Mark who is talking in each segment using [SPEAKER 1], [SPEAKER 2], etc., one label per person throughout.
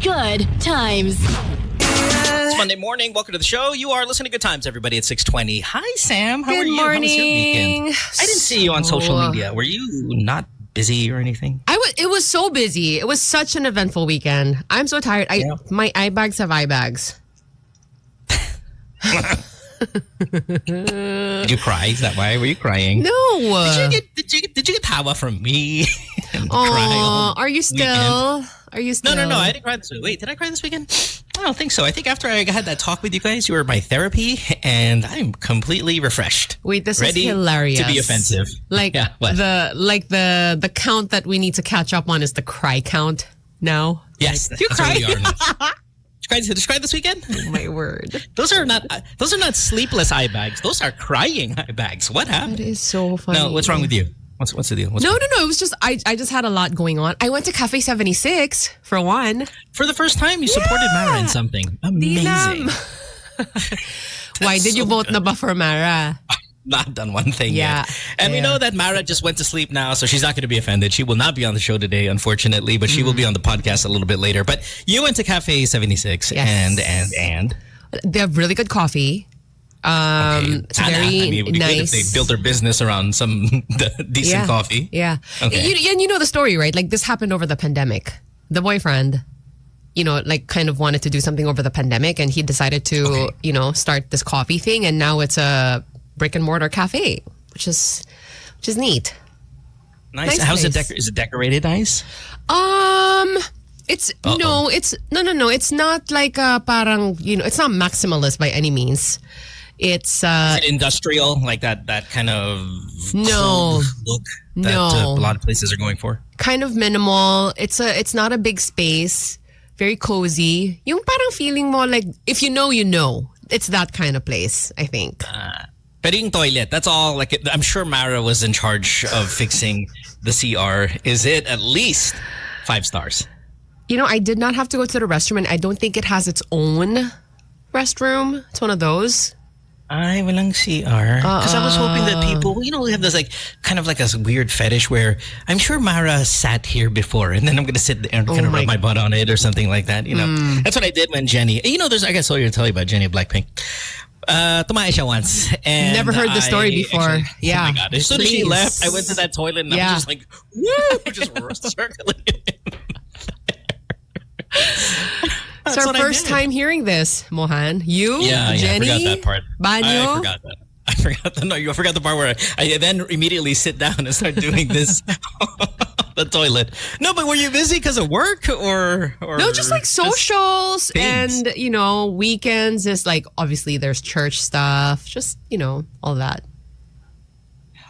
[SPEAKER 1] Good times.
[SPEAKER 2] It's Monday morning. Welcome to the show. You are listening to Good Times, everybody, at 6:20. Hi, Sam. How are you?
[SPEAKER 3] Morning.
[SPEAKER 2] How was your weekend? I didn't see you on social media. Were you not busy or anything?
[SPEAKER 3] It was so busy. It was such an eventful weekend. I'm so tired. My eye bags have eye bags.
[SPEAKER 2] Did you cry? Is that why? Were you crying?
[SPEAKER 3] No.
[SPEAKER 2] Did you get tawa from me?
[SPEAKER 3] Oh, are you still?
[SPEAKER 2] Weekend?
[SPEAKER 3] Are you still?
[SPEAKER 2] No. I didn't cry this weekend. Wait, did I cry this weekend? I don't think so. I think after I had that talk with you guys, you were my therapy, and I'm completely refreshed.
[SPEAKER 3] Wait, this
[SPEAKER 2] ready
[SPEAKER 3] is hilarious.
[SPEAKER 2] to be offensive.
[SPEAKER 3] Like the count that we need to catch up on is the cry count now.
[SPEAKER 2] Yes,
[SPEAKER 3] like, you
[SPEAKER 2] that's
[SPEAKER 3] cry.
[SPEAKER 2] where we are now. Did you cry this weekend?
[SPEAKER 3] Oh, my word.
[SPEAKER 2] Those are not sleepless eye bags. Those are crying eye bags. What happened?
[SPEAKER 3] That is so funny.
[SPEAKER 2] No, what's wrong with you? What's the deal?
[SPEAKER 3] No. It was just I just had a lot going on. I went to Cafe 76 for one.
[SPEAKER 2] For the first time, you supported Mara in something. Amazing.
[SPEAKER 3] Why did you vote na ba for Mara?
[SPEAKER 2] Not done one thing yet. And we know that Mara just went to sleep now, so she's not going to be offended. She will not be on the show today, unfortunately, but she will be on the podcast a little bit later. But you went to Cafe 76 and
[SPEAKER 3] they have really good coffee. It's very nice.
[SPEAKER 2] If they built their business around some decent coffee.
[SPEAKER 3] Yeah. Okay. You know the story, right? Like this happened over the pandemic. The boyfriend, kind of wanted to do something over the pandemic, and he decided to, start this coffee thing, and now it's a brick and mortar cafe, which is neat.
[SPEAKER 2] Nice. How's it? Is it decorated nice?
[SPEAKER 3] It's no. It's not like parang it's not maximalist by any means. It's
[SPEAKER 2] is it industrial, like that kind of
[SPEAKER 3] no
[SPEAKER 2] look that a lot of places are going for?
[SPEAKER 3] Kind of minimal. It's not a big space. Very cozy. Yung parang feeling mo like if you know. It's that kind of place, I think.
[SPEAKER 2] Pero yung toilet, that's all. Like I'm sure Mara was in charge of fixing the CR. Is it at least 5 stars?
[SPEAKER 3] I did not have to go to the restroom, and I don't think it has its own restroom. It's one of those.
[SPEAKER 2] Ay, walang CR. Because I was hoping that people, we have this kind of like a weird fetish where I'm sure Mara sat here before, and then I'm going to sit there and kind of rub my butt on it or something like that. That's what I did when Jenny. I guess I'll tell you about Jenny of Blackpink. Tumae siya once. And
[SPEAKER 3] never heard the story before.
[SPEAKER 2] Actually,
[SPEAKER 3] yeah.
[SPEAKER 2] Oh my God. As soon as she left, I went to that toilet and I was just like, woo, just circling.
[SPEAKER 3] It's our first time hearing this, Mohan. You, Jenny,
[SPEAKER 2] I forgot that part.
[SPEAKER 3] Banyo.
[SPEAKER 2] I forgot that. I forgot that. No, I forgot the part where I then immediately sit down and start doing this the toilet. No, but were you busy because of work or
[SPEAKER 3] no? Just like socials and weekends. Is like obviously there's church stuff. Just all that.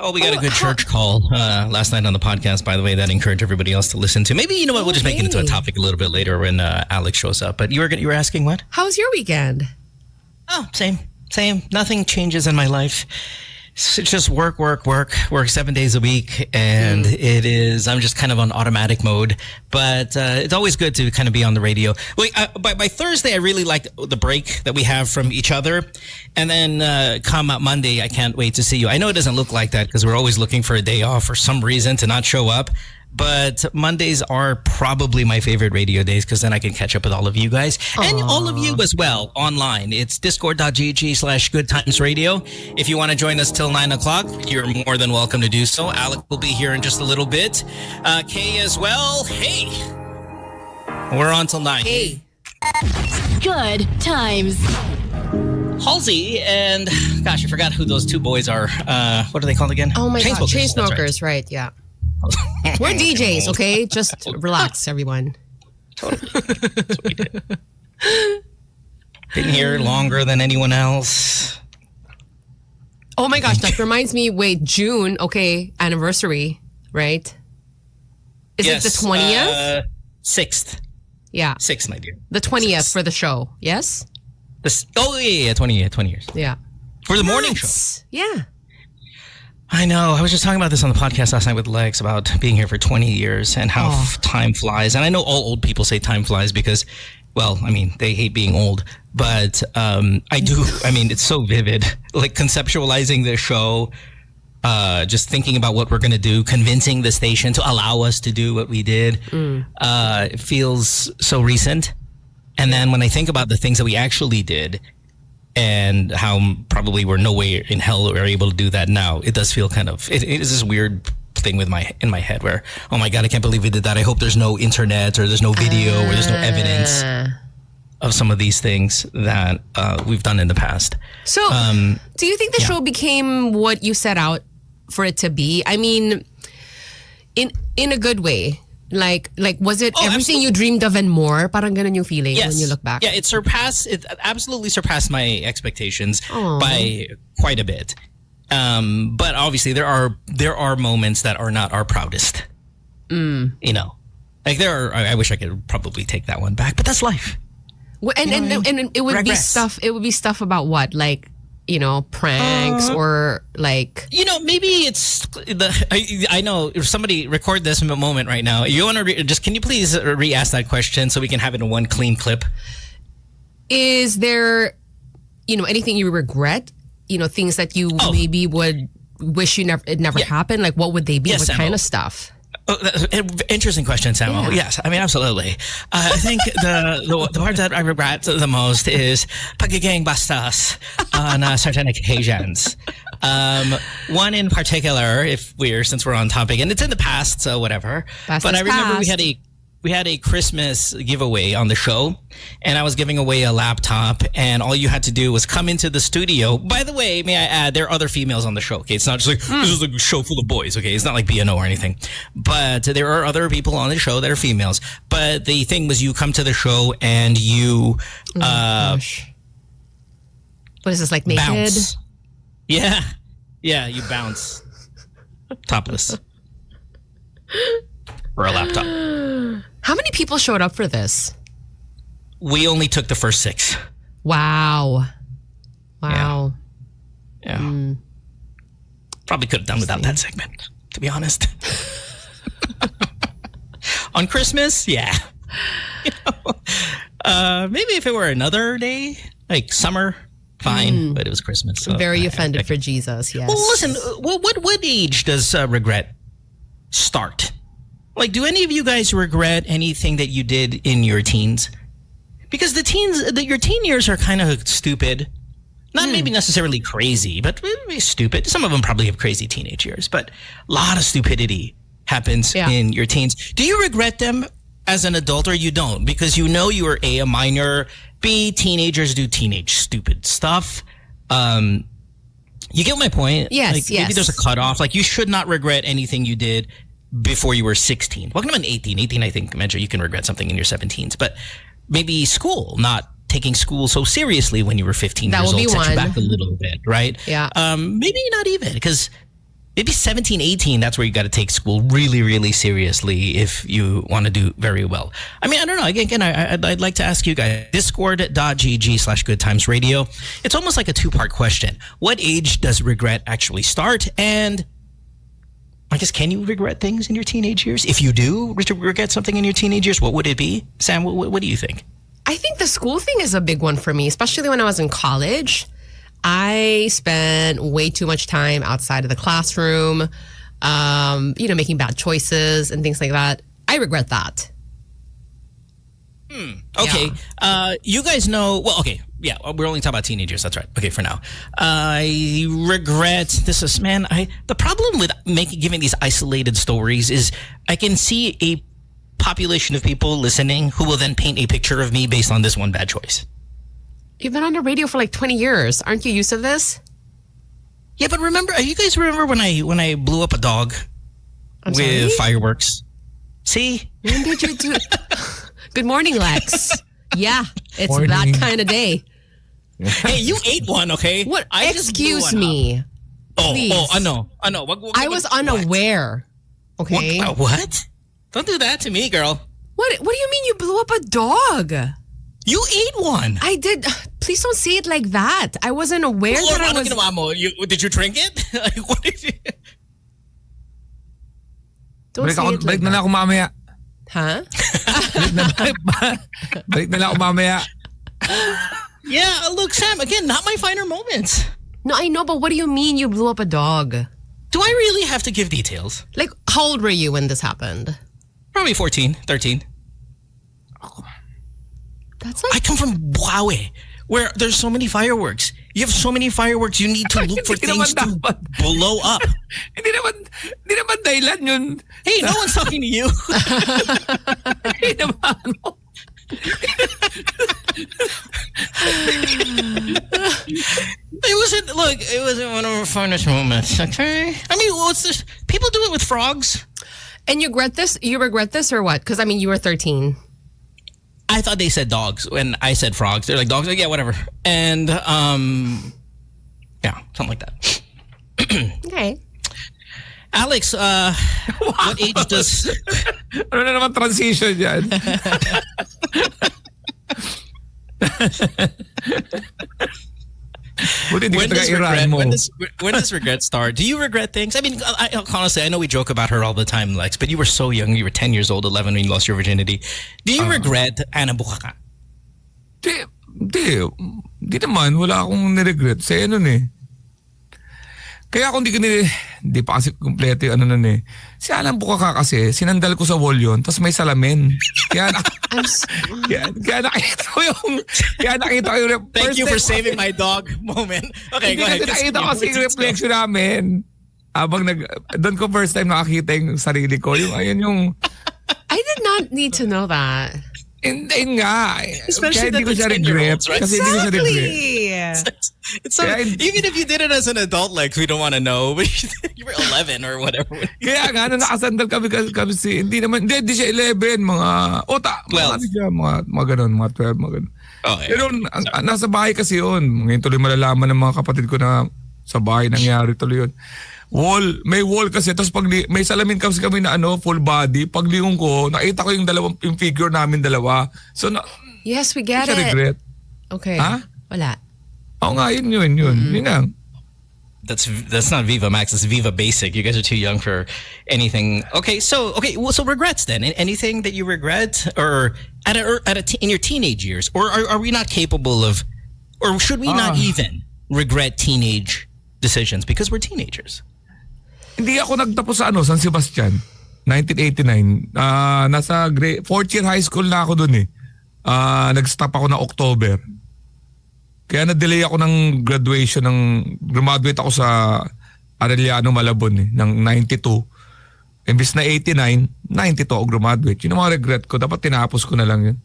[SPEAKER 2] Oh, we got a good church call last night on the podcast, by the way, that encouraged everybody else to listen to. Maybe, we'll just make it into a topic a little bit later when Alex shows up. But you were asking what?
[SPEAKER 3] How was your weekend?
[SPEAKER 2] Oh, same. Nothing changes in my life. It's just work 7 days a week. And I'm just kind of on automatic mode. But it's always good to kind of be on the radio. Wait, by Thursday, I really like the break that we have from each other. And then come Monday, I can't wait to see you. I know it doesn't look like that because we're always looking for a day off for some reason to not show up. But Mondays are probably my favorite radio days because then I can catch up with all of you guys. And all of you as well online. It's discord.gg/goodtimesradio. If you want to join us till 9 o'clock, you're more than welcome to do so. Alec will be here in just a little bit. Kay as well. Hey. We're on till 9.
[SPEAKER 3] Hey.
[SPEAKER 1] Good times.
[SPEAKER 2] Halsey and, gosh, I forgot who those 2 boys are. What are they called again?
[SPEAKER 3] Oh my God.
[SPEAKER 2] Chainsmokers,
[SPEAKER 3] right, yeah. We're DJs, okay? Just relax, everyone.
[SPEAKER 2] Totally. That's what we did. Been here longer than anyone else.
[SPEAKER 3] Oh my gosh, that reminds me. Wait, June, okay, anniversary, right? Is it the 20th?
[SPEAKER 2] 6th.
[SPEAKER 3] Yeah.
[SPEAKER 2] 6th, my dear.
[SPEAKER 3] The 20th for the show, yes?
[SPEAKER 2] 20 years.
[SPEAKER 3] Yeah.
[SPEAKER 2] For the morning show.
[SPEAKER 3] Yeah.
[SPEAKER 2] I know. I was just talking about this on the podcast last night with Lex about being here for 20 years and how time flies. And I know all old people say time flies because, well, I mean, they hate being old. But I do. I mean, it's so vivid. Like conceptualizing the show, just thinking about what we're going to do, convincing the station to allow us to do what we did. It feels so recent. And then when I think about the things that we actually did and how probably we're no way in hell we're able to do that now, it does feel kind of, it is this weird thing in my head where, oh my God, I can't believe we did that. I hope there's no internet or there's no video or there's no evidence of some of these things that we've done in the past.
[SPEAKER 3] So, do you think the show became what you set out for it to be? I mean, in a good way. Like was it everything
[SPEAKER 2] absolutely.
[SPEAKER 3] you dreamed of and more? Parang ganun yung feeling when you look back.
[SPEAKER 2] Yeah, it absolutely surpassed my expectations by quite a bit. But obviously there are moments that are not our proudest. You know, like I wish I could probably take that one back, but that's life.
[SPEAKER 3] Well, and it would be stuff. It would be stuff about what, like, you know, pranks or like,
[SPEAKER 2] you know, maybe it's I know if somebody record this moment right now. You want to can you please re-ask that question so we can have it in one clean clip?
[SPEAKER 3] Is there, you know, anything you regret? You know, things that you maybe would wish it never happened. Like, what would they be?
[SPEAKER 2] Yes,
[SPEAKER 3] what
[SPEAKER 2] Samuel.
[SPEAKER 3] kind of stuff?
[SPEAKER 2] Interesting question, Samuel.
[SPEAKER 3] Yeah.
[SPEAKER 2] Yes, I mean, absolutely. I think the part that I regret the most is pagiging bastos on certain occasions. One in particular, since we're on topic, and it's in the past, so whatever. But I remember we had a Christmas giveaway on the show, and I was giving away a laptop, and all you had to do was come into the studio. By the way, may I add, there are other females on the show, okay? It's not just like, this is a show full of boys, okay? It's not like B&O or anything. But there are other people on the show that are females. But the thing was, you come to the show and you...
[SPEAKER 3] gosh. What is this, like naked?
[SPEAKER 2] Bounce. Yeah. Yeah, you bounce. Topless. For a laptop.
[SPEAKER 3] How many people showed up for this?
[SPEAKER 2] We only took the first 6.
[SPEAKER 3] Wow.
[SPEAKER 2] Yeah. Probably could have done without that segment, to be honest. On Christmas, yeah. You know, maybe if it were another day, like summer, fine. But it was Christmas. So
[SPEAKER 3] Very offended for Jesus, yes.
[SPEAKER 2] Well, listen, what age does regret start? Like, do any of you guys regret anything that you did in your teens? Because your teen years are kind of stupid. Not maybe necessarily crazy, but maybe stupid. Some of them probably have crazy teenage years, but a lot of stupidity happens in your teens. Do you regret them as an adult, or you don't? Because you know you were a minor, B, teenagers do teenage stupid stuff. You get my point?
[SPEAKER 3] Yes,
[SPEAKER 2] like, maybe there's a cutoff. Like, you should not regret anything you did before you were 16. Welcome to 18. 18, I think, Medja, you can regret something in your 17s. But maybe school, not taking school so seriously when you were 15 years old, set you back a little bit, right?
[SPEAKER 3] Yeah.
[SPEAKER 2] Maybe not even, because maybe 17, 18, that's where you got to take school really, really seriously if you want to do very well. I mean, I don't know. Again, I'd like to ask you guys, discord.gg/goodtimesradio. It's almost like a 2-part question. What age does regret actually start? And I guess, can you regret things in your teenage years? If you do regret something in your teenage years, what would it be? Sam, what do you think?
[SPEAKER 3] I think the school thing is a big one for me, especially when I was in college. I spent way too much time outside of the classroom, making bad choices and things like that. I regret that.
[SPEAKER 2] Okay.
[SPEAKER 3] Yeah.
[SPEAKER 2] You guys know, well, okay. Yeah, we're only talking about teenagers. That's right. Okay, for now. I regret, the problem with giving these isolated stories is I can see a population of people listening who will then paint a picture of me based on this one bad choice.
[SPEAKER 3] You've been on the radio for like 20 years. Aren't you used to this?
[SPEAKER 2] Yeah, but you guys remember when I blew up a dog with fireworks? See?
[SPEAKER 3] When did you do it? Good morning, Lex. Yeah, it's that kind of day.
[SPEAKER 2] Hey, you ate one, okay?
[SPEAKER 3] What? Excuse me. Please.
[SPEAKER 2] I know.
[SPEAKER 3] I was unaware. Okay.
[SPEAKER 2] What? Don't do that to me, girl.
[SPEAKER 3] What do you mean you blew up a dog?
[SPEAKER 2] You ate one.
[SPEAKER 3] I did. Please don't say it like that. I wasn't aware that I was...
[SPEAKER 2] Did you drink it? Like, what did you...
[SPEAKER 3] Don't say it like
[SPEAKER 4] Balik na lang ako mamaya.
[SPEAKER 3] Huh?
[SPEAKER 4] Balik na lang ako mamaya.
[SPEAKER 2] Yeah, look, Sam, again, not my finer moments.
[SPEAKER 3] No, I know, but what do you mean you blew up a dog?
[SPEAKER 2] Do I really have to give details?
[SPEAKER 3] Like, how old were you when this happened?
[SPEAKER 2] Probably 14, 13.
[SPEAKER 3] That's like
[SPEAKER 2] I come from Bukawi, where there's so many fireworks. You have so many fireworks, you need to look for
[SPEAKER 4] Hindi
[SPEAKER 2] things to
[SPEAKER 4] naman dapat.
[SPEAKER 2] blow up.
[SPEAKER 4] Hindi naman dahilan yun.
[SPEAKER 2] Hey, no one's talking to you.
[SPEAKER 4] Hindi naman.
[SPEAKER 2] It wasn't one of our finest moments, okay? I mean, what's this? People do it with frogs.
[SPEAKER 3] And you regret this? You regret this or what? Because I mean, you were 13.
[SPEAKER 2] I thought they said dogs when I said frogs. They're like dogs. Like, yeah, whatever. And yeah, something like that.
[SPEAKER 3] Okay.
[SPEAKER 2] Alex, what age does?
[SPEAKER 4] Ano na naman transition yan? Buti hindi ka taga-Iran mo.
[SPEAKER 2] When does regret start? Do you regret things? I mean, honestly, I know we joke about her all the time, Lex, but you were so young. You were 10 years old, 11 when you lost your virginity. Do you regret anabuka ka?
[SPEAKER 4] Di naman. Wala akong niregret. Sa nun eh. Kaya ako hindi pa kasi kompleto yung ano nun eh. Si Alan Buka kasi, sinandal ko sa wall yun, tapos may salamin. Kaya nakita ko yung
[SPEAKER 2] Thank you for saving my dog moment. Okay, go ahead.
[SPEAKER 4] Nakita ko kasi yung reflection namin. Doon ko first time nakakita yung sarili ko. Yung, ayun yung...
[SPEAKER 3] I did not need to know that.
[SPEAKER 4] Hindi nga.
[SPEAKER 2] Especially
[SPEAKER 4] kaya hindi ko siya regret.
[SPEAKER 2] Right?
[SPEAKER 4] Kasi hindi ko siya regret.
[SPEAKER 2] It's so, even if you did it as an adult, like, we don't want to know, but you were 11 or whatever.
[SPEAKER 4] Kaya nga, nakasandal kami hindi siya 11, mga 12. Mga ganun, mga 12, mga ganun.
[SPEAKER 2] Okay.
[SPEAKER 4] Pero nasa bahay kasi yun. Ngayon tuloy malalaman ng mga kapatid ko na sa bahay nangyari tuloy yun. May wall kasi, tapos may salamin kasi kami na full body. Paglingon ko, nakita ko yung figure namin dalawa. So,
[SPEAKER 3] yes, we get it.
[SPEAKER 4] Regret.
[SPEAKER 3] Okay.
[SPEAKER 4] Ha?
[SPEAKER 3] Wala.
[SPEAKER 4] Oo nga, yun. Yun nga.
[SPEAKER 2] That's not Viva Max, it's Viva Basic. You guys are too young for anything. Okay, so regrets then. Anything that you regret or in your teenage years, or are we not capable of, or should we not even regret teenage decisions because we're teenagers?
[SPEAKER 4] Hindi ako nagtapos sa San Sebastian, 1989. Nasa 4th year high school na ako dun eh. Nag-stop ako ng October. Kaya na-delay ako ng graduation graduate ako sa Arellano, Malabon eh, ng 92. Imbis na 89, 92 ako graduate. Yun ang mga regret ko. Dapat tinapos ko na lang yun.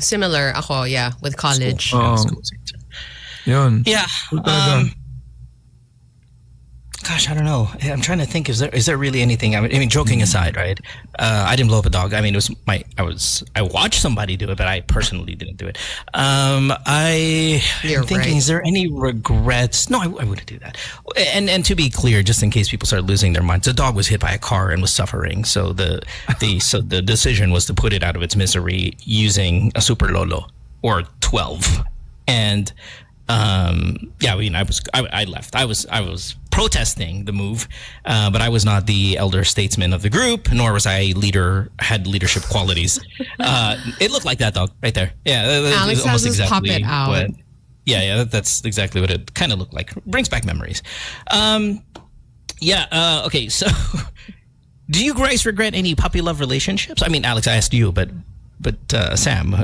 [SPEAKER 3] Similar ako, yeah, with college.
[SPEAKER 4] Yun.
[SPEAKER 2] Yeah. Gosh, I don't know. I'm trying to think. Is there really anything? I mean, joking aside, right? I didn't blow up a dog. I mean, it was I watched somebody do it, but I personally didn't do it. I'm thinking, right. Is there any regrets? No, I wouldn't do that. And to be clear, just in case people start losing their minds, the dog was hit by a car and was suffering. So the decision was to put it out of its misery using a super lolo or 12, and. Yeah, I mean, I left. I was protesting the move, but I was not the elder statesman of the group, nor was I had leadership qualities. It looked like that dog right there. Yeah,
[SPEAKER 3] Alex
[SPEAKER 2] almost
[SPEAKER 3] has
[SPEAKER 2] exactly
[SPEAKER 3] puppet out.
[SPEAKER 2] what. Yeah, that's exactly what it kind of looked like. Brings back memories. Okay, so do you guys regret any puppy love relationships? I mean, Alex, I asked you, but Sam.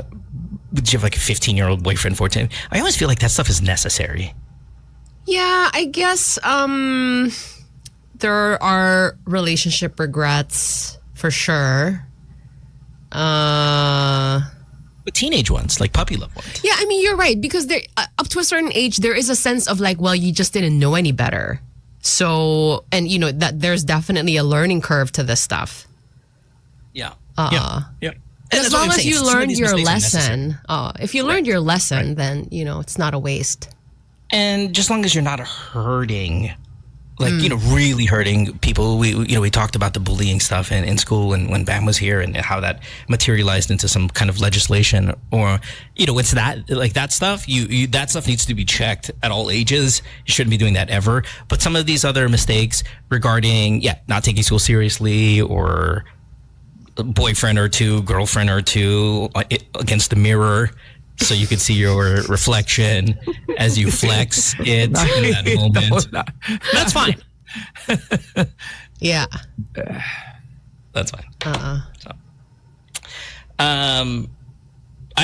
[SPEAKER 2] Did you have like a 15-year-old boyfriend, 14? I always feel like that stuff is necessary.
[SPEAKER 3] Yeah, I guess there are relationship regrets for sure.
[SPEAKER 2] But teenage ones, like puppy love ones.
[SPEAKER 3] Yeah, I mean, you're right. Because up to a certain age, there is a sense of like, well, you just didn't know any better. So, and you know, that there's definitely a learning curve to this stuff.
[SPEAKER 2] Yeah.
[SPEAKER 3] Yeah. And as long as you learned your lesson, if you learned your lesson, then, you know, it's not a waste.
[SPEAKER 2] And just long as you're not hurting, like, you know, really hurting people. We talked about the bullying stuff in school when Bam was here and how that materialized into some kind of legislation or, you know, it's that, like that stuff, that stuff needs to be checked at all ages. You shouldn't be doing that ever. But some of these other mistakes regarding, not taking school seriously or boyfriend or two, girlfriend or two against the mirror so you can see your reflection as you flex it in that moment. That's fine.
[SPEAKER 3] Yeah.
[SPEAKER 2] That's fine. So, I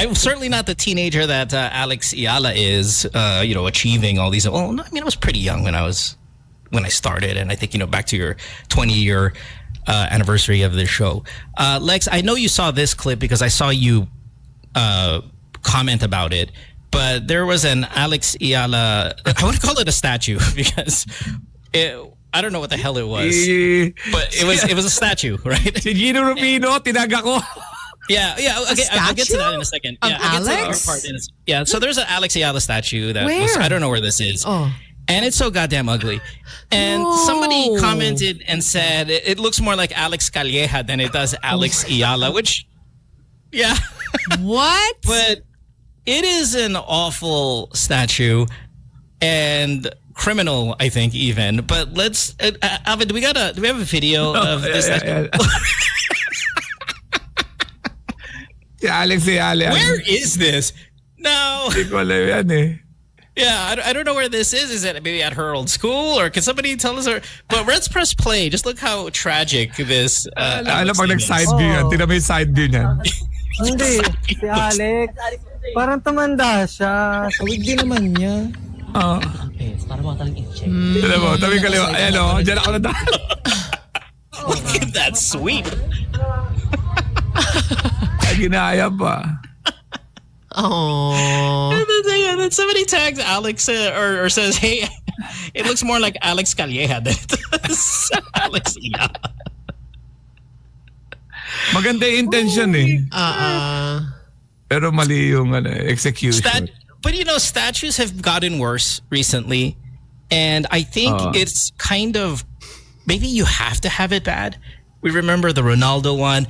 [SPEAKER 2] I'm certainly not the teenager that Alex Ayala is. Achieving all these. Well, no, I mean, I was pretty young when I started, and I think back to your 20-year anniversary of this show. Lex, I know you saw this clip because I saw you comment about it. But there was an Alex Ayala. I would call it a statue because I don't know what the hell it was, but it was a statue, right?
[SPEAKER 4] Si Gino Rufino, tinaga ko.
[SPEAKER 2] Yeah. Okay, I'll get to that in a second.
[SPEAKER 3] Of
[SPEAKER 2] Yeah, I'll get to
[SPEAKER 3] Alex?
[SPEAKER 2] our part in a second. Yeah. So there's an Alex Ayala statue that
[SPEAKER 3] Where?
[SPEAKER 2] I don't know where this is.
[SPEAKER 3] Oh.
[SPEAKER 2] And it's so goddamn ugly. And somebody commented and said it looks more like Alex Calleja than it does Alex Ayala, which, yeah.
[SPEAKER 3] What?
[SPEAKER 2] But it is an awful statue and criminal, I think, even. But let's, Alvin, do we have a video of this statue?
[SPEAKER 4] Si Alex Ayala.
[SPEAKER 2] Where is this? No.
[SPEAKER 4] Hindi ko alam yan eh.
[SPEAKER 2] Yeah, I don't know where this is. Is it maybe at her old school? Or can somebody tell us? But let's press play. Just look how tragic this
[SPEAKER 4] Alam pag nag-side view yan. Tingnan mo yung side view niyan.
[SPEAKER 5] Hindi, si Alex. Parang tumanda siya. Sawig din naman niya.
[SPEAKER 4] Oo. Tignan mo, tabi kaliwa. Ayan o, dyan ako na dahil.
[SPEAKER 2] Look at that sweep.
[SPEAKER 4] Ay, ginaya pa.
[SPEAKER 3] Oh.
[SPEAKER 2] And then somebody tags Alex or says, hey, it looks more like Alex Calleja than it does Alex Ayala.
[SPEAKER 4] Maganda yung intention eh. Pero mali yung execution.
[SPEAKER 2] But statues have gotten worse recently. And I think it's kind of, maybe you have to have it bad. We remember the Ronaldo one.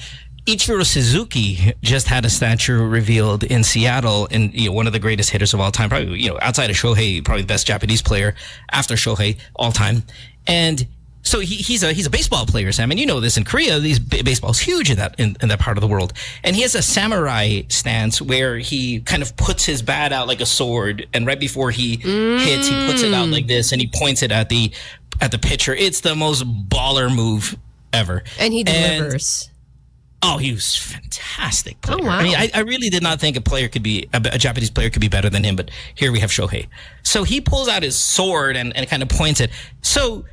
[SPEAKER 2] Ichiro Suzuki just had a statue revealed in Seattle, and one of the greatest hitters of all time, probably outside of Shohei, probably the best Japanese player after Shohei all time. And so he's a baseball player, Sam, and you know this in Korea. Baseball's huge in that part of the world, and he has a samurai stance where he kind of puts his bat out like a sword, and right before he hits, he puts it out like this, and he points it at the pitcher. It's the most baller move ever,
[SPEAKER 3] And he delivers.
[SPEAKER 2] Oh, he was fantastic player.
[SPEAKER 3] Oh, wow.
[SPEAKER 2] I mean, I really did not think a Japanese player could be better than him, but here we have Shohei. So he pulls out his sword and kind of points it. So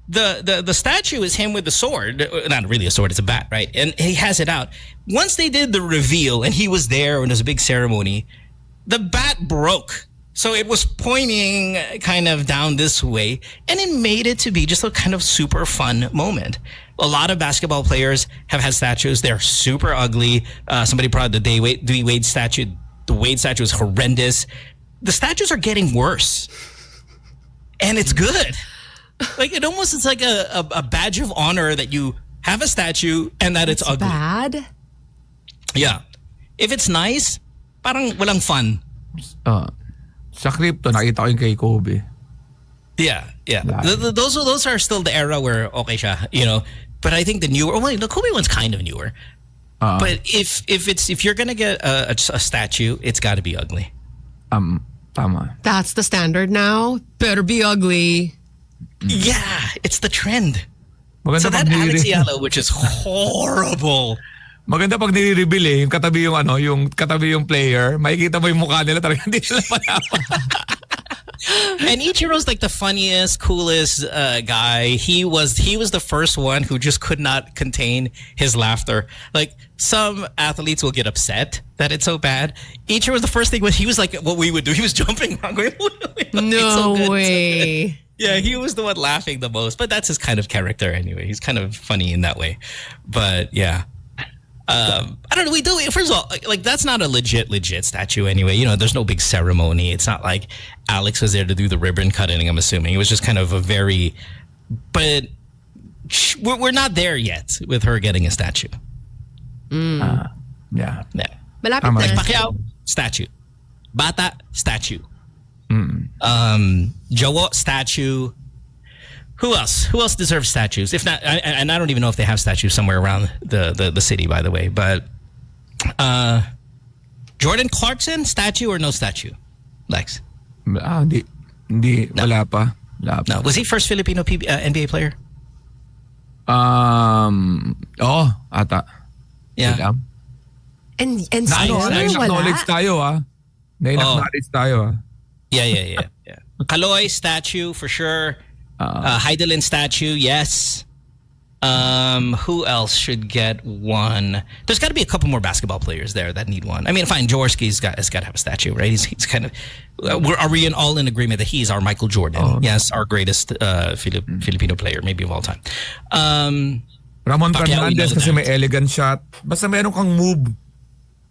[SPEAKER 2] the statue is him with the sword. Not really a sword, it's a bat, right? And he has it out. Once they did the reveal and he was there and there was a big ceremony, the bat broke. So it was pointing kind of down this way, and it made it to be just a kind of super fun moment. A lot of basketball players have had statues. They're super ugly. Somebody brought the D. Wade statue. The Wade statue is horrendous. The statues are getting worse, and it's good. Like it almost is like a badge of honor that you have a statue and that it's ugly.
[SPEAKER 3] Bad?
[SPEAKER 2] Yeah. If it's nice, parang walang fun.
[SPEAKER 4] Sa crypto, nakita ko yung kay Kobe.
[SPEAKER 2] Yeah. Those are still the era where okay siya, But I think the newer, the Kobe one's kind of newer. But if you're gonna get a statue, it's got to be ugly.
[SPEAKER 4] Tama.
[SPEAKER 3] That's the standard now. Better be ugly.
[SPEAKER 2] Yeah, it's the trend.
[SPEAKER 4] Maganda
[SPEAKER 2] So that
[SPEAKER 4] pag
[SPEAKER 2] Alex
[SPEAKER 4] nire-
[SPEAKER 2] Ayala, which is horrible.
[SPEAKER 4] Maganda pag nire-reveal yung katabi yung player, makikita mo yung mukha nila talaga hindi nila malaman.
[SPEAKER 2] And Ichiro's like the funniest, coolest guy. He was the first one who just could not contain his laughter. Like some athletes will get upset that it's so bad. Ichiro was the first thing. He was like what we would do. He was jumping around going,
[SPEAKER 3] No way.
[SPEAKER 2] Yeah, he was the one laughing the most. But that's his kind of character anyway. He's kind of funny in that way. But yeah. I don't know. We do. First of all, like that's not a legit statue anyway. There's no big ceremony. It's not like Alex was there to do the ribbon cutting. I'm assuming it was just kind of a very. But we're not there yet with her getting a statue.
[SPEAKER 4] Yeah.
[SPEAKER 2] Yeah.
[SPEAKER 3] Malapit
[SPEAKER 4] Tama.
[SPEAKER 3] na.
[SPEAKER 2] Pacquiao, statue. Bata, statue. Jowo, statue. Who else deserves statues? If not, and I don't even know if they have statues somewhere around the city, by the way. But Jordan Clarkson, statue or no statue? Lex?
[SPEAKER 4] Hindi, wala pa.
[SPEAKER 2] No. Was he first Filipino NBA player?
[SPEAKER 4] Ata.
[SPEAKER 2] Yeah.
[SPEAKER 4] Wait,
[SPEAKER 3] And
[SPEAKER 4] Na-acknowledge
[SPEAKER 3] wala.
[SPEAKER 4] tayo Na-acknowledge tayo
[SPEAKER 2] Yeah. Kaloy statue for sure. Heidelin statue, yes. Who else should get one? There's got to be a couple more basketball players there that need one. I mean, fine, Jaworski's has got to have a statue, right? He's kind of. Are we all in agreement that he's our Michael Jordan? Yes, our greatest Filipino player, maybe of all time.
[SPEAKER 4] Ramon
[SPEAKER 2] Pacquiao,
[SPEAKER 4] Fernandez
[SPEAKER 2] we know
[SPEAKER 4] kasi
[SPEAKER 2] that.
[SPEAKER 4] may elegant shot. Basta meron kang move.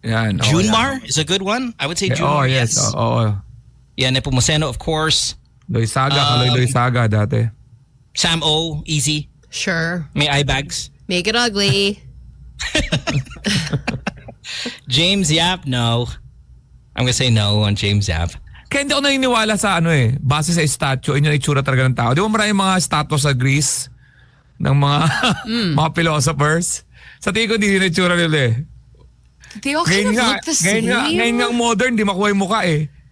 [SPEAKER 4] Yan.
[SPEAKER 2] Junmar is a good one. I would say Junmar.
[SPEAKER 4] Yes.
[SPEAKER 2] Yeah, Nepomuceno, of course.
[SPEAKER 4] Loizaga, Kaloy Loizaga dati.
[SPEAKER 2] Sam O, easy.
[SPEAKER 3] Sure.
[SPEAKER 2] May eye bags.
[SPEAKER 3] Make it ugly.
[SPEAKER 2] James Yap, no. I'm gonna say no on James Yap.
[SPEAKER 4] Kaya hindi ako naniniwala sa base sa statue, yun yung itsura talaga ng tao. Di ba maraming mga statue sa Greece ng mga mga philosophers? Sa tingin ko, hindi yung itsura nila
[SPEAKER 3] They all kind of look the same.
[SPEAKER 4] Ngayon nga modern, di makuha yung mukha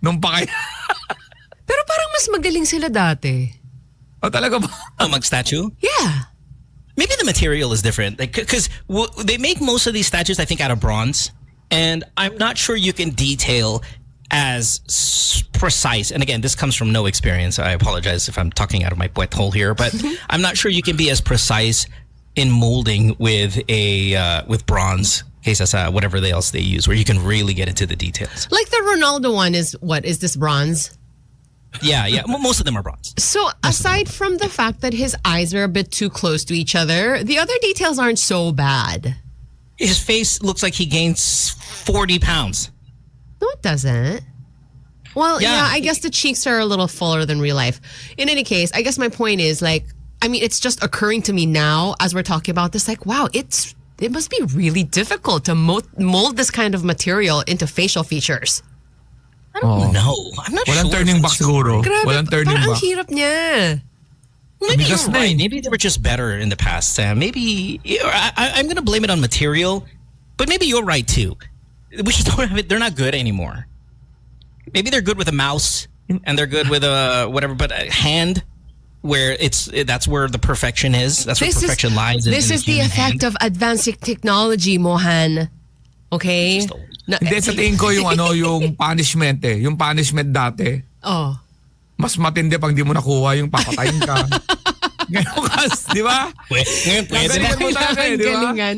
[SPEAKER 4] Nung pa kaya.
[SPEAKER 3] Pero parang mas magaling sila dati.
[SPEAKER 4] Talaga ba?
[SPEAKER 2] Mag-statue?
[SPEAKER 3] Yeah.
[SPEAKER 2] Maybe the material is different. Because they make most of these statues, I think, out of bronze. And I'm not sure you can detail as precise. And again, this comes from no experience. I apologize if I'm talking out of my poet hole here. But I'm not sure you can be as precise in molding with with bronze. Whatever else they use, where you can really get into the details.
[SPEAKER 3] Like the Ronaldo one is what? Is this bronze?
[SPEAKER 2] Yeah. Most of them are bronze.
[SPEAKER 3] So aside from the fact that his eyes are a bit too close to each other, the other details aren't so bad.
[SPEAKER 2] His face looks like he gains 40 pounds.
[SPEAKER 3] No, it doesn't. Well,
[SPEAKER 2] Yeah.
[SPEAKER 3] I guess the cheeks are a little fuller than real life. In any case, I guess my point is it's just occurring to me now as we're talking about this, wow, it must be really difficult to mold this kind of material into facial features.
[SPEAKER 2] I don't know. I'm not
[SPEAKER 4] Walang
[SPEAKER 2] sure.
[SPEAKER 4] turning back siguro.
[SPEAKER 3] Grabe,
[SPEAKER 4] Walang turning
[SPEAKER 3] parang ang
[SPEAKER 4] back.
[SPEAKER 3] hirap niya.
[SPEAKER 2] Maybe
[SPEAKER 4] Bigas
[SPEAKER 2] you're
[SPEAKER 4] na
[SPEAKER 2] right. Maybe they were just better in the past, Sam. Maybe I'm going to blame it on material, but maybe you're right too. We just don't have it. They're not good anymore. Maybe they're good with a mouse and they're good with a whatever, but a hand where that's where the perfection is. That's where perfection lies.
[SPEAKER 3] This is the effect of advancing technology, Mohan. Okay?
[SPEAKER 4] Hindi, sa tingin ko yung punishment Yung punishment dati,
[SPEAKER 3] Oh.
[SPEAKER 4] mas matindi pag di mo nakuha yung papatayin ka. Ngayon di ba?
[SPEAKER 2] Ngayon, pwede na.
[SPEAKER 4] Galingan mo dati, di ba?
[SPEAKER 3] Galingan.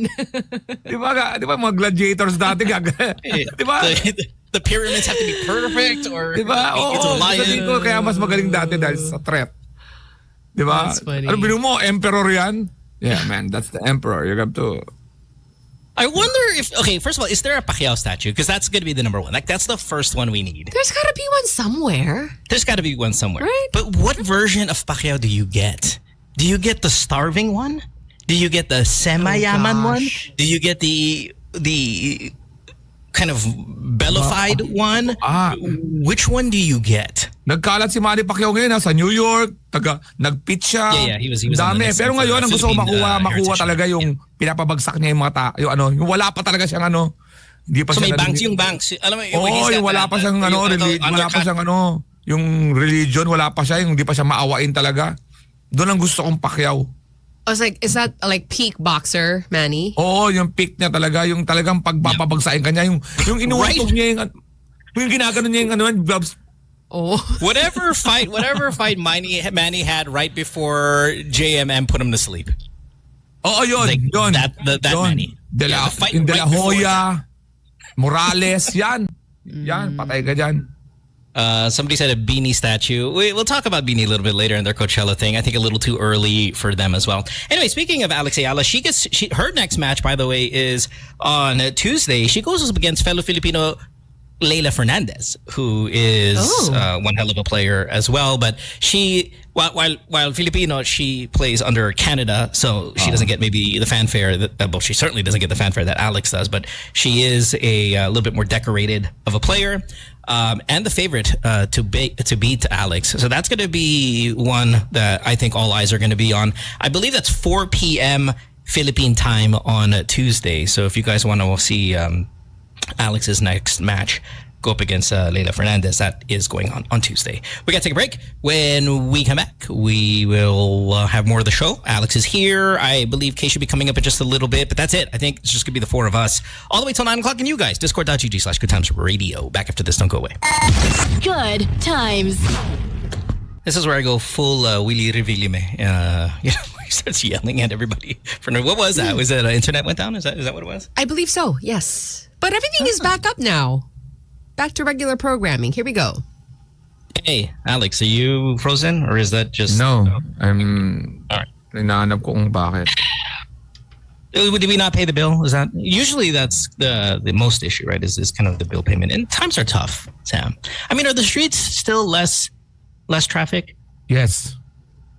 [SPEAKER 4] Di ba mga gladiators dati, di ba?
[SPEAKER 2] The pyramids have to be perfect or
[SPEAKER 4] Di ba?
[SPEAKER 2] it's a
[SPEAKER 4] Oo,
[SPEAKER 2] lion.
[SPEAKER 4] sabihin ko, kaya mas magaling dati dahil sa threat. Di ba?
[SPEAKER 3] That's funny.
[SPEAKER 4] Ano binu mo, emperor yan? Yeah, man, that's the emperor. You have to...
[SPEAKER 2] I wonder if, okay, first of all, is there a Pacquiao statue? Because that's going to be the number one. That's the first one we need.
[SPEAKER 3] There's got to be one somewhere.
[SPEAKER 2] There's got to be one somewhere.
[SPEAKER 3] Right.
[SPEAKER 2] But what version of Pacquiao do you get? Do you get the starving one? Do you get the semi-yaman one?
[SPEAKER 3] gosh.
[SPEAKER 2] Do you get the kind of bellified one? Which one do you get?
[SPEAKER 4] Nagkalat si Manny Pacquiao ngayon sa New York, nag-pitch siya.
[SPEAKER 2] Yeah, he was on the
[SPEAKER 4] Dami.
[SPEAKER 2] next
[SPEAKER 4] Pero
[SPEAKER 2] one for
[SPEAKER 4] ngayon, ang gusto ko
[SPEAKER 2] Philippine,
[SPEAKER 4] makuha
[SPEAKER 2] Heritage.
[SPEAKER 4] talaga yung pinapabagsak niya yung mga yung wala pa talaga siyang hindi pa
[SPEAKER 2] So
[SPEAKER 4] siya
[SPEAKER 2] may banks yung banks. Alam mo,
[SPEAKER 4] yung wala pa siyang wala pa siyang yung religion, wala pa siya, yung hindi pa siya maawain talaga. Doon ang gusto kong Pacquiao.
[SPEAKER 3] I was like, is that like peak boxer, Manny?
[SPEAKER 4] Oo, yung pick niya talaga, yung talagang pagpapabagsakin kanya, yung inuwatog niya yung ginaganon niya yung gloves.
[SPEAKER 3] Oh.
[SPEAKER 2] Whatever fight Manny had right before JMM put him to sleep.
[SPEAKER 4] Oo, yun.
[SPEAKER 2] Like
[SPEAKER 4] yun.
[SPEAKER 2] that
[SPEAKER 4] yun.
[SPEAKER 2] Manny.
[SPEAKER 4] De La,
[SPEAKER 2] Yeah, the fight
[SPEAKER 4] yung De La
[SPEAKER 2] right before
[SPEAKER 4] Hoya, Morales, yan. Yan, patay ka dyan.
[SPEAKER 2] Somebody said a Beanie statue. We'll talk about Beanie a little bit later in their Coachella thing. I think a little too early for them as well. Anyway, speaking of Alex Ayala, her next match, by the way, is on Tuesday. She goes up against fellow Filipino Leila Fernandez, who is one hell of a player as well. But she, while Filipino, she plays under Canada, so she doesn't get maybe the fanfare well, she certainly doesn't get the fanfare that Alex does. But she is a little bit more decorated of a player. And the favorite to beat Alex. So that's going to be one that I think all eyes are going to be on. I believe that's 4 p.m. Philippine time on Tuesday. So if you guys want to see Alex's next match, go up against Leila Fernandez. That is going on Tuesday. We got to take a break. When we come back, we will have more of the show. Alex is here. I believe Kay should be coming up in just a little bit, but that's it. I think it's just going to be the four of us all the way till 9 o'clock. And you guys, discord.gg/goodtimesradio. Back after this. Don't go away.
[SPEAKER 1] Good times.
[SPEAKER 2] This is where I go full Willy Reveille me. He starts yelling at everybody. What was that? Was it internet went down? Is that what it was?
[SPEAKER 3] I believe so, yes. But everything is back up now. Back to regular programming. Here we go.
[SPEAKER 2] Hey, Alex, are you frozen or is that just...
[SPEAKER 4] No, I'm...
[SPEAKER 2] All right.
[SPEAKER 4] Hinahanap ko kung bakit.
[SPEAKER 2] Did we not pay the bill? Is that usually that's the most issue, right? Is kind of the bill payment, and times are tough, Sam. I mean, are the streets still less traffic?
[SPEAKER 4] Yes.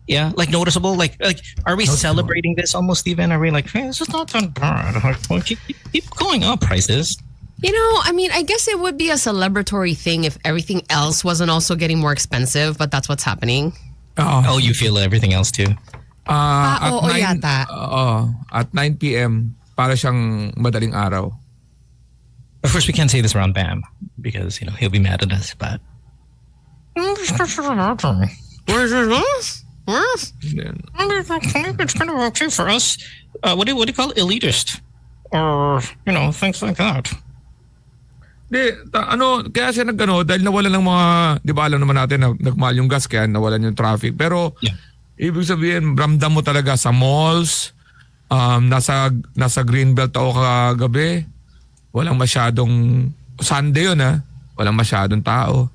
[SPEAKER 2] Yeah, like noticeable. Like, are we
[SPEAKER 4] Noticeable.
[SPEAKER 2] celebrating this almost? Even are we like, hey, this is not that bad? Like, well, keep going up prices.
[SPEAKER 3] You know, I mean, I guess it would be a celebratory thing if everything else wasn't also getting more expensive, but that's what's happening.
[SPEAKER 2] Oh, you feel everything else too.
[SPEAKER 3] Oo, yata.
[SPEAKER 4] At 9 p.m., para siyang madaling araw.
[SPEAKER 2] Of course, we can't say this around Bam because he'll be mad at us. But
[SPEAKER 3] What is this?
[SPEAKER 4] Then,
[SPEAKER 2] it's kind of okay for us. What do you call it? Elitist, or things like that.
[SPEAKER 4] kaya siya dahil nawalan ng mga, di ba alam naman natin na nagmahal yung gas kaya nawalan yung traffic. Pero, ibig sabihin, ramdam mo talaga sa malls, nasa Greenbelt ako kagabi, walang masyadong, Sunday yun walang masyadong tao.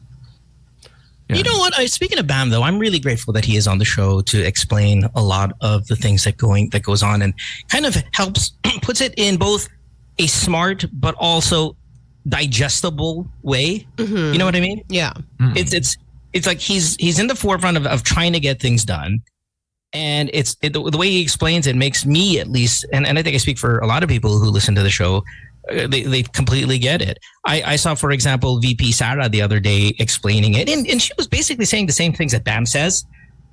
[SPEAKER 4] Yeah.
[SPEAKER 2] You know what? Speaking of Bam, though, I'm really grateful that he is on the show to explain a lot of the things that goes on and kind of helps, puts it in both a smart but also digestible way.
[SPEAKER 3] Mm-hmm.
[SPEAKER 2] You know what I mean?
[SPEAKER 3] Yeah.
[SPEAKER 2] It's like he's in the forefront of trying to get things done, and the way he explains it makes me at least, and I think I speak for a lot of people who listen to the show. They completely get it. I saw, for example, VP Sarah the other day explaining it, and she was basically saying the same things that Bam says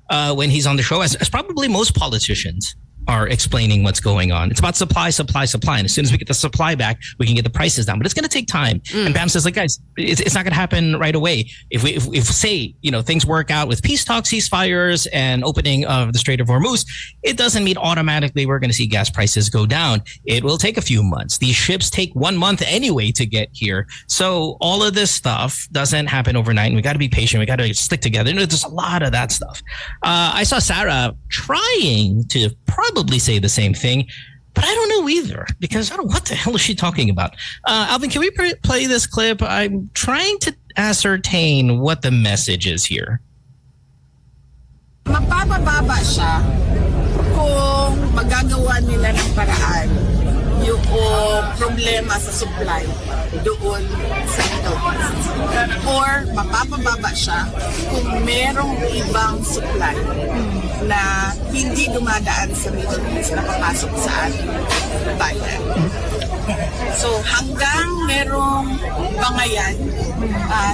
[SPEAKER 2] when he's on the show, as probably most politicians are explaining what's going on. It's about supply. And as soon as we get the supply back, we can get the prices down. But it's going to take time. And Bam says, like, guys, it's not going to happen right away. If say, things work out with peace talks, ceasefires, and opening of the Strait of Hormuz, it doesn't mean automatically we're going to see gas prices go down. It will take a few months. These ships take 1 month anyway to get here. So all of this stuff doesn't happen overnight. And we got to be patient. We got to stick together. There's a lot of that stuff. I saw Sarah trying to probably say the same thing, but I don't know either because I don't know what the hell is she talking about. Alvin, can we play this clip? I'm trying to ascertain what the message is here.
[SPEAKER 6] Mapapababa siya kung magagawa nila ng paraan yung problema sa supply doon sa Middle East. Or mapapababa siya kung merong ibang supply na hindi dumadaan sa Middle East na papasok sa ating bayan. So hanggang merong bangayan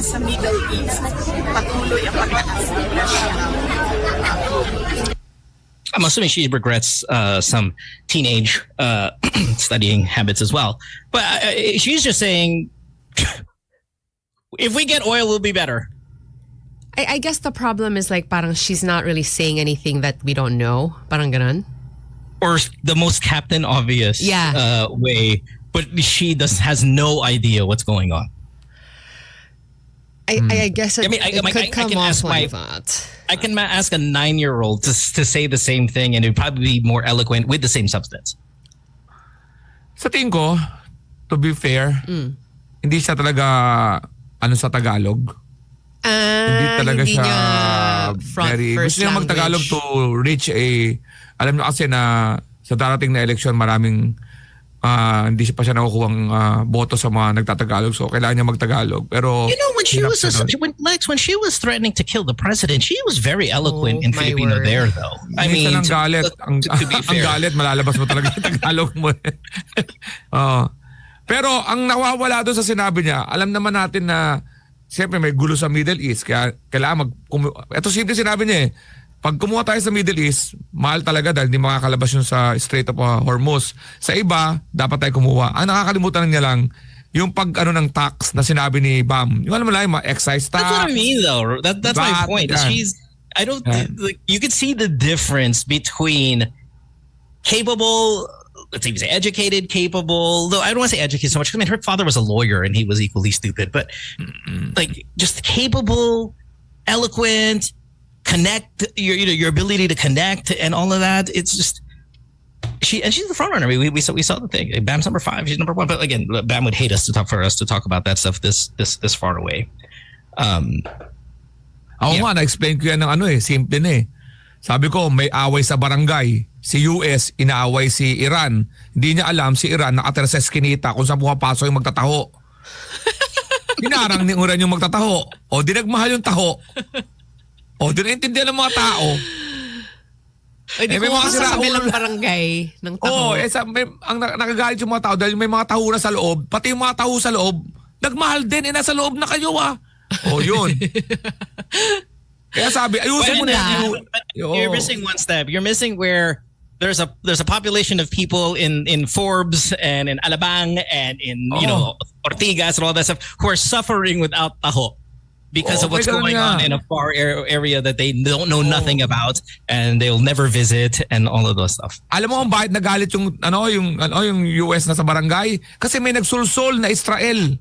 [SPEAKER 6] sa Middle East, patuloy ang pagtaas ng presyo ng
[SPEAKER 2] I'm assuming she regrets some teenage studying habits as well. But she's just saying, if we get oil, we'll be better.
[SPEAKER 3] I guess the problem is like parang she's not really saying anything that we don't know. Parang ganon.
[SPEAKER 2] Or the most Captain Obvious way. But she has no idea what's going on.
[SPEAKER 3] I guess it,
[SPEAKER 2] I
[SPEAKER 3] it could come
[SPEAKER 2] can
[SPEAKER 3] off
[SPEAKER 2] ask
[SPEAKER 3] like that.
[SPEAKER 2] I can ask a 9-year-old to say the same thing, and it would probably be more eloquent with the same substance.
[SPEAKER 4] Sa tingin ko, to be fair, hindi siya talaga sa Tagalog. Hindi talaga
[SPEAKER 3] hindi
[SPEAKER 4] siya
[SPEAKER 3] niya
[SPEAKER 4] gusto niya mag-Tagalog to reach alam niyo kasi na sa darating na election maraming hindi pa siya nakukuhang boto sa mga nagtatagalog, so kailangan niya mag-Tagalog. Pero
[SPEAKER 2] when she was threatening to kill the president, she was very eloquent in Filipino there, though. I mean,
[SPEAKER 4] ang galit,
[SPEAKER 2] to be fair.
[SPEAKER 4] ang galit, malalabas mo talaga yung Tagalog mo. Pero ang nawawala doon sa sinabi niya, alam naman natin na siyempre may gulo sa Middle East, kaya kailangan ito simple sinabi niya pag kumuha tayo sa Middle East, mahal talaga dahil hindi makakalabas yun sa Strait of Hormuz. Sa iba, dapat tayo kumuha. Ang nakakalimutan niya lang, yung pag ng tax na sinabi ni Bam. Yung alam mo lang, yung mga excise tax.
[SPEAKER 2] That's what I mean, though. That's my point. You could see the difference between capable, let's say educated, capable, though I don't want to say educated so much. I mean, her father was a lawyer and he was equally stupid, but like just capable, eloquent, connect, your ability to connect and all of that. It's just, she's the front runner. We saw the thing. Bam's number 5. She's number 1. But again, Bam would hate us to talk about that stuff this far away.
[SPEAKER 4] Ako nga, na-explain ko yan ng simple na eh. Sabi ko, may away sa barangay. Si US, inaaway si Iran. Hindi niya alam si Iran nakatira sa eskinita kung saan pumapasok yung magtataho. Hinarang ni Iran yung magtataho. O di nagmahal yung taho. O di naintindihan ng mga tao.
[SPEAKER 3] Ay, di
[SPEAKER 4] may mga
[SPEAKER 3] sa kabilang barangay ng taho.
[SPEAKER 4] Ang nakagalit yung mga tao dahil may mga taho na sa loob. Pati yung mga taho sa loob, nagmahal din. Nasa loob na kayo O yun. Kaya sabi, ayusin mo na.
[SPEAKER 2] You're missing one step. You're missing where there's a population of people in Forbes and in Alabang and in Ortigas and all that stuff who are suffering without taho because of what's going on in a far area that they don't know nothing about and they'll never visit and all of those stuff.
[SPEAKER 4] Alam mo kung bakit nagalit yung US na sa barangay? Kasi may nagsulsol na Israel.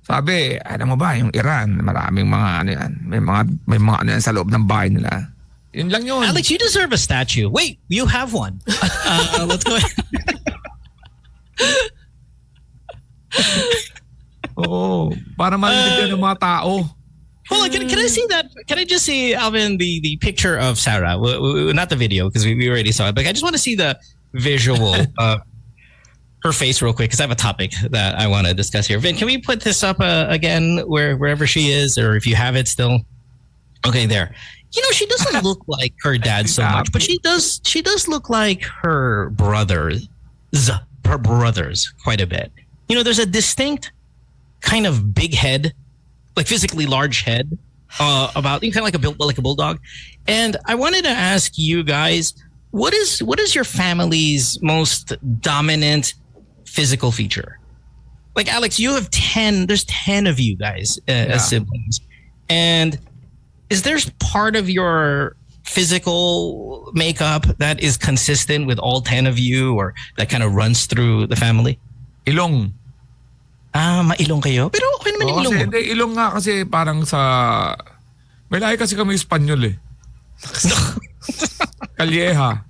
[SPEAKER 4] Sabi, alam mo ba, yung Iran, maraming mga yan. May mga yan sa loob ng bahay nila. Yun lang yun.
[SPEAKER 2] Alex, you deserve a statue. Wait, you have one. Let's go ahead.
[SPEAKER 4] Oo, para malindigan ng mga tao.
[SPEAKER 2] Hold on, can I see that? Can I just see, Alvin, the picture of Sarah? Not the video, because we already saw it, but I just want to see the visual her face real quick, because I have a topic that I want to discuss here. Vin, can we put this up again wherever she is, or if you have it still? Okay, there. She doesn't look like her dad so much, but she does look like her brothers quite a bit. There's a distinct kind of big head, like physically large head, about kind of like a bulldog. And I wanted to ask you guys, what is your family's most dominant physical feature? Like Alex, you have 10. There's 10 of you guys as siblings, and is there part of your physical makeup that is consistent with all 10 of you, or that kind of runs through the family?
[SPEAKER 4] Ilong.
[SPEAKER 2] Mailong kayo? Pero okay naman yung ilong.
[SPEAKER 4] Hindi, ilong nga kasi parang sa... May lahi kasi kami Espanyol eh. Kalyeha.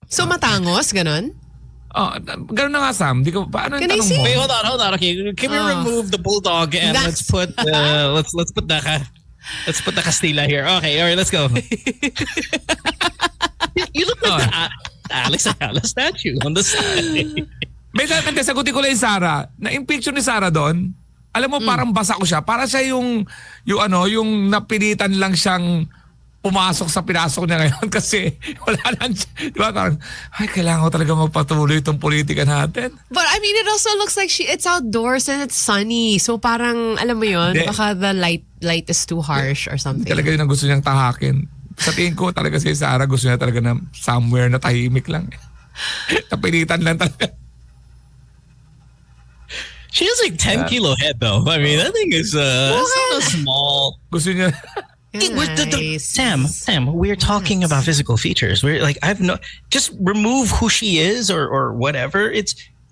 [SPEAKER 3] So matangos, ganon?
[SPEAKER 4] Ganun na nga, Sam. Paano yung tanong mo?
[SPEAKER 2] Wait, hold on. Okay, can we remove the bulldog and let's put the Castilla here. Okay, all right, let's go. You look like the Alex Ayala statue on the side.
[SPEAKER 4] May sagutin ko lang yung Sarah. Na yung picture ni Sarah doon, alam mo parang basa ko siya. Para siya yung napilitan lang siyang pumasok sa pinasok niya ngayon kasi wala lang siya. Di ba? Parang, kailangan ko talaga magpatuloy itong politika natin.
[SPEAKER 3] But I mean, it also looks like it's outdoors and it's sunny. So parang, alam mo yun, baka the light is too harsh or something.
[SPEAKER 4] Talaga yun ang gusto niyang tahakin. Sa tingin ko talaga si Sarah gusto niya talaga na somewhere na tahimik lang. Napilitan lang talaga.
[SPEAKER 2] She has like 10 kilo head though. I mean, that thing is not a small.
[SPEAKER 4] Gusto niya.
[SPEAKER 2] Sam, we're talking about physical features. We're like, just remove who she is or whatever.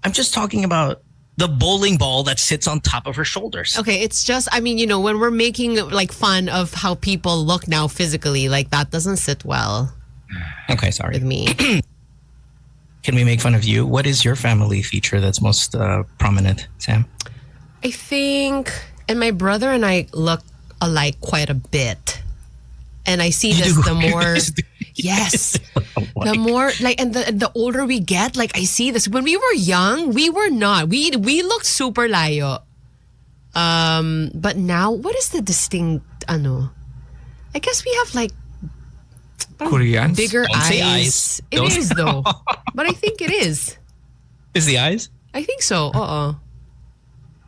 [SPEAKER 2] I'm just talking about the bowling ball that sits on top of her shoulders.
[SPEAKER 3] Okay, it's just, I mean, when we're making like fun of how people look now physically, like that doesn't sit well.
[SPEAKER 2] Okay, sorry.
[SPEAKER 3] With me.
[SPEAKER 2] Can we make fun of you? What is your family feature that's most prominent, Sam?
[SPEAKER 3] I think, and my brother and I look alike quite a bit. And I see this the more, yes, the more like, and the older we get, like I see this. When we were young, we were not. We looked super layo. But now, what is the distinct, I guess we have like,
[SPEAKER 4] Koreans?
[SPEAKER 3] Bigger
[SPEAKER 2] Don't say
[SPEAKER 3] eyes. It is though. But I think it is.
[SPEAKER 2] Is the eyes?
[SPEAKER 3] I think so.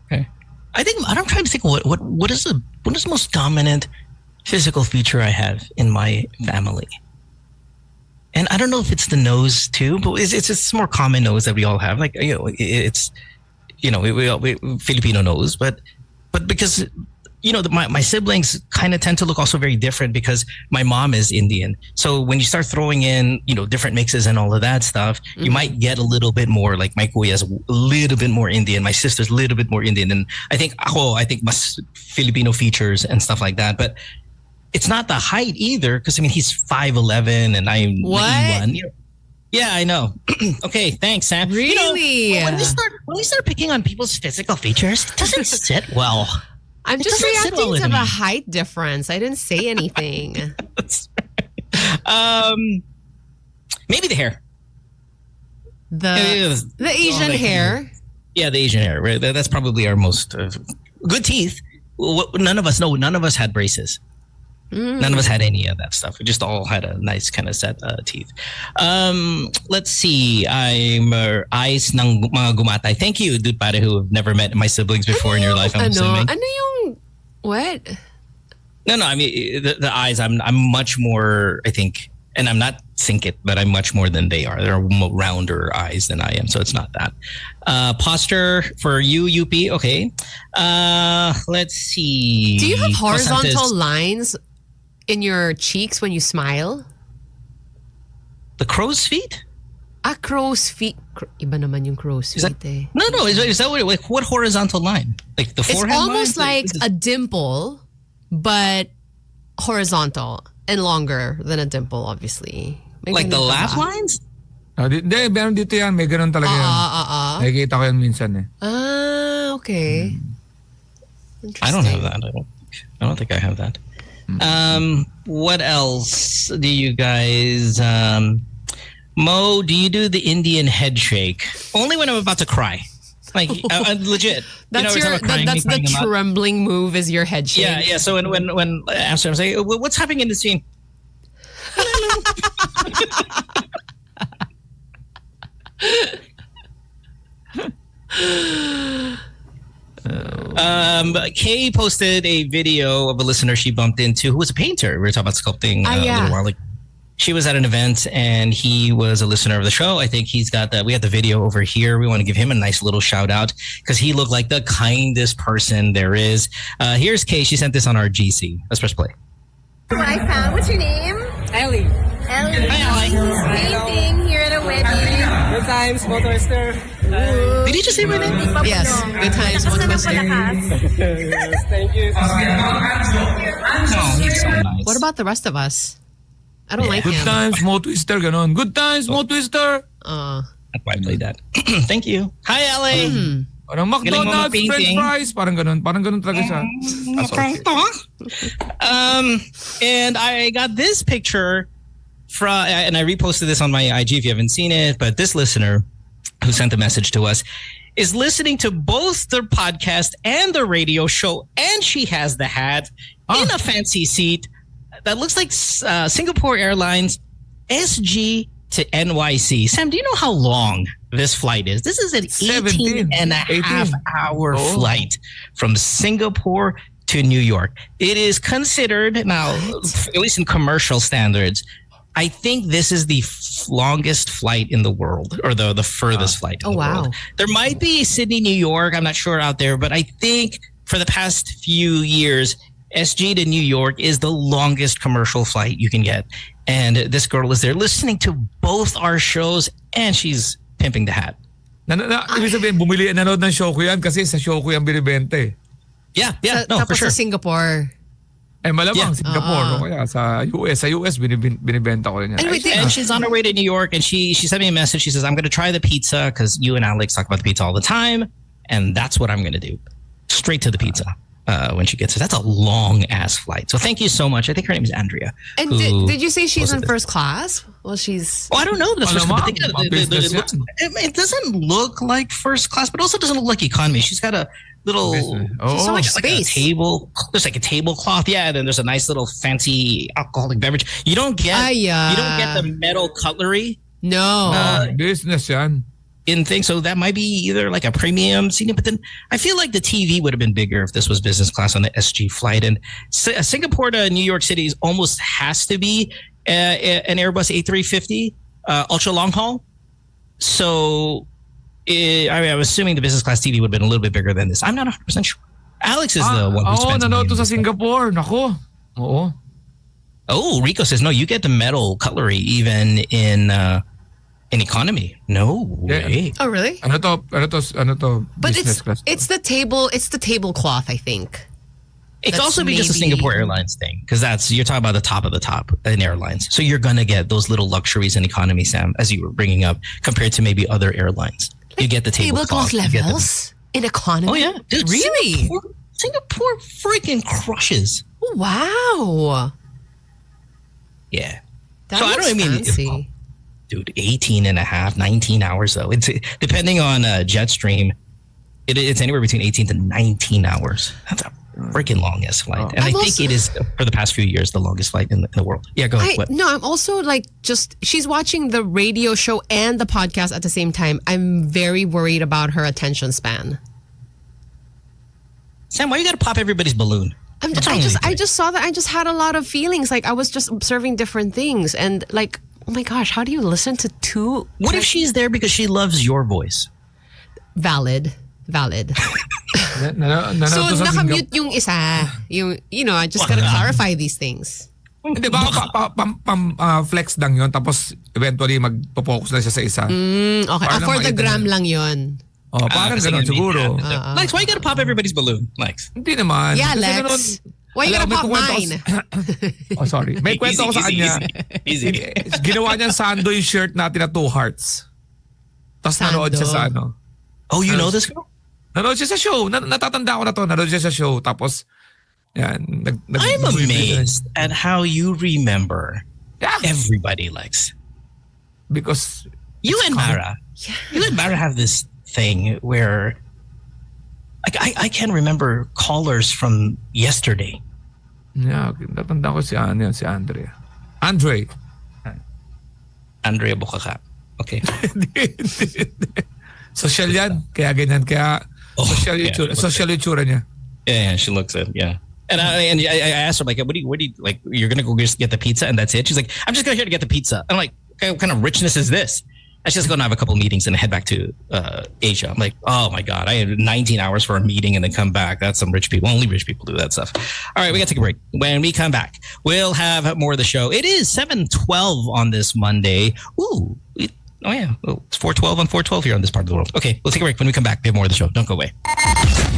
[SPEAKER 2] Okay. I'm trying to think what is the most dominant physical feature I have in my family. And I don't know if it's the nose too, but it's more common nose that we all have. Like, it's, we Filipino nose, but because, my siblings kind of tend to look also very different because my mom is Indian. So when you start throwing in, different mixes and all of that stuff, you might get a little bit more, like my kuya's a little bit more Indian. My sister's a little bit more Indian. And I think mas Filipino features and stuff like that. But it's not the height either, because he's 5'11" and I'm 91. Yeah, I know. Okay, thanks, Sam.
[SPEAKER 3] Really?
[SPEAKER 2] When we start picking on people's physical features, it doesn't sit well.
[SPEAKER 3] I'm just reacting to the height difference. I didn't say anything.
[SPEAKER 2] Maybe the hair.
[SPEAKER 3] The Asian hair.
[SPEAKER 2] Yeah, the Asian hair. Right? That's probably our most good teeth. None of us had braces. None of us had any of that stuff. We just all had a nice kind of set teeth. Let's see. I'm eyes ng mga gumatay. Thank you, dude pare, who have never met my siblings before in your life. I'm assuming.
[SPEAKER 3] Ano yung what?
[SPEAKER 2] No. I mean the eyes. I'm much more. I think, and I'm not it, but I'm much more than they are. They're rounder eyes than I am, so it's not that. Posture for you, UP. Okay. Let's see.
[SPEAKER 3] Do you have horizontal lines in your cheeks when you smile?
[SPEAKER 2] The crow's feet?
[SPEAKER 3] Crow's feet. Iba naman yung crow's feet eh.
[SPEAKER 2] No. Is that what horizontal line? Like the forehead line?
[SPEAKER 3] It's almost like a dimple, but horizontal and longer than a dimple, obviously. May
[SPEAKER 2] like the laugh lines?
[SPEAKER 4] Hindi, meron dito yan. May ganun talaga yan. Nakikita ko yan minsan eh.
[SPEAKER 3] Okay.
[SPEAKER 2] I don't have that. I don't think I have that. What else do you guys... Mo, do you do the Indian head shake? Only when I'm about to cry. Like, legit.
[SPEAKER 3] That's that's the trembling move is your head shake.
[SPEAKER 2] Yeah. So when after I'm saying, what's happening in the scene? Kay posted a video of a listener she bumped into who was a painter. We were talking about sculpting a little while ago. She was at an event and he was a listener of the show. I think he's got that. We have the video over here. We want to give him a nice little shout out because he looked like the kindest person there is. Here's Kay. She sent this on our GC. Let's press play.
[SPEAKER 7] I found. What's your name?
[SPEAKER 8] Ellie.
[SPEAKER 7] Ellie.
[SPEAKER 2] Hi, Ellie.
[SPEAKER 7] Painting here at a wedding.
[SPEAKER 8] Goodtimes Apr.
[SPEAKER 2] Did he just say my name?
[SPEAKER 3] Yes. Goodtimes Apr.
[SPEAKER 8] Yes, thank you.
[SPEAKER 2] No, he's so nice.
[SPEAKER 3] What about the rest of us? I don't like him.
[SPEAKER 4] Goodtimes, Mo Twister, ganon. Goodtimes, Mo Twister.
[SPEAKER 2] That's why I played that. Thank you. Hi, Ellie.
[SPEAKER 4] Parang McDonald's, French fries. Parang ganon talaga siya.
[SPEAKER 2] And I got this picture from, and I reposted this on my IG if you haven't seen it, but this listener who sent the message to us is listening to both the podcast and the radio show, and she has the hat in a fancy seat that looks like Singapore Airlines SG to NYC. Sam, do you know how long this flight is? This is an 18-and-a-half-hour flight from Singapore to New York. It is considered, now, at least in commercial standards, I think this is the longest flight in the world, or the furthest flight in the world. There might be Sydney, New York, I'm not sure out there, but I think for the past few years, SG to New York is the longest commercial flight you can get. And this girl is there listening to both our shows, and she's pimping the hat.
[SPEAKER 4] Ibig sabihin, nanood ng show ko yan kasi sa show ko yan binibenta eh.
[SPEAKER 2] Yeah, no,
[SPEAKER 3] tapos
[SPEAKER 2] for sure.
[SPEAKER 3] sa Singapore.
[SPEAKER 4] Malamang Singapore, no? Kaya sa US binibenta ko rin yan.
[SPEAKER 2] And she's on her way to New York, and she sent me a message. She says, I'm going to try the pizza because you and Alex talk about the pizza all the time, and that's what I'm going to do. Straight to the pizza. When she gets it. That's a long ass flight. So thank you so much. I think her name is Andrea.
[SPEAKER 3] And did you say she's in first class? Well, she's...
[SPEAKER 2] Oh, I don't know. That's it doesn't look like first class, but also doesn't look like economy. She's got a little...
[SPEAKER 3] so much space.
[SPEAKER 2] There's like a tablecloth. Yeah, and then there's a nice little fancy alcoholic beverage. You don't get the metal cutlery.
[SPEAKER 3] No.
[SPEAKER 4] Business yan.
[SPEAKER 2] In things, so that might be either like a premium seating, but then I feel like the TV would have been bigger if this was business class on the SG flight. And Singapore to New York City almost has to be an Airbus A350 ultra long haul. So I'm assuming the business class TV would have been a little bit bigger than this. I'm not 100% sure. Alex is the one who spends money
[SPEAKER 4] nanood
[SPEAKER 2] on
[SPEAKER 4] to sa
[SPEAKER 2] this stuff.
[SPEAKER 4] Singapore. Nako. Oo.
[SPEAKER 2] Oh, Rico says no. You get the metal cutlery even in economy. No way.
[SPEAKER 3] Oh, really?
[SPEAKER 4] Ano to?
[SPEAKER 3] But
[SPEAKER 4] business class.
[SPEAKER 3] it's the tablecloth, I think.
[SPEAKER 2] It could
[SPEAKER 3] That's
[SPEAKER 2] also be just a
[SPEAKER 3] maybe-
[SPEAKER 2] Singapore Airlines thing because you're talking about the top of the top in airlines. So you're gonna get those little luxuries in economy, Sam, as you were bringing up, compared to maybe other airlines. You get the tablecloth you get the-
[SPEAKER 3] levels in economy.
[SPEAKER 2] Oh yeah, dude,
[SPEAKER 3] Really?
[SPEAKER 2] Singapore freaking crushes.
[SPEAKER 3] Oh, wow.
[SPEAKER 2] Yeah.
[SPEAKER 3] That
[SPEAKER 2] So I
[SPEAKER 3] looks
[SPEAKER 2] don't mean-
[SPEAKER 3] fancy.
[SPEAKER 2] Dude, 18 and a half, 19 hours though. It's depending on Jetstream, it's anywhere between 18 to 19 hours. That's a freaking longest flight. And I
[SPEAKER 3] I'm
[SPEAKER 2] think
[SPEAKER 3] also-
[SPEAKER 2] it is for the past few years the longest flight in the world. Yeah, go ahead. What?
[SPEAKER 3] No, I'm also like she's watching the radio show and the podcast at the same time. I'm very worried about her attention span.
[SPEAKER 2] Sam, why you gotta pop everybody's balloon? What's wrong with you
[SPEAKER 3] I
[SPEAKER 2] today?
[SPEAKER 3] just saw that. I just had a lot of feelings. Like I was just observing different things, and like, oh my gosh, how do you listen to two?
[SPEAKER 2] What if she's there because she loves your voice?
[SPEAKER 3] Valid.
[SPEAKER 4] Nanood
[SPEAKER 3] So
[SPEAKER 4] to sa
[SPEAKER 3] nakamute yung isa. I just gotta clarify these things.
[SPEAKER 4] Hindi ba flex lang yun tapos eventually magpo-focus na siya sa isa.
[SPEAKER 3] Okay,
[SPEAKER 4] Para
[SPEAKER 3] for
[SPEAKER 4] lang
[SPEAKER 3] the
[SPEAKER 4] makita
[SPEAKER 3] gram
[SPEAKER 4] niya.
[SPEAKER 3] lang yun.
[SPEAKER 4] Oh, parang
[SPEAKER 2] Kasi
[SPEAKER 4] ganun
[SPEAKER 2] nga,
[SPEAKER 4] siguro.
[SPEAKER 2] Lex, why you gotta pop everybody's balloon? Lex.
[SPEAKER 4] Hindi naman.
[SPEAKER 3] Yeah,
[SPEAKER 4] Kasi
[SPEAKER 3] Lex.
[SPEAKER 4] ganun,
[SPEAKER 3] Why you
[SPEAKER 4] alam,
[SPEAKER 3] gotta
[SPEAKER 4] may
[SPEAKER 3] pop
[SPEAKER 4] kukwento
[SPEAKER 3] mine?
[SPEAKER 4] Oh, sorry. May kwento ko sa kanya.
[SPEAKER 2] Easy.
[SPEAKER 4] Ginawa niyang sando yung shirt natin na 2 hearts. Tapos nanood siya sa ano.
[SPEAKER 2] Oh, you know this girl?
[SPEAKER 4] Nanood siya sa show. Natatanda ko na to. Nanood siya sa show. Tapos, yan.
[SPEAKER 2] I'm amazed at how you remember
[SPEAKER 4] Yeah.
[SPEAKER 2] everybody, Lex.
[SPEAKER 4] Because
[SPEAKER 2] You and Mara have this thing where I can remember callers from yesterday.
[SPEAKER 4] yeah, natanda ko si Andrea. Andre.
[SPEAKER 2] Andrea Bukaka. Okay.
[SPEAKER 4] Social yan. Kaya ganyan. Kaya social
[SPEAKER 2] yeah.
[SPEAKER 4] itsura. Social itsura niya.
[SPEAKER 2] Yeah, she looks it. Yeah. And I asked her, like, what do you like? You're going to go just get the pizza and that's it? She's like, I'm just going here to get the pizza. I'm like, okay, what kind of richness is this? I just going to have a couple meetings and head back to Asia. I'm like, oh my God, I had 19 hours for a meeting and then come back. That's some rich people. Only rich people do that stuff. All right, we got to take a break. When we come back, we'll have more of the show. It is 7:12 on this Monday. Ooh. Oh yeah, it's 4:12 on 4:12 here on this part of the world. Okay, we'll take a break. When we come back, we have more of the show. Don't go away.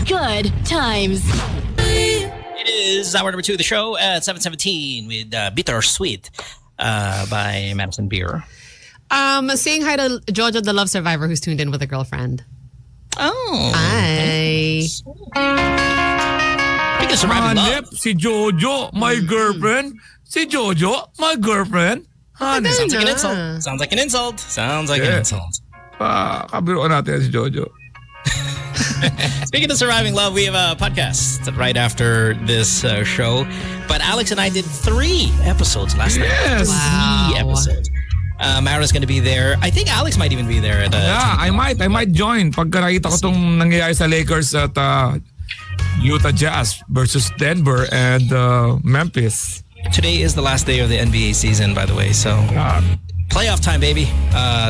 [SPEAKER 1] Good times.
[SPEAKER 2] It is hour number 2 of the show at 7:17 with Bitter Sweet by Madison Beer.
[SPEAKER 3] Saying hi to Jojo, the love survivor, who's tuned in with a girlfriend.
[SPEAKER 2] Oh.
[SPEAKER 3] Hi.
[SPEAKER 2] Because surviving love.
[SPEAKER 4] Hanep, si Jojo, my girlfriend. Si Jojo, my girlfriend. Hanep.
[SPEAKER 2] Sounds like an
[SPEAKER 3] na.
[SPEAKER 2] insult. Sounds like an insult. Sounds like
[SPEAKER 4] Yeah.
[SPEAKER 2] an insult.
[SPEAKER 4] Kabiruan natin si Jojo.
[SPEAKER 2] Speaking of surviving love, we have a podcast right after this show. But Alex and I did 3 episodes last night.
[SPEAKER 4] Yes.
[SPEAKER 3] Wow.
[SPEAKER 2] 3 episodes. Mara's going to be there. I think Alex might even be there. At,
[SPEAKER 4] Yeah, I might join pagka nakita ko itong nangyayari sa Lakers at Utah Jazz versus Denver and Memphis.
[SPEAKER 2] Today is the last day of the NBA season, by the way. So playoff time, baby.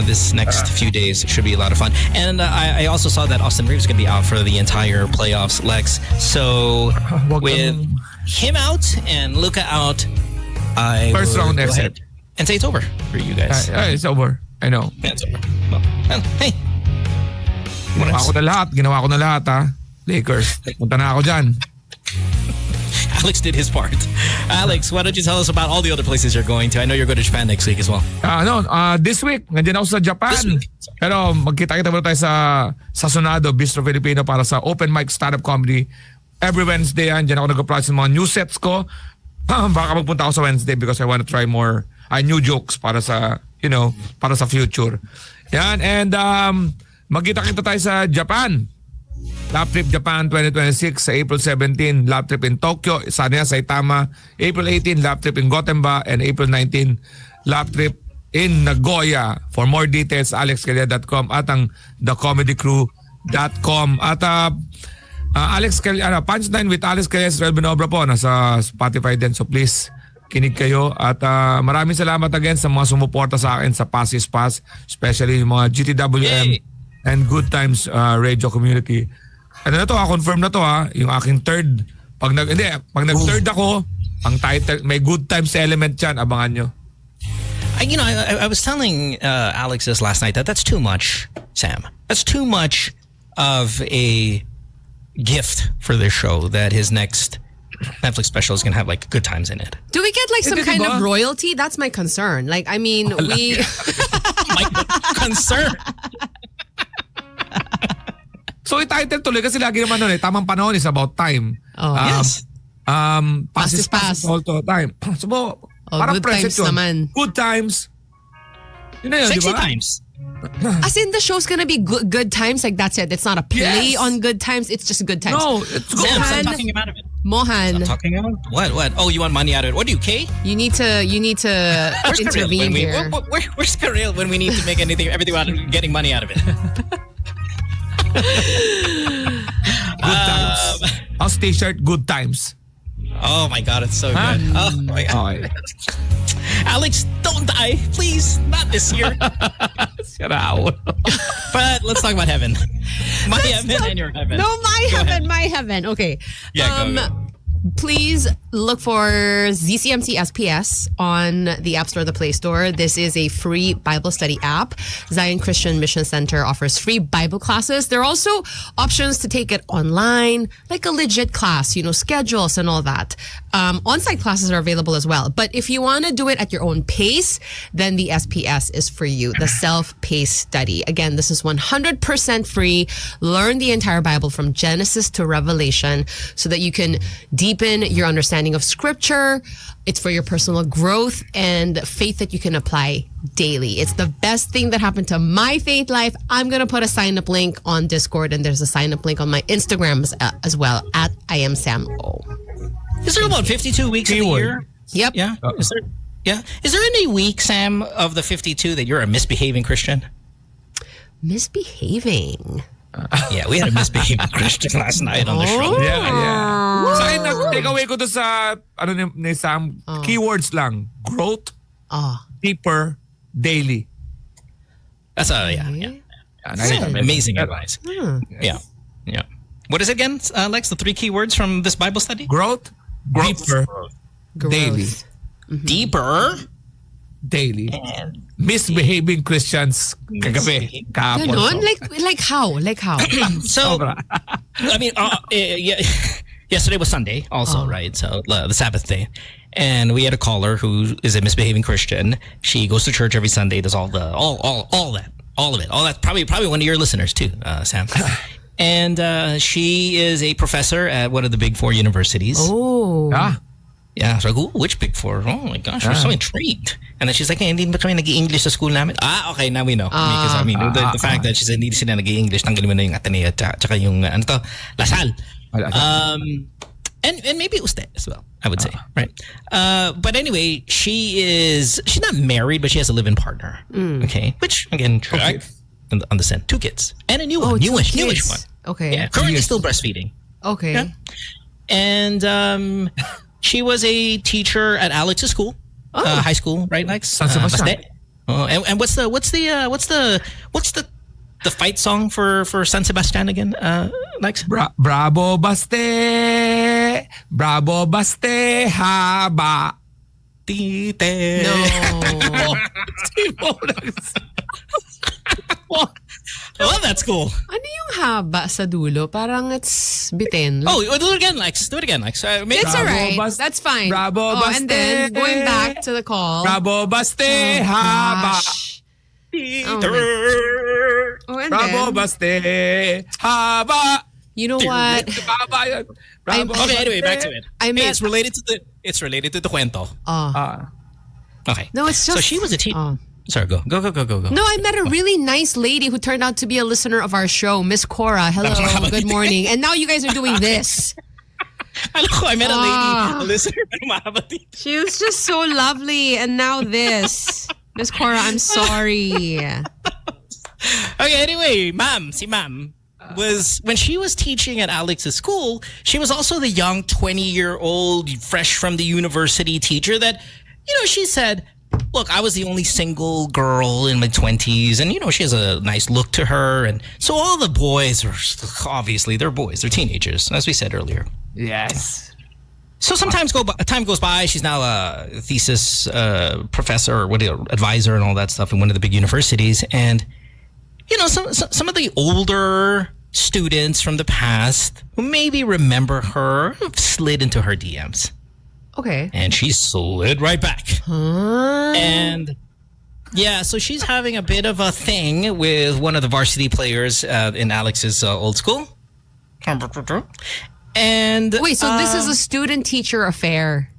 [SPEAKER 2] This next few days should be a lot of fun. And I also saw that Austin Reeves is going to be out for the entire playoffs, Lex. So with him out and Luka out, I
[SPEAKER 4] First
[SPEAKER 2] would
[SPEAKER 4] round
[SPEAKER 2] go
[SPEAKER 4] exit.
[SPEAKER 2] ahead and say it's over for you guys.
[SPEAKER 4] It's over. I know.
[SPEAKER 2] Yeah, it's over. Well, hey. What
[SPEAKER 4] Ginawa ko na lahat ha. Lakers. Punta na ako dyan.
[SPEAKER 2] Alex did his part. Alex, why don't you tell us about all the other places you're going to? I know you're going to Japan next week as well.
[SPEAKER 4] This week, nandiyan ako sa Japan.
[SPEAKER 2] This week?
[SPEAKER 4] Pero magkita-kita muna tayo sa Sonado, Bistro Filipino para sa open mic stand-up comedy. Every Wednesday yan. Diyan ako nag-apply sa mga new sets ko. Baka magpunta ako sa Wednesday because I want to try more new jokes para sa, para sa future. Yan. And magkita-kita tayo sa Japan. Lap Trip Japan 2026 sa April 17, Lap Trip in Tokyo, Sanya, Saitama. April 18, Lap Trip in Gotemba. And April 19, Lap Trip in Nagoya. For more details, alexcalia.com at ang thecomedycrew.com. At Alex Calia, Punchline with Alex Calia, Israel Binobra po, nasa Spotify din. So please nakikinig kayo. At maraming salamat again sa mga sumuporta sa akin sa Pass is Pass, especially yung mga GTWM and Good Times radio community. Ano na to, confirm na to yung aking third. Pag nag-third ako, ang title, may Good Times element yan, abangan nyo.
[SPEAKER 2] I was telling Alex this last night that's too much, Sam. That's too much of a gift for this show that his next Netflix special is going to have like Good Times in it.
[SPEAKER 3] Do we get like some kind of royalty? That's my concern. Like, I mean, we...
[SPEAKER 2] My concern.
[SPEAKER 4] So i-title tuloy kasi lagi naman nun tamang panahon is about time.
[SPEAKER 2] Yes.
[SPEAKER 4] Pass is Pass all the time. So parang
[SPEAKER 3] Good
[SPEAKER 4] present
[SPEAKER 3] Times
[SPEAKER 4] yun.
[SPEAKER 3] naman.
[SPEAKER 4] Good Times. Yun na yun, di
[SPEAKER 2] Sexy
[SPEAKER 4] ba?
[SPEAKER 2] times.
[SPEAKER 3] As in the show's gonna be good times, like that's it. It's not a play
[SPEAKER 4] Yes.
[SPEAKER 3] on Good Times. It's just Good Times.
[SPEAKER 4] No, it's good.
[SPEAKER 2] Sam,
[SPEAKER 3] Mohan.
[SPEAKER 2] stop talking him out of it.
[SPEAKER 3] Mohan,
[SPEAKER 2] Stop talking him out. What? Oh, you want money out of it? What are you, Kay?
[SPEAKER 3] you need to
[SPEAKER 2] Where's Karylle
[SPEAKER 3] intervene
[SPEAKER 2] when
[SPEAKER 3] here.
[SPEAKER 2] where's Karylle when we need to make everything out of getting money out of it?
[SPEAKER 4] Good Times. House t-shirt, Good Times.
[SPEAKER 2] Oh my God, it's so good. Oh my God.
[SPEAKER 4] Okay.
[SPEAKER 2] Alex, don't die, please. Not this year.
[SPEAKER 4] Siraw.
[SPEAKER 2] But let's talk about heaven. My heaven and your heaven.
[SPEAKER 3] No, my
[SPEAKER 2] Go
[SPEAKER 3] heaven,
[SPEAKER 2] ahead.
[SPEAKER 3] my heaven. Okay.
[SPEAKER 2] Yeah, go.
[SPEAKER 3] Please look for ZCMC SPS on the App Store or the Play Store. This is a free Bible study app. Zion Christian Mission Center offers free Bible classes. There are also options to take it online, like a legit class, schedules and all that. On-site classes are available as well. But if you want to do it at your own pace, then the SPS is for you, the self-paced study. Again, this is 100% free. Learn the entire Bible from Genesis to Revelation so that you can deepen your understanding of Scripture. It's for your personal growth and faith that you can apply daily. It's the best thing that happened to my faith life. I'm going to put a sign-up link on Discord, and there's a sign-up link on my Instagram as well, at IamSamO.
[SPEAKER 2] Is there about 52 weeks in the year?
[SPEAKER 3] Yep.
[SPEAKER 2] Yeah. Is there any week, Sam, of the 52 that you're a misbehaving Christian?
[SPEAKER 3] Misbehaving.
[SPEAKER 2] Yeah, we had a misbehaving Christian last night on the show.
[SPEAKER 4] Yeah. Sa akin, take away ko to sa, ni Sam, keywords lang. Growth, deeper, daily.
[SPEAKER 2] That's amazing advice. Yeah. What is it again, Lex? The 3 keywords from this Bible study?
[SPEAKER 4] Growth, deeper, daily.
[SPEAKER 2] Deeper,
[SPEAKER 4] Daily. Misbehaving Christians kagabi, kahapon.
[SPEAKER 3] Ganon? Like how? Like how?
[SPEAKER 2] So, I mean, yesterday was Sunday also, right? So the Sabbath day. And we had a caller who is a misbehaving Christian. She goes to church every Sunday, does all of it. Probably one of your listeners too, Sam. And she is a professor at one of the big 4 universities.
[SPEAKER 3] Oh.
[SPEAKER 2] Yeah, so I go, which big 4? Oh my gosh, we're so intrigued. And then she's like, hindi ba kami nag-i-English sa school namin? Okay, now we know. Because the fact that she said hindi sila nag-i-English, tanggalin mo na yung Ateneo at saka yung, Lasal. And maybe usted as well, I would say, right? But anyway, she's not married, but she has a live-in partner. Okay, which again, on the send 2 kids and a new one, newish one.
[SPEAKER 3] Okay.
[SPEAKER 2] Yeah, currently still breastfeeding.
[SPEAKER 3] Okay.
[SPEAKER 2] Yeah. And she was a teacher at Alex's school, high school, right, Lex?
[SPEAKER 4] San Sebastian.
[SPEAKER 2] And what's the fight song for San Sebastian again, Lex?
[SPEAKER 4] Bravo Baste, haba.
[SPEAKER 2] Tite.
[SPEAKER 3] No.
[SPEAKER 2] Oh, that's cool.
[SPEAKER 3] Ano yung haba sa dulo? Parang it's bitin.
[SPEAKER 2] Oh, do it again, Lex.
[SPEAKER 3] It's alright. That's fine.
[SPEAKER 4] Bravo, Baste.
[SPEAKER 3] And then going back to the call.
[SPEAKER 4] Bravo Baste, haba.
[SPEAKER 3] Gosh. And
[SPEAKER 4] Bravo
[SPEAKER 3] then,
[SPEAKER 4] Baste, haba.
[SPEAKER 3] you know what?
[SPEAKER 4] Haba yan. Bravo.
[SPEAKER 2] Okay, anyway, back to it.
[SPEAKER 3] I met-
[SPEAKER 2] it's related to the cuento. Okay.
[SPEAKER 3] No, it's just...
[SPEAKER 2] So she was a teacher. Sorry, go.
[SPEAKER 3] No, I met a really nice lady who turned out to be a listener of our show, Miss Cora. Hello, good morning. And now you guys are doing this.
[SPEAKER 2] I met a lady, a listener, pero mahaba dito.
[SPEAKER 3] She was just so lovely, and now this. Miss Cora, I'm sorry.
[SPEAKER 2] Okay, anyway, ma'am, si ma'am. was when she was teaching at Alex's school, she was also the young 20-year-old, fresh from the university teacher that, she said, look, I was the only single girl in my 20s, and, she has a nice look to her. And so all the boys are, obviously, they're boys, they're teenagers, as we said earlier.
[SPEAKER 4] Yes.
[SPEAKER 2] So sometimes time goes by. She's now a thesis professor or advisor and all that stuff in one of the big universities. And, some of the older students from the past who maybe remember her have slid into her DMs.
[SPEAKER 3] Okay.
[SPEAKER 2] And she slid right back. And yeah, so she's having a bit of a thing with one of the varsity players in Alex's old school. And
[SPEAKER 3] wait, so this is a student-teacher affair.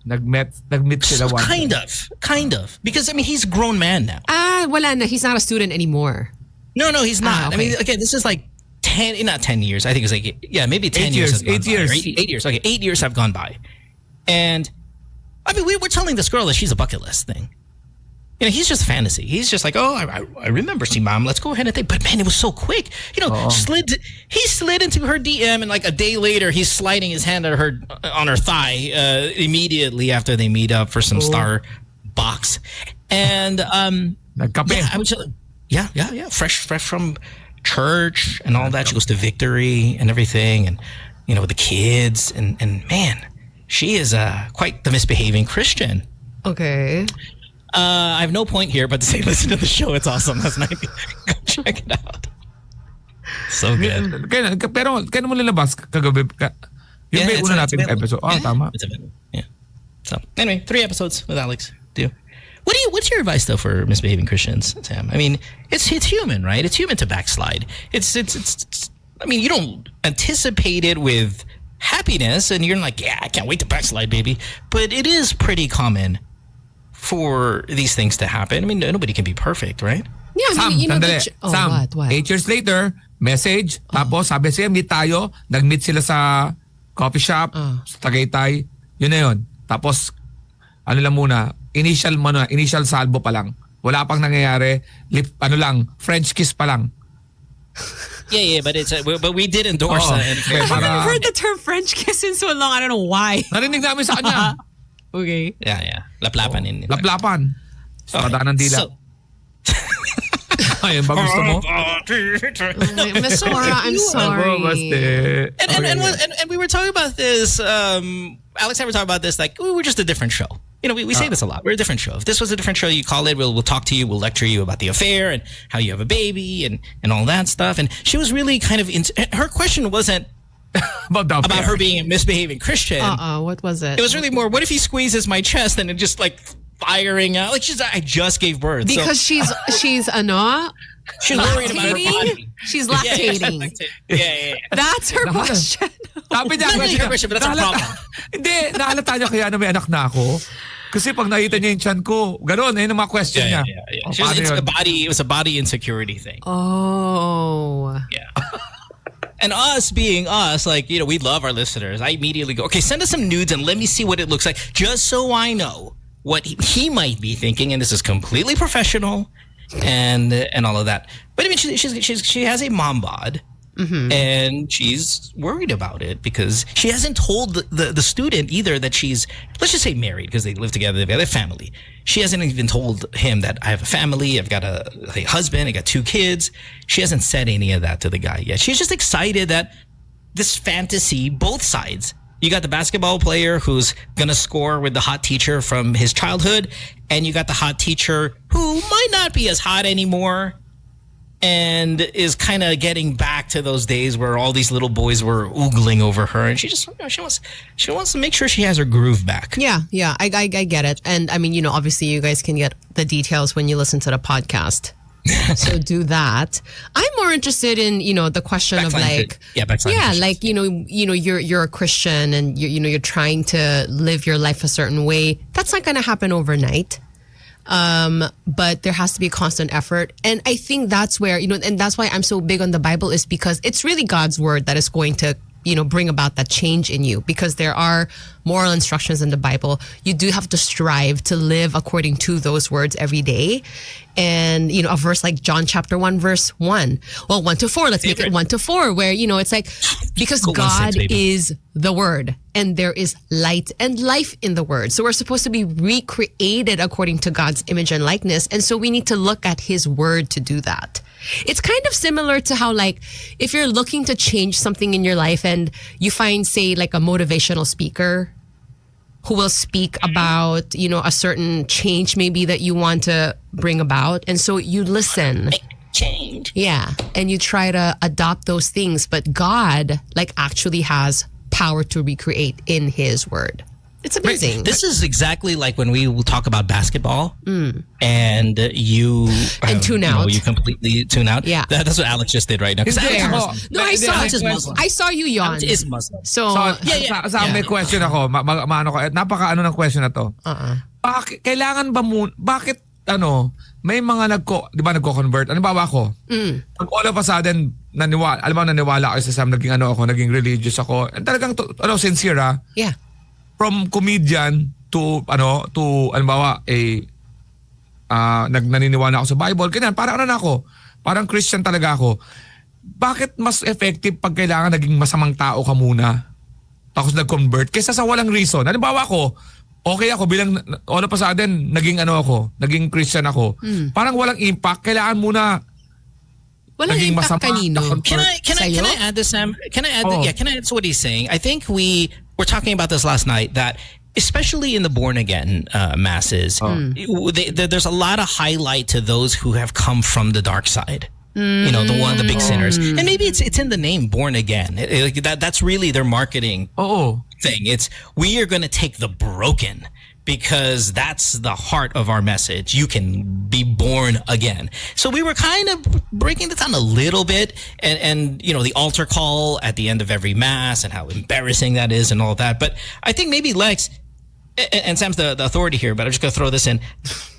[SPEAKER 4] Nagmet sila one.
[SPEAKER 2] Kind of. Because, he's a grown man now.
[SPEAKER 3] Wala na. He's not a student anymore.
[SPEAKER 2] No, he's not.
[SPEAKER 3] Okay.
[SPEAKER 2] Again, this is like 10, not 10 years. I think it's like, maybe 10 years.
[SPEAKER 4] 8 years.
[SPEAKER 2] 8 years. Okay, 8 years have gone by. And, we're telling this girl that she's a bucket list thing. He's just fantasy. He's just like, oh, I remember seeing mom. Let's go ahead and think. But man, it was so quick. He slid into her DM, and like a day later, he's sliding his hand on her thigh immediately after they meet up for some Starbucks. And
[SPEAKER 4] Nagkape.
[SPEAKER 2] I was just, yeah, fresh from church and all that. She goes to Victory and everything, and with the kids, and man, she is quite the misbehaving Christian.
[SPEAKER 3] Okay.
[SPEAKER 2] I have no point here but to say listen to the show. It's awesome. That's nice. Go check it out. So good.
[SPEAKER 4] Pero kailan mo nilabas kagabi? Yung may una nating episode. Tama.
[SPEAKER 2] It's available. Yeah. So anyway, 3 episodes with Alex. What's your advice though for misbehaving Christians, Sam? It's human, right? It's human to backslide. It's you don't anticipate it with happiness, and you're like, yeah, I can't wait to backslide, baby. But it is pretty common for these things to happen. Nobody can be perfect, right?
[SPEAKER 3] Yeah,
[SPEAKER 4] Sam, Sam,
[SPEAKER 3] what?
[SPEAKER 4] 8 years later, message, tapos sabi siya, meet tayo, nag-meet sila sa coffee shop, sa Tagaytay, yun na yun. Tapos, lang muna, initial salvo pa lang. Wala pang nangyayari, French kiss pa lang.
[SPEAKER 2] Yeah, but but we did endorse that.
[SPEAKER 3] I haven't heard the term French kiss in so long. I don't know why.
[SPEAKER 4] Narinig namin sa kanya.
[SPEAKER 3] Okay.
[SPEAKER 2] Yeah. Laplapan.
[SPEAKER 4] Laplapan. Sa padanan dila. Ayun ba gusto mo?
[SPEAKER 3] Miss Laura, I'm sorry.
[SPEAKER 2] And we were talking about this, Alex and I were talking about this, like, we're just a different show. We say this a lot. We're a different show. If this was a different show, you call it, we'll talk to you, we'll lecture you about the affair and how you have a baby and all that stuff. And she was really kind of, her question wasn't about her being a misbehaving Christian.
[SPEAKER 3] What was it?
[SPEAKER 2] It was really more, what if he squeezes my chest and it just like firing out? Like I just gave birth.
[SPEAKER 3] Because she's
[SPEAKER 2] she's worried about her body.
[SPEAKER 3] She's lactating.
[SPEAKER 2] Yeah.
[SPEAKER 3] That's her question.
[SPEAKER 4] Sabi niya,
[SPEAKER 2] Not really her question, but that's a problem.
[SPEAKER 4] Hindi, naalata niya kaya na may anak na ako. Kasi pag nakita niya yung tiyan ko, gano'n, yung mga question niya.
[SPEAKER 2] Yeah. It was a body insecurity thing.
[SPEAKER 3] Oh.
[SPEAKER 2] Yeah. And us being us, like, we love our listeners. I immediately go, okay, send us some nudes and let me see what it looks like, just so I know what he might be thinking. And this is completely professional and all of that. But she has a mom bod. Mm-hmm. And she's worried about it because she hasn't told the student either that she's, let's just say married, because they live together, they have a family. She hasn't even told him that I have a family, I've got a husband, I got 2 kids. She hasn't said any of that to the guy yet. She's just excited that this fantasy, both sides, you got the basketball player who's gonna score with the hot teacher from his childhood, and you got the hot teacher who might not be as hot anymore and is kind of getting back to those days where all these little boys were oogling over her, and she wants to make sure she has her groove back.
[SPEAKER 3] Yeah, I get it. And obviously you guys can get the details when you listen to the podcast. So do that. I'm more interested in, the question of like, like, you're a Christian and you're trying to live your life a certain way. That's not going to happen overnight. But there has to be a constant effort. And I think that's where, and that's why I'm so big on the Bible, is because it's really God's word that is going to bring about that change in you, because there are moral instructions in the Bible. You do have to strive to live according to those words every day. And, a verse like John chapter 1, verse 1. Well, 1 to 4, let's make it 1 to 4, where, it's like, because
[SPEAKER 2] Go
[SPEAKER 3] God
[SPEAKER 2] 1-6, baby.
[SPEAKER 3] is the Word, and there is light and life in the Word. So we're supposed to be recreated according to God's image and likeness. And so we need to look at His Word to do that. It's kind of similar to how, like, if you're looking to change something in your life and you find, say, like a motivational speaker who will speak about, a certain change maybe that you want to bring about. And so you listen.
[SPEAKER 2] Change.
[SPEAKER 3] Yeah. And you try to adopt those things. But God, like, actually has power to recreate in His Word. It's amazing.
[SPEAKER 2] This is exactly like when we talk about basketball and you
[SPEAKER 3] tune out.
[SPEAKER 2] You completely tune out.
[SPEAKER 3] Yeah.
[SPEAKER 2] That's what Alex just did right now. 'Cause
[SPEAKER 4] Hindi,
[SPEAKER 2] Alex is
[SPEAKER 4] ako-
[SPEAKER 2] Muslim.
[SPEAKER 3] No, I saw
[SPEAKER 2] Alex is Muslim.
[SPEAKER 3] I saw you yawn.
[SPEAKER 2] Alex is Muslim.
[SPEAKER 3] So,
[SPEAKER 4] May question ako. Maano ko. Napaka-ano ng question na to. Bakit may mga nagko-convert. Ano ba ako? Pag all of a sudden, naniwala ako sa Sam, naging religious ako. And talagang, sincere
[SPEAKER 3] yeah.
[SPEAKER 4] From comedian to naniniwala ako sa Bible, ganyan, parang Christian talaga ako. Bakit mas effective pag kailangan naging masamang tao ka muna tapos nag-convert kaysa sa walang reason? Halimbawa ako, okay ako bilang all of a sudden naging Christian ako. Parang walang impact, kailangan muna
[SPEAKER 3] Walang
[SPEAKER 4] naging
[SPEAKER 3] impact
[SPEAKER 4] masama.
[SPEAKER 3] kanino?
[SPEAKER 2] Can I add this, Sam? Can I add? Can I add to what he's saying? I think we were talking about this last night, that especially in the born again masses, there's a lot of highlight to those who have come from the dark side. The big sinners, and maybe it's in the name, born again. That's really their marketing thing. It's, we are going to take the broken, because that's the heart of our message. You can be born again. So we were kind of breaking this down a little bit, and the altar call at the end of every mass and how embarrassing that is and all that. But I think maybe Lex, and Sam's the authority here, but I'm just going to throw this in.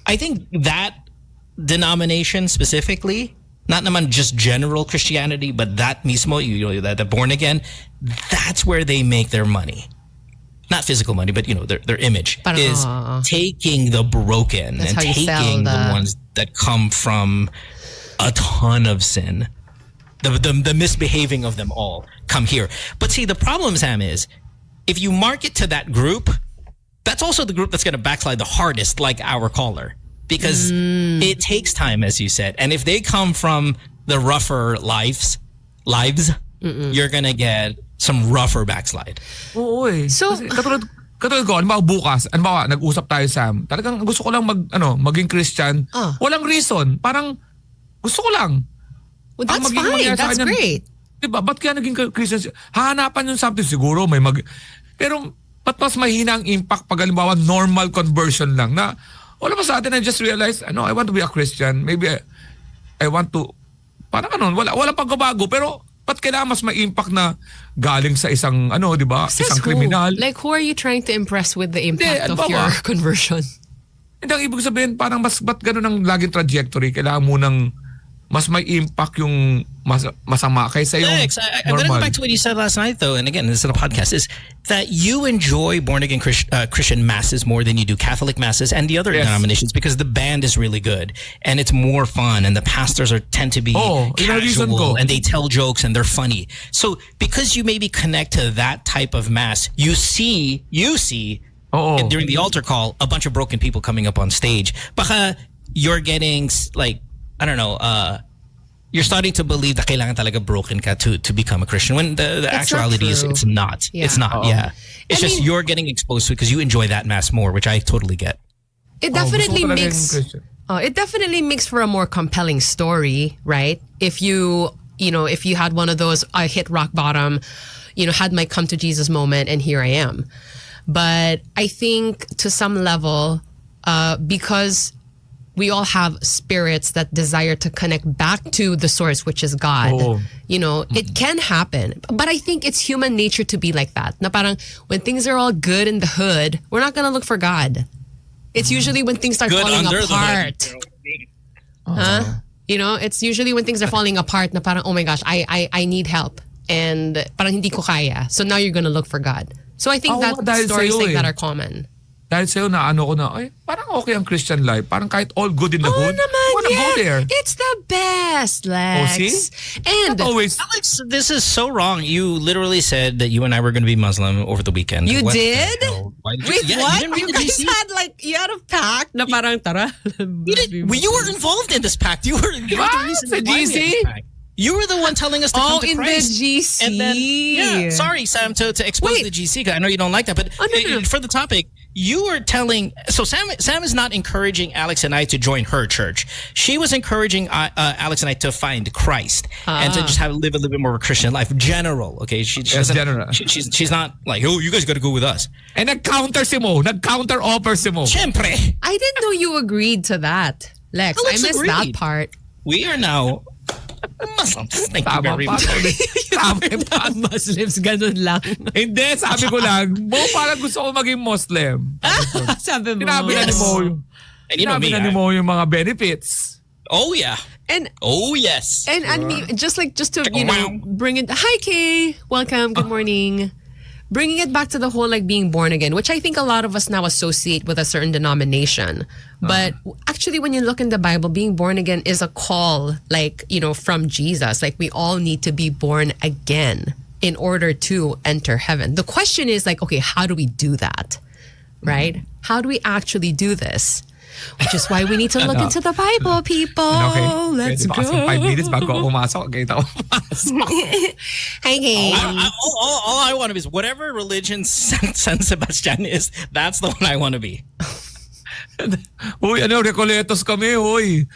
[SPEAKER 2] I think that denomination specifically, not naman just general Christianity, but that mismo, that born again, that's where they make their money. Not physical money, but their image is taking the broken and taking the ones that come from a ton of sin, the misbehaving of them all come here. But see, the problem, Sam, is if you market to that group, that's also the group that's going to backslide the hardest, like our caller, because it takes time, as you said. And if they come from the rougher lives, you're going to get some rougher backslide.
[SPEAKER 4] Oo eh.
[SPEAKER 3] So,
[SPEAKER 4] kasi katulad ko, bukas, nag-usap tayo, Sam. Talagang gusto ko lang maging Christian. Walang reason. Parang gusto ko lang.
[SPEAKER 3] Well, that's fine. That's great.
[SPEAKER 4] Diba? Ba't kaya naging Christian? Hahanapan yung something siguro. Pero ba't mas mahina ang impact pag halimbawa normal conversion lang na all of a sudden I just realized, I want to be a Christian. Maybe I want to, parang walang pagbabago. Pero ba't kailangan mas may impact na galing sa isang, di ba? Isang kriminal.
[SPEAKER 3] Like, who are you trying to impress with the impact of your conversion?
[SPEAKER 4] Hindi, ang ibig sabihin, parang ba't ganun ang laging trajectory? Kailangan mo nang mas may impact yung masama kaysa yung
[SPEAKER 2] Alex, I'm going to go back to what you said last night, though, and again, this is a podcast, is that you enjoy born-again Christian masses more than you do Catholic masses and the other denominations, because the band is really good, and it's more fun, and the pastors tend to be casual, and they tell jokes, and they're funny. So, because you maybe connect to that type of mass, you see during the altar call, a bunch of broken people coming up on stage. Baka you're getting, like, I don't know, you're starting to believe that kailangan talaga broken ka to become a Christian, when the actuality is it's not.
[SPEAKER 3] Yeah.
[SPEAKER 2] It's not, It's just you're getting exposed to it because you enjoy that mass more, which I totally get.
[SPEAKER 3] It definitely makes for a more compelling story, right? If you had one of those, I hit rock bottom, had my come to Jesus moment, and here I am. But I think to some level, because we all have spirits that desire to connect back to the source, which is God. It can happen. But I think it's human nature to be like that. Na parang when things are all good in the hood, we're not going to look for God. It's usually when things start falling apart. It's usually when things are falling apart na parang, oh my gosh, I need help. and parang hindi ko kaya. So now you're gonna look for God. So I think that
[SPEAKER 4] dahil
[SPEAKER 3] stories
[SPEAKER 4] sa'yo
[SPEAKER 3] like that
[SPEAKER 4] eh.
[SPEAKER 3] are common.
[SPEAKER 4] Dahil sa'yo na ko na, ay, parang okay ang Christian life. Parang kahit all good in the hood,
[SPEAKER 3] naman,
[SPEAKER 4] I wanna go there.
[SPEAKER 3] It's the best, Lex.
[SPEAKER 4] Oh, see?
[SPEAKER 3] And
[SPEAKER 4] Not always.
[SPEAKER 2] Alex, this is so wrong. You literally said that you and I were going to be Muslim over the weekend.
[SPEAKER 3] You
[SPEAKER 2] What the
[SPEAKER 3] did?
[SPEAKER 2] hell? Why did
[SPEAKER 3] Wait,
[SPEAKER 2] yeah,
[SPEAKER 3] what?
[SPEAKER 2] You didn't read
[SPEAKER 3] You
[SPEAKER 2] the
[SPEAKER 3] guys
[SPEAKER 2] GC?
[SPEAKER 3] had you had a pact na parang tara.
[SPEAKER 2] You were involved in this pact. You were the reason
[SPEAKER 4] Sa
[SPEAKER 2] why we had
[SPEAKER 4] GC?
[SPEAKER 2] this pact. You were the one telling us to come to
[SPEAKER 3] in
[SPEAKER 2] Christ.
[SPEAKER 3] the GC.
[SPEAKER 2] And then, yeah, sorry, Sam, to expose
[SPEAKER 3] Wait.
[SPEAKER 2] the GC. 'Cause I know you don't like that, but
[SPEAKER 3] no.
[SPEAKER 2] for the topic, you were telling. So Sam is not encouraging Alex and I to join her church. She was encouraging Alex and I to find Christ and to just live a little bit more of a Christian life. General, okay. She doesn't-
[SPEAKER 4] general.
[SPEAKER 2] She's not like, oh, you guys got to go with us.
[SPEAKER 4] And nag-counter si Mo. Nag-counter offer si Mo.
[SPEAKER 2] Siyempre,
[SPEAKER 3] I didn't know you agreed to that, Lex. I
[SPEAKER 2] Alex
[SPEAKER 3] missed that
[SPEAKER 2] agreed.
[SPEAKER 3] part.
[SPEAKER 2] we are now Muslims. Thank you
[SPEAKER 4] Tama
[SPEAKER 2] very
[SPEAKER 4] pa.
[SPEAKER 2] much.
[SPEAKER 4] Tama pa.
[SPEAKER 3] Muslims, ganun lang.
[SPEAKER 4] Hindi, sabi ko lang, Mo, parang gusto ko maging Muslim.
[SPEAKER 3] Sabi mo.
[SPEAKER 4] Sinabi na ni Mo yung,
[SPEAKER 2] And you know
[SPEAKER 4] sinabi
[SPEAKER 2] me.
[SPEAKER 4] na ni Mo yung mga benefits.
[SPEAKER 2] Oh yeah.
[SPEAKER 3] And
[SPEAKER 2] Oh yes.
[SPEAKER 3] And just to bring it. Hi Kay, welcome. Good morning. Bringing it back to the whole being born again, which I think a lot of us now associate with a certain denomination. But actually, when you look in the Bible, being born again is a call, from Jesus. Like we all need to be born again in order to enter heaven. The question is okay, how do we do that? Right? How do we actually do this? Which is why we need to look into the Bible, people.
[SPEAKER 4] Okay.
[SPEAKER 3] Let's
[SPEAKER 4] Pwede ba
[SPEAKER 3] go.
[SPEAKER 4] kasang 5 minutes bago ako pumasok? Kita ko pumasok.
[SPEAKER 3] Hi, Kay.
[SPEAKER 2] All I want to be is whatever religion San Sebastian is, that's the one I want to be.
[SPEAKER 4] Uy, Recoletos kami, uy.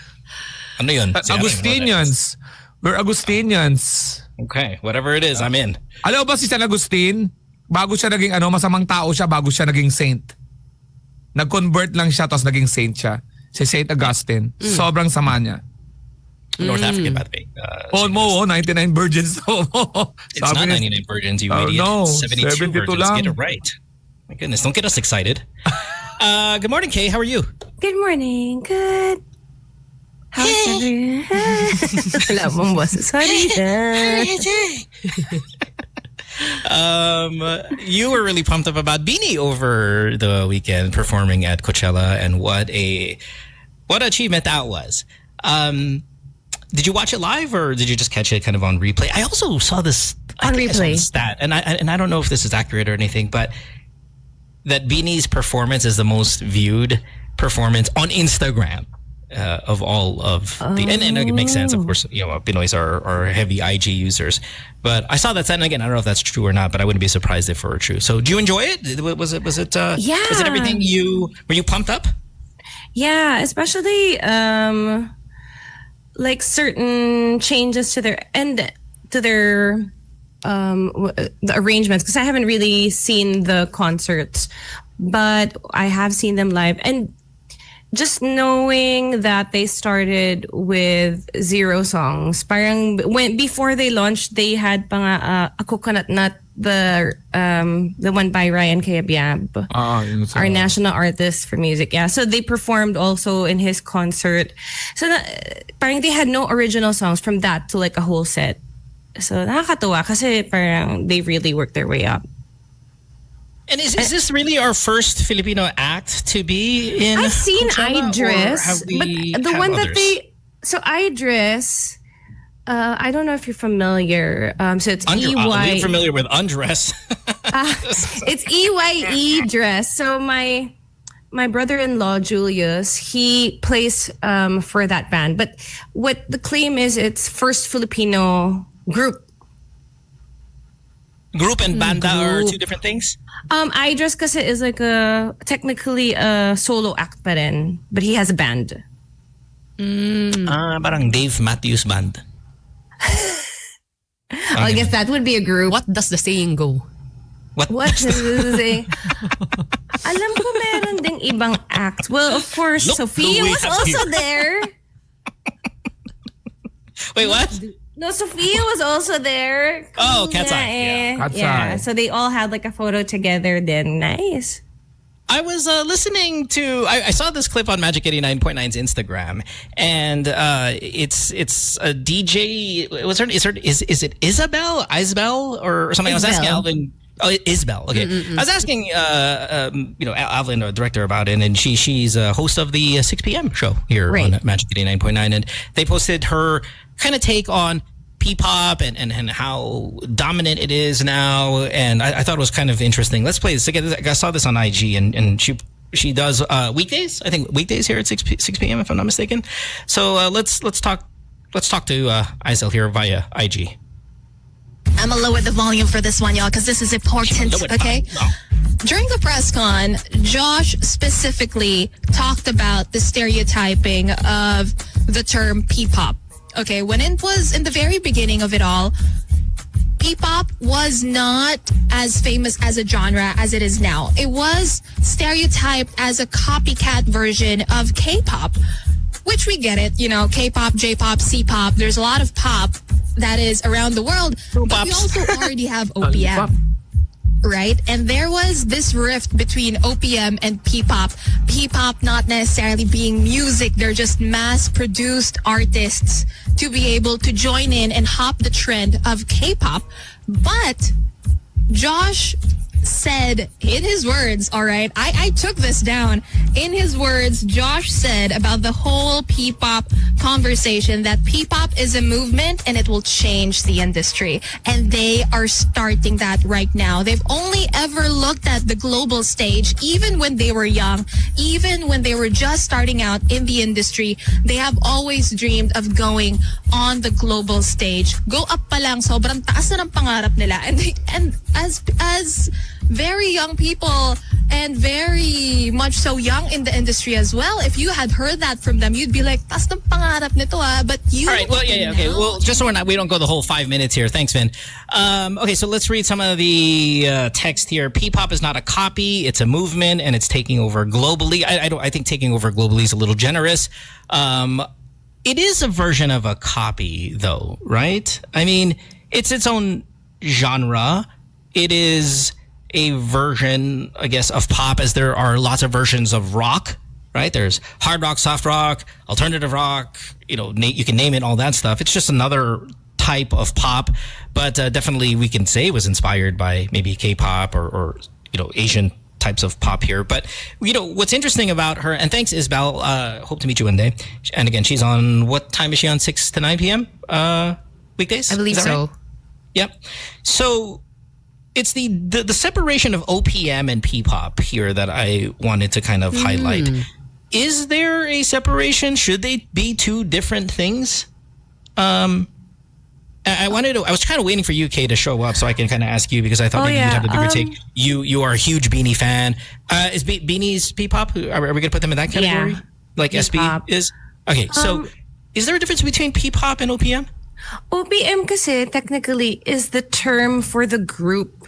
[SPEAKER 2] Ano yun?
[SPEAKER 4] Agustinians. We're Agustinians.
[SPEAKER 2] Okay, whatever it is, I'm in.
[SPEAKER 4] Alam mo ba si San Agustin? Bago siya naging masamang tao siya, bago siya naging saint. Nag-convert lang siya, tapos naging saint siya. Si Saint Augustine. Sobrang sama niya.
[SPEAKER 2] North African, by the way.
[SPEAKER 4] Mo, 99 virgins.
[SPEAKER 2] It's not 99 virgins, you idiot.
[SPEAKER 4] No,
[SPEAKER 2] 72
[SPEAKER 4] 72
[SPEAKER 2] virgins.
[SPEAKER 4] lang.
[SPEAKER 2] Get it right. My goodness, don't get us excited. Good morning, Kay. How are you?
[SPEAKER 7] Good morning. Good. How's everyone? Wala mong boses. Sorry.
[SPEAKER 2] You were really pumped up about Beanie over the weekend performing at Coachella, and what achievement that was. Did you watch it live or did you just catch it kind of on replay? I also saw this
[SPEAKER 7] On
[SPEAKER 2] I think I saw
[SPEAKER 7] replay.
[SPEAKER 2] this stat, and I don't know if this is accurate or anything, but that Beanie's performance is the most viewed performance on Instagram. Of all of the and it makes sense, of course. Pinoys are heavy IG users, but I saw that stat, and again, I don't know if that's true or not, but I wouldn't be surprised if it were true. So, do you enjoy it? Was it?
[SPEAKER 7] Yeah.
[SPEAKER 2] Was it everything were you pumped up?
[SPEAKER 7] Yeah, especially certain changes to their the arrangements, because I haven't really seen the concerts, but I have seen them live, and just knowing that they started with 0 songs, parang before they launched, they had a Coconut Nut, the one by Ryan Cayabyab, our national artist for music. Yeah, so they performed also in his concert. So parang they had no original songs from that to a whole set. So nakakatuwa kasi parang they really worked their way up.
[SPEAKER 2] And is this really our first Filipino act to be in?
[SPEAKER 7] I've seen
[SPEAKER 2] Coachella,
[SPEAKER 7] Idris,
[SPEAKER 2] or have we
[SPEAKER 7] but the
[SPEAKER 2] had
[SPEAKER 7] one
[SPEAKER 2] others?
[SPEAKER 7] that so Idris, I don't know if you're familiar. So it's
[SPEAKER 2] I'm familiar with Undress.
[SPEAKER 7] it's EYE dress. So my brother-in-law Julius, he plays for that band. But what the claim is, it's first Filipino group.
[SPEAKER 2] Group and banda are two different things?
[SPEAKER 7] Idris kasi is technically a solo act pa rin, but he has a band.
[SPEAKER 2] Parang Dave Matthews Band.
[SPEAKER 7] I guess that would be a group.
[SPEAKER 3] What does the saying go?
[SPEAKER 7] What does it say? Alam ko meron ding ibang act. Well, of course,
[SPEAKER 2] Look
[SPEAKER 7] Sophia
[SPEAKER 2] who we
[SPEAKER 7] was
[SPEAKER 2] have
[SPEAKER 7] also
[SPEAKER 2] here.
[SPEAKER 7] there.
[SPEAKER 2] Wait, what?
[SPEAKER 7] No, Sophia was also there.
[SPEAKER 2] Oh, Cat's
[SPEAKER 7] Yeah,
[SPEAKER 2] Eye.
[SPEAKER 7] eh.
[SPEAKER 4] Cat's
[SPEAKER 7] Yeah,
[SPEAKER 4] Eye.
[SPEAKER 7] so they all had a photo together then. Nice.
[SPEAKER 2] I was listening to. I saw this clip on Magic 89.9's Instagram, and it's a DJ. Is it Isabel or something? I was asking Alvin. Oh, Isabel. Okay, I was asking Alvin, the director, about it, and she's a host of the 6 p.m. show here on Magic 89.9, and they posted her kind of take on P-pop and how dominant it is now, and I thought it was kind of interesting. Let's play this again. I saw this on IG, and she does weekdays. I think weekdays here at 6 p.m. if I'm not mistaken. So let's talk to Isel here via IG.
[SPEAKER 9] I'm gonna lower the volume for this one, y'all, because this is important. Okay. During the press con, Josh specifically talked about the stereotyping of the term P-pop. Okay, when it was in the very beginning of it all, P-pop was not as famous as a genre as it is now. It was stereotyped as a copycat version of K-pop, which we get it. You know, K-pop, J-pop, C-pop. There's a lot of pop that is around the world. But we also already have OPM. Right? And there was this rift between OPM and P-pop. P-pop not necessarily being music. They're just mass-produced artists to be able to join in and hop the trend of K-pop. But Josh said, in his words, all right, I took this down. In his words, Josh said about the whole P-pop conversation that P-pop is a movement and it will change the industry. And they are starting that right now. They've only ever looked at the global stage, even when they were young, even when they were just starting out in the industry. They have always dreamed of going on the global stage. Go up pa lang, sobrang taas na ng pangarap nila. And as very young people and very much so young in the industry as well, if you had heard that from them, you'd be like, taas ng pangarap nito ah. But you...
[SPEAKER 2] All right, well, yeah, okay. Well, just so we don't go the whole 5 minutes here. Thanks, Vin. Okay, so let's read some of the text here. P-pop is not a copy. It's a movement, and it's taking over globally. I think taking over globally is a little generous. It is a version of a copy, though, right? I mean, it's its own genre. It is a version, I guess, of pop, as there are lots of versions of rock, right? There's hard rock, soft rock, alternative rock, you know, you can name it, all that stuff. It's just another type of pop, but definitely we can say it was inspired by maybe K-pop or you know, Asian types of pop here. But, you know, what's interesting about her, and thanks, Isabel, hope to meet you one day. And again, she's on, what time is she on, 6 to 9 p.m. Weekdays?
[SPEAKER 3] I believe so.
[SPEAKER 2] Right? Yep. So it's the separation of OPM and P-pop here that I wanted to kind of highlight. Is there a separation? Should they be two different things? I was kind of waiting for UK to show up so I can kind of ask you, because I thought maybe you'd have the bigger take. You are a huge Beanie fan. Is Beanie's P-pop? Are we going to put them in that category?
[SPEAKER 7] Yeah.
[SPEAKER 2] Like SB is? Okay, so is there a difference between P-pop and OPM?
[SPEAKER 7] OPM kasi technically is the term for the group,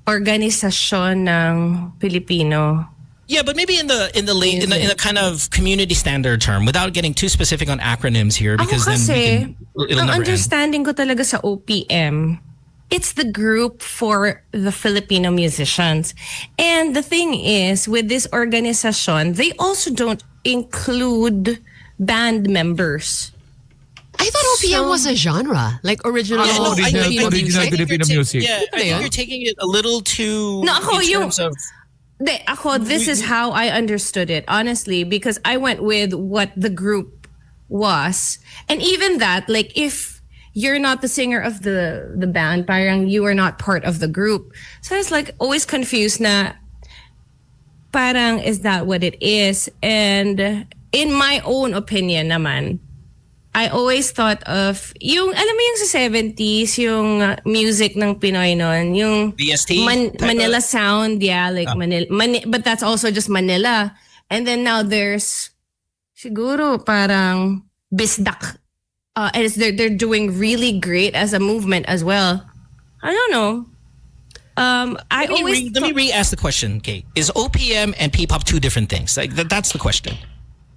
[SPEAKER 7] organisasyon ng Pilipino.
[SPEAKER 2] Yeah, but maybe in the kind of community standard term, without getting too specific on acronyms here, because
[SPEAKER 7] Ako kasi,
[SPEAKER 2] then it'll
[SPEAKER 7] ang
[SPEAKER 2] never
[SPEAKER 7] understanding ko talaga sa OPM, it's the group for the Filipino musicians. And the thing is, with this organisasyon, they also don't include band members.
[SPEAKER 3] I thought OPM was a genre, like original Filipino music.
[SPEAKER 2] Yeah, I think you're taking it a little too.
[SPEAKER 7] No, ako
[SPEAKER 2] in
[SPEAKER 7] yung
[SPEAKER 2] terms of.
[SPEAKER 7] This is how I understood it, honestly, because I went with what the group was, and even that, like, if you're not the singer of the band, parang you are not part of the group. So I was like always confused na parang is that what it is? And in my own opinion naman, I always thought of yung, alam mo yung sa 70s, yung music ng Pinoy noon, yung
[SPEAKER 2] VST
[SPEAKER 7] Manila sound, yeah, like Manila, but that's also just Manila. And then now there's siguro parang Bisdak. And they're doing really great as a movement as well. I don't know. Let
[SPEAKER 2] me re-ask the question, Kate. Is OPM and P-pop two different things? Like that's the question.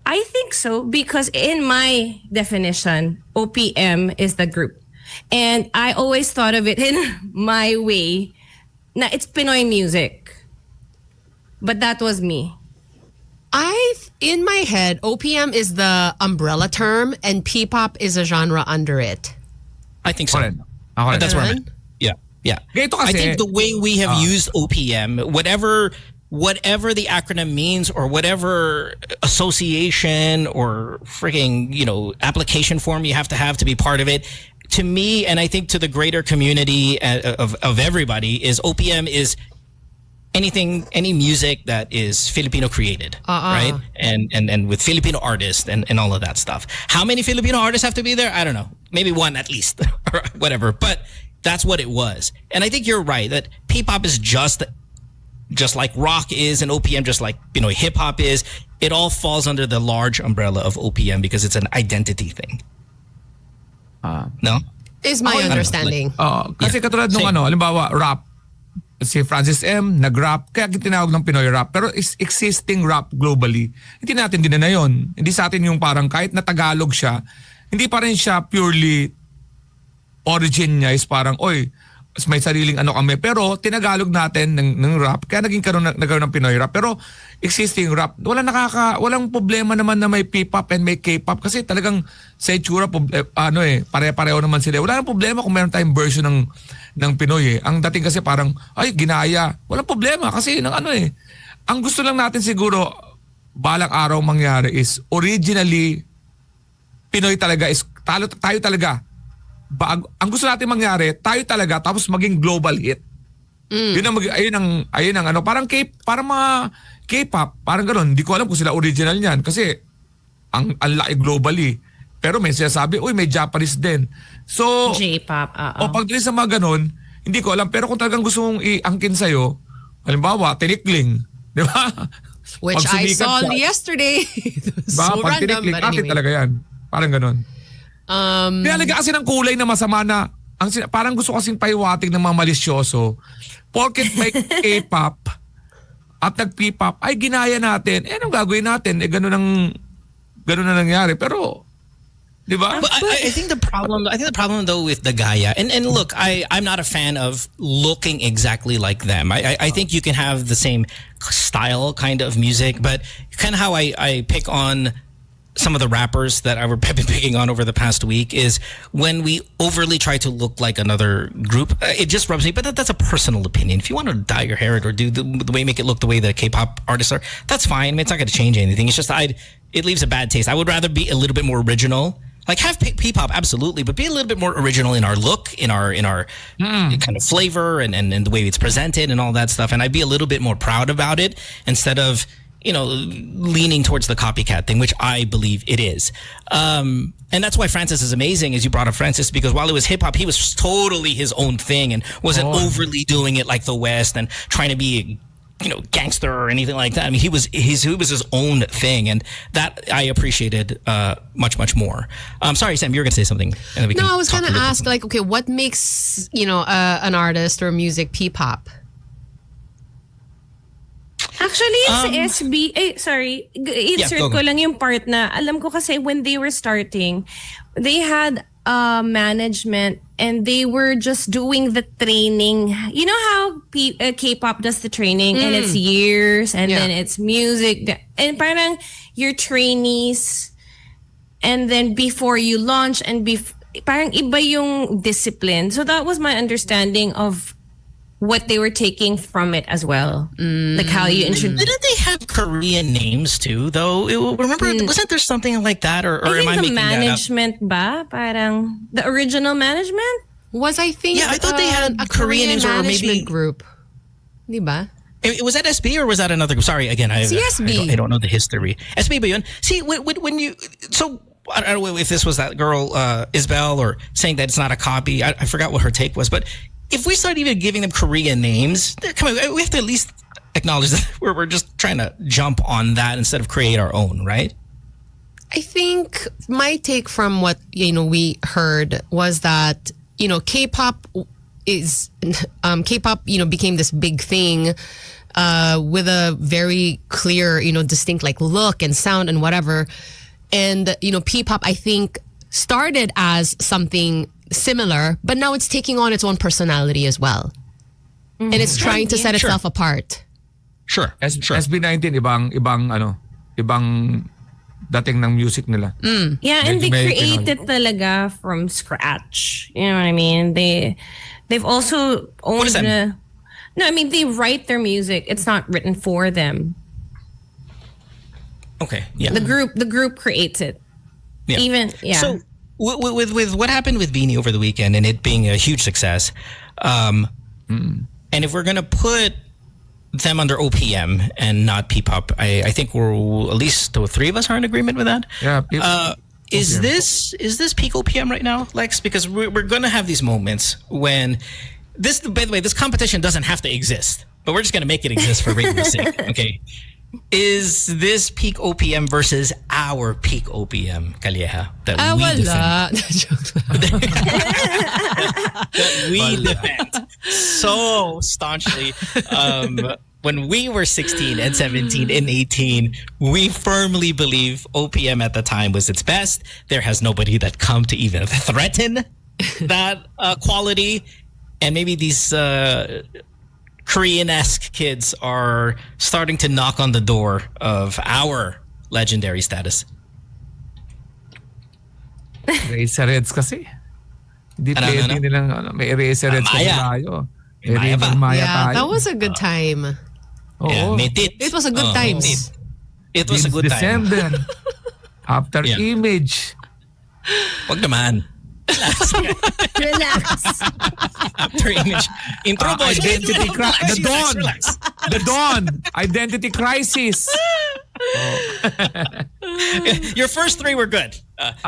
[SPEAKER 7] I think so, because in my definition, OPM is the group. And I always thought of it in my way na it's Pinoy music. But that was me.
[SPEAKER 3] In my head, OPM is the umbrella term and P-pop is a genre under it.
[SPEAKER 2] I think so.
[SPEAKER 4] Ako rin. Ako rin.
[SPEAKER 2] That's where I'm at. Yeah.
[SPEAKER 4] Ganito kasi,
[SPEAKER 2] I think the way we have used OPM, whatever the acronym means or whatever association or freaking, application form you have to be part of it, to me, and I think to the greater community of everybody, is OPM is any music that is Filipino created, right? And with Filipino artists and all of that stuff. How many Filipino artists have to be there? I don't know. Maybe one at least, or whatever. But that's what it was. And I think you're right that P-pop is just like rock is and OPM, just like hip hop is. It all falls under the large umbrella of OPM because it's an identity thing. No?
[SPEAKER 3] Is my understanding.
[SPEAKER 4] Kasi katulad nung halimbawa, rap. Si Francis M. nag-rap, kaya tinawag ng Pinoy rap. Pero is existing rap globally, hindi natin din na yun. Hindi sa atin yung parang kahit na Tagalog siya, hindi pa rin siya purely origin niya is parang, may sariling kami. Pero tinagalog natin ng rap, kaya nagkaroon ng Pinoy rap. Pero existing rap, walang problema naman na may P-pop and may K-pop kasi talagang sa itsura, pare-pareho naman sila. Wala nang problema kung meron tayong version ng Pinoy. Ang dating kasi parang, ginaya. Walang problema kasi Ang gusto lang natin siguro, balang araw mangyari is originally, Pinoy talaga is, tayo talaga. Ang gusto natin mangyari, tayo talaga, tapos maging global hit. Ayun ang parang mga K-pop, parang gano'n. Hindi ko alam kung sila original niyan kasi ang laki globally. Pero may sinasabi, may Japanese din. So,
[SPEAKER 7] J-pop,
[SPEAKER 4] pag sa mga gano'n, hindi ko alam. Pero kung talagang gusto mong iangkin sa'yo, halimbawa, tinikling. Di ba?
[SPEAKER 3] Which I saw yesterday. So
[SPEAKER 4] pag
[SPEAKER 3] random,
[SPEAKER 4] tinikling,
[SPEAKER 3] but
[SPEAKER 4] atin
[SPEAKER 3] anyway.
[SPEAKER 4] talaga yan. Parang gano'n. Nilalagay kasi ng kulay na masama na parang gusto kasing paiwating ng mga malisyoso. Porket may K-pop at nag-P-pop, ay ginaya natin. Anong gagawin natin? Ganun na nangyari. Pero, di ba?
[SPEAKER 2] But I think the problem though with the Gaya, and look, I'm not a fan of looking exactly like them. I think you can have the same style kind of music, but kind of how I pick on some of the rappers that I've been picking on over the past week is when we overly try to look like another group. It just rubs me, but that's a personal opinion. If you want to dye your hair or do the way, make it look the way the K-pop artists are, that's fine. I mean, it's not going to change anything. It's just it leaves a bad taste. I would rather be a little bit more original. Like have P-pop, absolutely, but be a little bit more original in our look, in our kind of flavor and the way it's presented and all that stuff. And I'd be a little bit more proud about it instead of leaning towards the copycat thing, which I believe it is. And that's why Francis is amazing, as you brought up Francis, because while it was hip hop, he was totally his own thing and wasn't overly doing it like the West and trying to be, gangster or anything like that. I mean, he was his own thing, and that I appreciated much, much more. Sorry, Sam, you were going to say something. And then we
[SPEAKER 3] No,
[SPEAKER 2] can
[SPEAKER 3] I was
[SPEAKER 2] talk
[SPEAKER 3] going to
[SPEAKER 2] a little
[SPEAKER 3] ask,
[SPEAKER 2] bit.
[SPEAKER 3] like, okay, what makes, an artist or music P-pop?
[SPEAKER 7] Actually, it's SB. Sorry. Insert
[SPEAKER 2] go.
[SPEAKER 7] ko lang yung part na alam ko kasi when they were starting, they had management and they were just doing the training. You know how K-pop does the training and it's years and then it's music. And parang your trainees and then before you launch and parang iba yung discipline. So that was my understanding of what they were taking from it as well. Like how you introduce.
[SPEAKER 2] Didn't they have Korean names too, though? Remember, wasn't there something like that? Or
[SPEAKER 7] I
[SPEAKER 2] am I
[SPEAKER 7] think the
[SPEAKER 2] making that up?
[SPEAKER 7] management ba? Parang the original management?
[SPEAKER 3] I think
[SPEAKER 2] Yeah, I thought they had
[SPEAKER 3] a
[SPEAKER 2] Korean names or
[SPEAKER 3] management
[SPEAKER 2] maybe-
[SPEAKER 3] group. Diba?
[SPEAKER 2] Was that SB or was that another group? Sorry, again,
[SPEAKER 3] CSB.
[SPEAKER 2] I don't know the history. SB ba yun? See, when you... So, I don't know if this was that girl, Isabel, or saying that it's not a copy. I forgot what her take was. But if we start even giving them Korean names, come on, we have to at least acknowledge that we're just trying to jump on that instead of create our own, right?
[SPEAKER 3] I think my take from what we heard was that K-pop is K-pop became this big thing with a very clear distinct like look and sound and whatever, and P-pop I think started as something similar, but now it's taking on its own personality as well, and it's trying to set itself apart.
[SPEAKER 2] Sure. Sure.
[SPEAKER 4] SB19 ibang dating ng music nila.
[SPEAKER 7] Yeah, and they
[SPEAKER 4] Medyo may
[SPEAKER 7] create it talaga from scratch. You know what I mean? They've also owned
[SPEAKER 2] does that mean?
[SPEAKER 7] No, I mean they write their music. It's not written for them.
[SPEAKER 2] Okay. Yeah.
[SPEAKER 7] The group creates it.
[SPEAKER 2] Yeah.
[SPEAKER 7] So
[SPEAKER 2] with what happened with Beanie over the weekend and it being a huge success, and if we're gonna put them under OPM and not P-pop, I think we're at least the three of us are in agreement with that.
[SPEAKER 4] Yeah.
[SPEAKER 2] Is this peak OPM right now, Lex? Because we're gonna have these moments when this. By the way, this competition doesn't have to exist, but we're just gonna make it exist for radio's sake. Okay. Is this peak OPM versus our peak OPM, Kalyeha? That we
[SPEAKER 3] wala.
[SPEAKER 2] that we defend so staunchly. When we were 16 and 17 and 18, we firmly believe OPM at the time was its best. There has nobody that come to even threaten that quality. And maybe these Korean-esque kids are starting to knock on the door of our legendary status.
[SPEAKER 4] Eraserheads kasi. Hindi pwede nilang may Eraserheads kasi tayo. May
[SPEAKER 2] Maya pa.
[SPEAKER 4] River Maya
[SPEAKER 3] Yeah,
[SPEAKER 4] tayo.
[SPEAKER 3] that was a good time.
[SPEAKER 4] Oo.
[SPEAKER 2] May tit.
[SPEAKER 3] It was a good times.
[SPEAKER 2] It was a good time.
[SPEAKER 4] December. After
[SPEAKER 2] Yeah.
[SPEAKER 4] Image.
[SPEAKER 2] Wag naman.
[SPEAKER 7] relax.
[SPEAKER 2] After Image. Intro boys.
[SPEAKER 4] Identity crisis. The Dawn.
[SPEAKER 2] Relax.
[SPEAKER 4] The Dawn. Identity Crisis.
[SPEAKER 2] Your first three were good.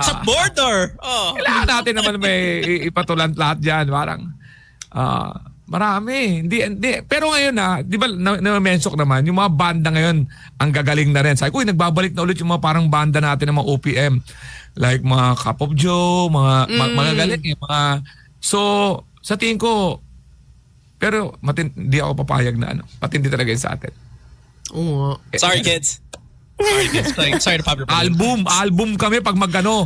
[SPEAKER 2] Sa border. Oh.
[SPEAKER 4] Kailangan natin naman may ipatulan lahat dyan. Parang, marami. Hindi. Pero ngayon di ba, na-mention ko naman, yung mga banda ngayon, ang gagaling na rin. Sabi ko, nagbabalik na ulit yung mga parang banda natin ng mga OPM. Like mga Cup of Joe, mga galing so, sa tingin ko, pero hindi ako papayag na patindi talaga yun sa atin.
[SPEAKER 3] Oo.
[SPEAKER 2] Sorry, kids. Sorry to pop your
[SPEAKER 4] Album kami pag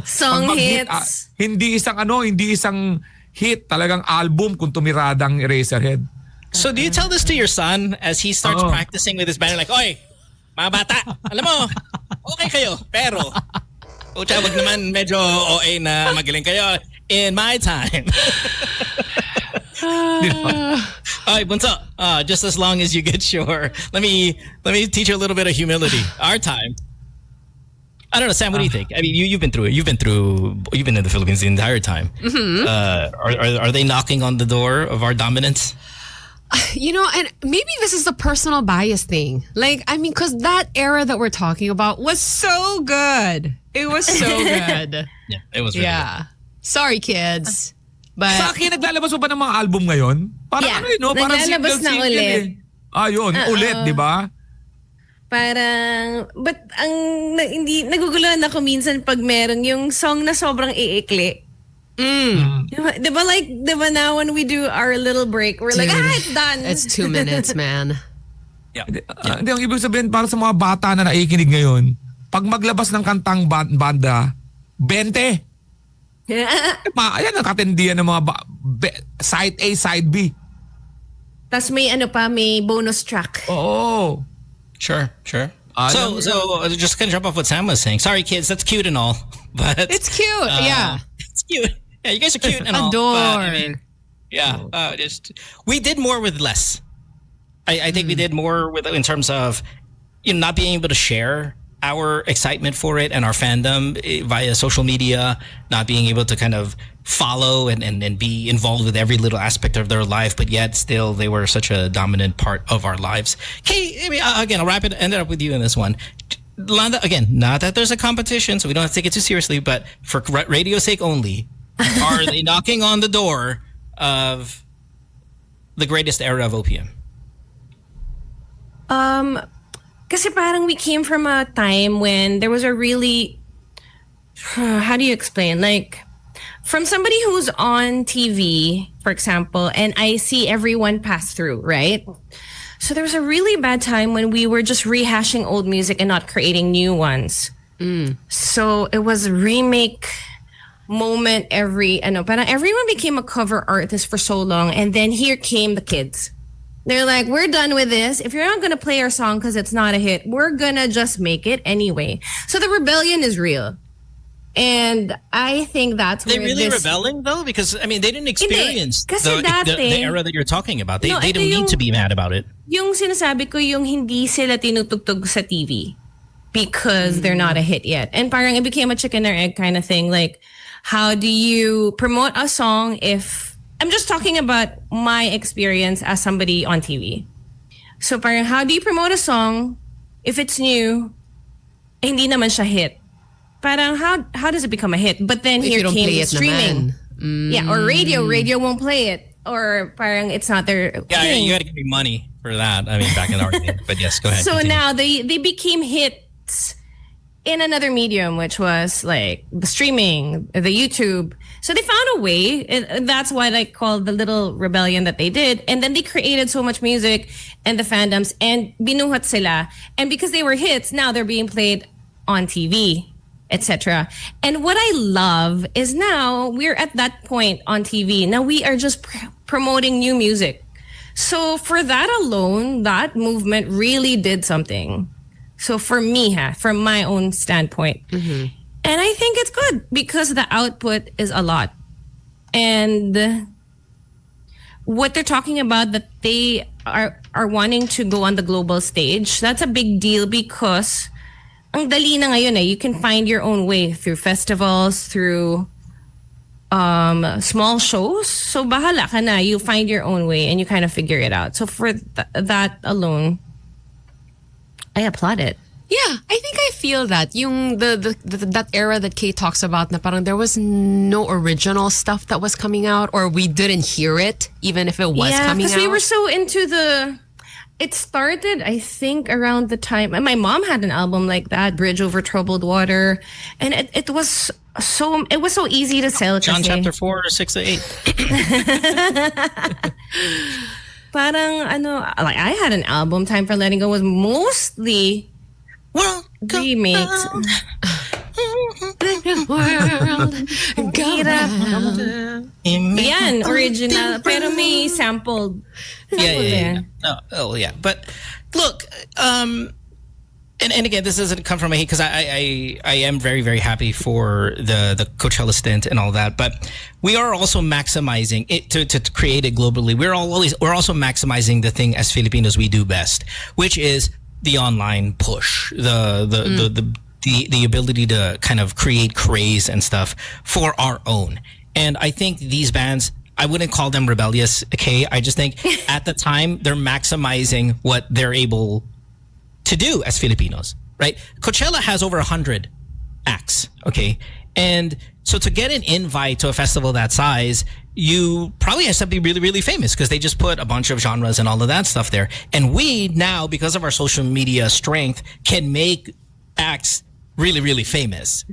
[SPEAKER 7] Song
[SPEAKER 4] pag
[SPEAKER 7] hits.
[SPEAKER 4] hindi isang hit, talagang album kung tumiradang Eraserhead.
[SPEAKER 2] So do you tell this to your son as he starts practicing with his band? Like, oy, mga bata, alam mo, okay kayo, pero wag naman medyo OA na magaling kayo in my time. Ay, bunso, just as long as you get your, let me teach you a little bit of humility. Our time. I don't know, Sam. What do you think? I mean, you've been through it. You've been in the Philippines the entire time.
[SPEAKER 3] Mm-hmm.
[SPEAKER 2] Are they knocking on the door of our dominance?
[SPEAKER 3] You know, and maybe this is a personal bias thing. Like, I mean, because that era that we're talking about was so good. It was so good.
[SPEAKER 2] Yeah, it was really good.
[SPEAKER 3] Sorry, kids. But
[SPEAKER 4] Sa akin, naglalabas mo ba ng mga album ngayon? Parang
[SPEAKER 7] Yeah.
[SPEAKER 4] Parang
[SPEAKER 7] Naglalabas na
[SPEAKER 4] single
[SPEAKER 7] ulit.
[SPEAKER 4] Yun, ulit, di ba?
[SPEAKER 7] Parang, but hindi, naguguluhan ako minsan pag meron yung song na sobrang iikli. Diba now when we do our little break, we're like, it's done.
[SPEAKER 3] it's 2 minutes, man.
[SPEAKER 2] Yeah.
[SPEAKER 4] Hindi, ang ibig sabihin, para sa mga bata na naikinig ngayon, pag maglabas ng kantang banda, 20. Ayan ang katindihan ng mga side A, side B.
[SPEAKER 7] Tapos may bonus track.
[SPEAKER 4] Oo.
[SPEAKER 2] Sure. So just gonna jump off what Sam was saying. Sorry, kids, that's cute and all, but
[SPEAKER 3] It's cute. Yeah.
[SPEAKER 2] it's cute. Yeah, you guys are cute and all.
[SPEAKER 3] Adore.
[SPEAKER 2] But, I mean, we did more with less. I think we did more in terms of not being able to share our excitement for it and our fandom via social media, not being able to kind of follow and be involved with every little aspect of their life, but yet still they were such a dominant part of our lives. Okay, again, I'll end it up with you in this one. Landa, again, not that there's a competition, so we don't have to take it too seriously, but for radio's sake only, are they knocking on the door of the greatest era of OPM?
[SPEAKER 7] Kasi parang we came from a time when there was a really, how do you explain? Like, from somebody who's on TV, for example, and I see everyone pass through, right? So there was a really bad time when we were just rehashing old music and not creating new ones. So it was remake moment parang everyone became a cover artist for so long, and then here came the kids. They're like, we're done with this. If you're not going to play our song because it's not a hit, we're going to just make it anyway. So the rebellion is real. And I think that's where
[SPEAKER 2] They really rebelling though? Because I mean, they didn't experience the era that you're talking about. They don't need to be mad about it.
[SPEAKER 7] Yung sinasabi ko, yung hindi sila tinutugtog sa TV because they're not a hit yet. And parang it became a chicken or egg kind of thing. Like, how do you promote a song if... I'm just talking about my experience as somebody on TV. So parang how do you promote a song if it's new, hindi naman siya hit? Parang how does it become a hit? But then here came the streaming. Yeah, or radio. Radio won't play it. Or parang it's not their thing.
[SPEAKER 2] You got to give me money for that. I mean, back in our day. But yes, go ahead.
[SPEAKER 7] So
[SPEAKER 2] continue.
[SPEAKER 7] now they became hits in another medium, which was like the streaming, the YouTube. So they found a way. And that's why I call the little rebellion that they did. And then they created so much music and the fandoms and binuhat sila. And because they were hits, now they're being played on TV, etc. And what I love is now we're at that point on TV. Now we are just promoting new music. So for that alone, that movement really did something. So for me, from my own standpoint. And I think it's good because the output is a lot. And what they're talking about, that they are wanting to go on the global stage, that's a big deal because ang dali na ngayon you can find your own way through festivals, through small shows. So bahala ka na, you find your own way and you kind of figure it out. So for that alone, I applaud it.
[SPEAKER 3] Yeah, I think I feel that. Yung that era that Kay talks about, na parang there was no original stuff that was coming out, or we didn't hear it, even if it was coming out.
[SPEAKER 7] Yeah, because we were so into the... It started, I think, around the time... My mom had an album like that, Bridge Over Troubled Water, and it was so easy to sell.
[SPEAKER 2] John
[SPEAKER 7] kasi.
[SPEAKER 2] chapter 4, 6 to 8.
[SPEAKER 7] Parang, like I had an album, Time for Letting Go was mostly... remakes. Yan, original. Pero may sampled.
[SPEAKER 2] Yeah. Oh, yeah. But look, and again, this doesn't come from a hate because I am very, very happy for the Coachella stint and all that. But we are also maximizing it to create it globally. We're also maximizing the thing as Filipinos we do best, which is the online push, the ability to kind of create craze and stuff for our own. And I think these bands, I wouldn't call them rebellious, okay? I just think at the time they're maximizing what they're able to do as Filipinos, right? Coachella has over 100 acts, okay? And so to get an invite to a festival that size, you probably have to be really, really famous because they just put a bunch of genres and all of that stuff there. And we now, because of our social media strength, can make acts really, really famous.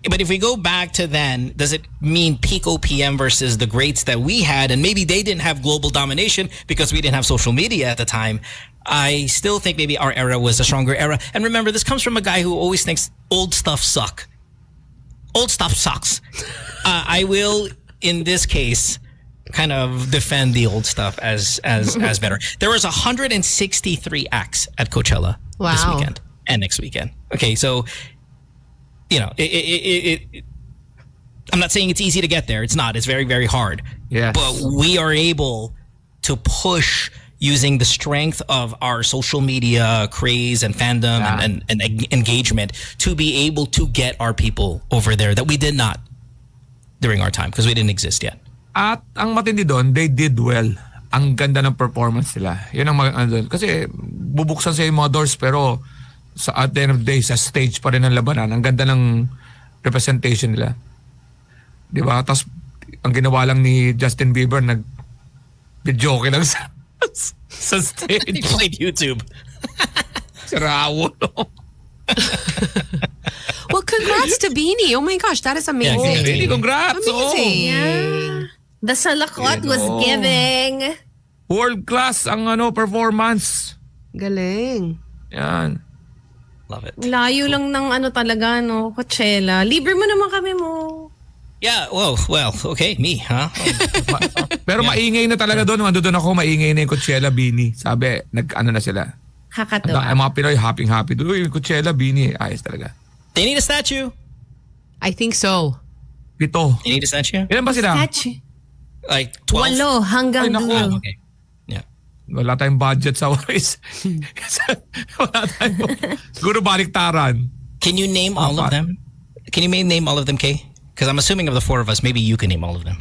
[SPEAKER 2] But if we go back to then, does it mean peak OPM versus the greats that we had? And maybe they didn't have global domination because we didn't have social media at the time. I still think maybe our era was a stronger era. And remember, this comes from a guy who always thinks old stuff suck. Old stuff sucks. I will, in this case, kind of defend the old stuff as better. There was 163 acts at Coachella this weekend and next weekend. Okay, so I'm not saying it's easy to get there. It's not. It's very, very hard.
[SPEAKER 4] Yes.
[SPEAKER 2] But we are able to push using the strength of our social media craze and fandom and engagement to be able to get our people over there that we did not during our time because we didn't exist yet.
[SPEAKER 4] At ang matindi doon, they did well. Ang ganda ng performance nila. Yun ang doon. Kasi bubuksan sa yung mga doors pero at the end of the day, sa stage pa rin ang labanan. Ang ganda ng representation nila. Di ba? Tapos ang ginawa lang ni Justin Bieber, nag-joke lang sa stage.
[SPEAKER 2] He played YouTube.
[SPEAKER 4] Sirawo, no?
[SPEAKER 3] Well, congrats to Beanie. Oh my gosh, that is amazing.
[SPEAKER 2] Yeah,
[SPEAKER 4] Beanie, congrats.
[SPEAKER 3] Amazing.
[SPEAKER 7] Yeah. The salakot was giving.
[SPEAKER 4] World class ang performance.
[SPEAKER 3] Galing.
[SPEAKER 4] Yan.
[SPEAKER 2] Love it.
[SPEAKER 7] Layo lang ng talaga, Coachella. Libre mo naman kami mo.
[SPEAKER 2] Yeah, well, okay, me, huh?
[SPEAKER 4] Pero maingay na talaga doon. Nandun ako, maingay na yung Coachella, Beanie. Sabi, na sila.
[SPEAKER 7] Kakatuwa.
[SPEAKER 4] Ang mga Pinoy, happy doon. Uy, Coachella, Beanie. Ayos talaga.
[SPEAKER 2] They need a statue.
[SPEAKER 3] I think so.
[SPEAKER 4] 7.
[SPEAKER 2] They need a statue?
[SPEAKER 4] Ilan ba sila?
[SPEAKER 7] Statue.
[SPEAKER 2] Like 12?
[SPEAKER 7] 8 hanggang
[SPEAKER 4] Ay, naku.
[SPEAKER 7] dulo.
[SPEAKER 2] Okay. Yeah.
[SPEAKER 4] Wala tayong budget sa Wise. Wala tayong... Siguro baliktaran.
[SPEAKER 2] Can you name all of them? Can you name all of them, Kay? Because I'm assuming of the 4 of us, maybe you can name all of them.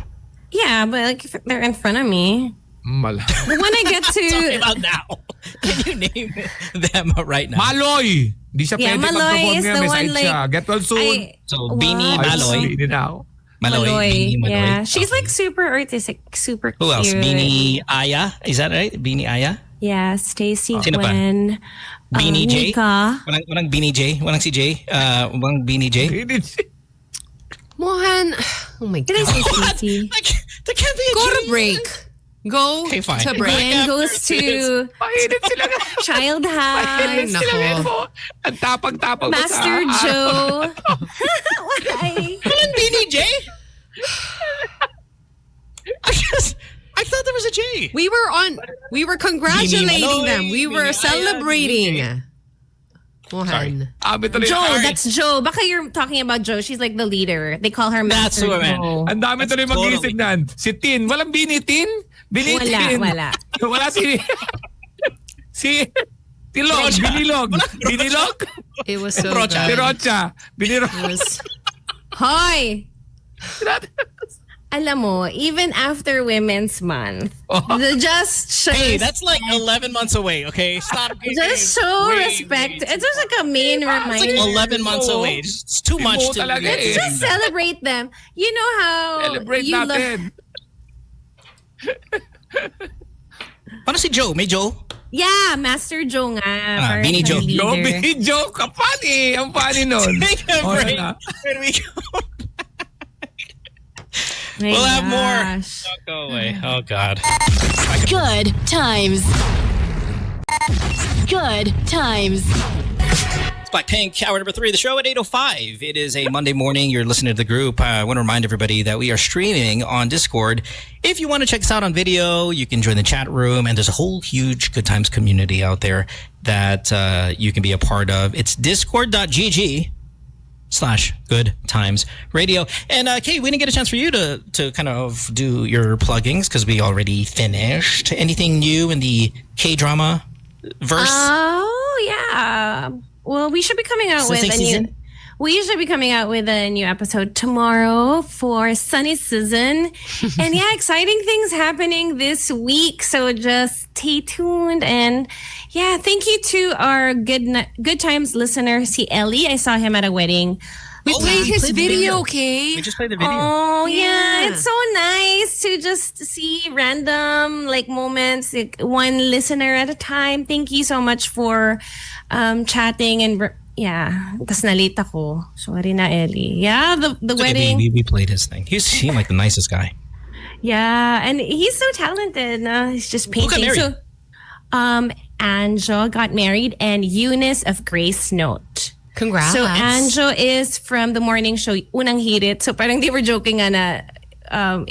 [SPEAKER 7] Yeah, but like if they're in front of me.
[SPEAKER 4] Mala.
[SPEAKER 7] But when I get
[SPEAKER 2] Talking
[SPEAKER 7] to
[SPEAKER 2] about now. Can you name them right now?
[SPEAKER 4] Maloy! Hindi siya
[SPEAKER 7] Yeah,
[SPEAKER 4] pwede
[SPEAKER 7] Maloy
[SPEAKER 4] mag-perform
[SPEAKER 7] is
[SPEAKER 4] ngayon.
[SPEAKER 7] the
[SPEAKER 4] May
[SPEAKER 7] one
[SPEAKER 4] side
[SPEAKER 7] like
[SPEAKER 4] siya. Get well soon.
[SPEAKER 2] So, Beanie,
[SPEAKER 7] Wow.
[SPEAKER 2] Maloy.
[SPEAKER 4] Beanie na ako.
[SPEAKER 2] Maloy. Beanie, Maloy.
[SPEAKER 7] Yeah, she's like super artistic, super
[SPEAKER 2] Who else?
[SPEAKER 7] cute.
[SPEAKER 2] Beanie Aya? Is that right? Beanie Aya?
[SPEAKER 7] Yeah, Stacy
[SPEAKER 2] Sino pa?
[SPEAKER 7] Gwen.
[SPEAKER 2] Beanie J?
[SPEAKER 7] Nika.
[SPEAKER 2] Walang Beanie J? Walang si J? Walang Beanie J?
[SPEAKER 3] Mohan, oh my
[SPEAKER 7] Did I
[SPEAKER 3] God.
[SPEAKER 7] say Stacy?
[SPEAKER 2] That can't be a
[SPEAKER 3] Go
[SPEAKER 2] J.
[SPEAKER 3] to break. Go
[SPEAKER 2] Okay, fine.
[SPEAKER 3] to break.
[SPEAKER 7] Brian goes to
[SPEAKER 4] Pahinit sila nga.
[SPEAKER 7] Child House.
[SPEAKER 3] Ay,
[SPEAKER 4] Sila
[SPEAKER 3] nako.
[SPEAKER 4] ngayon po. Ang tapang-tapang mo sa
[SPEAKER 7] Master Joe. Why?
[SPEAKER 2] Walang Beanie J? I thought there was a J.
[SPEAKER 3] We were congratulating
[SPEAKER 2] Beanie Maloy,
[SPEAKER 3] them. We were
[SPEAKER 2] Beanie Aya,
[SPEAKER 3] celebrating.
[SPEAKER 2] Sorry.
[SPEAKER 3] Mohan.
[SPEAKER 4] tuloy.
[SPEAKER 7] Joe,
[SPEAKER 2] Sorry.
[SPEAKER 7] that's Joe. Baka you're talking about Joe. She's like the leader. They call her
[SPEAKER 2] That's
[SPEAKER 7] Master
[SPEAKER 2] who I meant.
[SPEAKER 7] Joe.
[SPEAKER 4] Ang dami tuloy
[SPEAKER 2] Totally.
[SPEAKER 4] mag-iisip nan. Si Tin. Walang Beanie Tin? Beanie Tin.
[SPEAKER 7] Wala.
[SPEAKER 4] Wala si... si... Tilog.
[SPEAKER 2] Rocha.
[SPEAKER 4] Binilog. Binilog.
[SPEAKER 3] It was so
[SPEAKER 2] Rocha.
[SPEAKER 4] Si
[SPEAKER 3] good.
[SPEAKER 4] Rocha. Biniro.
[SPEAKER 3] It was,
[SPEAKER 7] Hoy! Alam mo, even after Women's Month, just show,
[SPEAKER 2] Hey, that's like 11 months away, okay? Stop.
[SPEAKER 7] just show
[SPEAKER 2] Wait,
[SPEAKER 7] respect.
[SPEAKER 2] wait.
[SPEAKER 7] It's just like a main
[SPEAKER 2] It's
[SPEAKER 7] reminder.
[SPEAKER 2] like 11 months away. It's too much to...
[SPEAKER 4] talaga eh.
[SPEAKER 7] Just celebrate them. You know how
[SPEAKER 4] Celebrate
[SPEAKER 7] you
[SPEAKER 4] natin.
[SPEAKER 2] Paano si Joe? May Joe?
[SPEAKER 7] Yeah, Master Joe nga. parang
[SPEAKER 2] Beanie Joe.
[SPEAKER 7] leader.
[SPEAKER 4] Yo, Beanie Joe. Kapani. Ang funny nun.
[SPEAKER 2] Take a
[SPEAKER 4] Oh,
[SPEAKER 2] break.
[SPEAKER 4] na.
[SPEAKER 2] When we go,
[SPEAKER 7] My
[SPEAKER 2] we'll have more.
[SPEAKER 7] gosh.
[SPEAKER 2] Don't go away. Oh, God.
[SPEAKER 1] Good times. Good times.
[SPEAKER 2] It's Blackpink, hour number 3 of the show at 8:05. It is a Monday morning. You're listening to the group. I want to remind everybody that we are streaming on Discord. If you want to check us out on video, you can join the chat room. And there's a whole huge Good Times community out there that you can be a part of. It's discord.gg/Good Times Radio. And Kate, we didn't get a chance for you to kind of do your pluggings because we already finished. Anything new in the K-drama verse?
[SPEAKER 7] Oh, yeah. Well, we should be coming out with a new... We should be coming out with a new episode tomorrow for Sunny Season. And yeah, exciting things happening this week. So just stay tuned. And yeah, thank you to our Good Times listener, si Ellie. I saw him at a wedding.
[SPEAKER 3] we played his
[SPEAKER 2] played the
[SPEAKER 3] video, okay?
[SPEAKER 2] We just played the video.
[SPEAKER 7] Oh, yeah.
[SPEAKER 3] Yeah.
[SPEAKER 7] It's so nice to just see random like moments, like one listener at a time. Thank you so much for chatting and yeah. Tas nalita ko. Sorry na, Ellie. Yeah, the
[SPEAKER 2] It's okay,
[SPEAKER 7] wedding.
[SPEAKER 2] we played his thing. He seemed like the nicest guy.
[SPEAKER 7] Yeah, and he's so talented. He's just
[SPEAKER 2] Who got
[SPEAKER 7] painting.
[SPEAKER 2] married?
[SPEAKER 7] So, Anjo got married and Eunice of Grace Note.
[SPEAKER 3] Congrats.
[SPEAKER 7] So Anjo is from the morning show, Unang Hirit. So parang they were joking nga na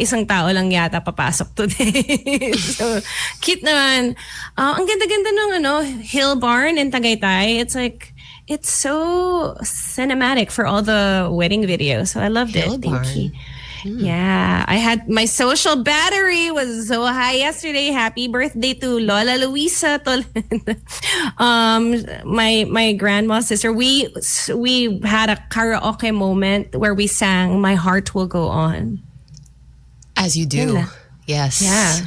[SPEAKER 7] isang tao lang yata papasok today. So cute naman. Ang ganda-ganda ng Hill Barn in Tagaytay. It's like, it's so cinematic for all the wedding videos. So I loved
[SPEAKER 3] Hill
[SPEAKER 7] it. Thank
[SPEAKER 3] Barn.
[SPEAKER 7] you. Yeah, I had my social battery was so high yesterday. Happy birthday to Lola Luisa. My grandma's sister. We had a karaoke moment where we sang "My Heart Will Go On."
[SPEAKER 3] As you do.
[SPEAKER 7] Yun
[SPEAKER 3] Yes.
[SPEAKER 7] Yeah,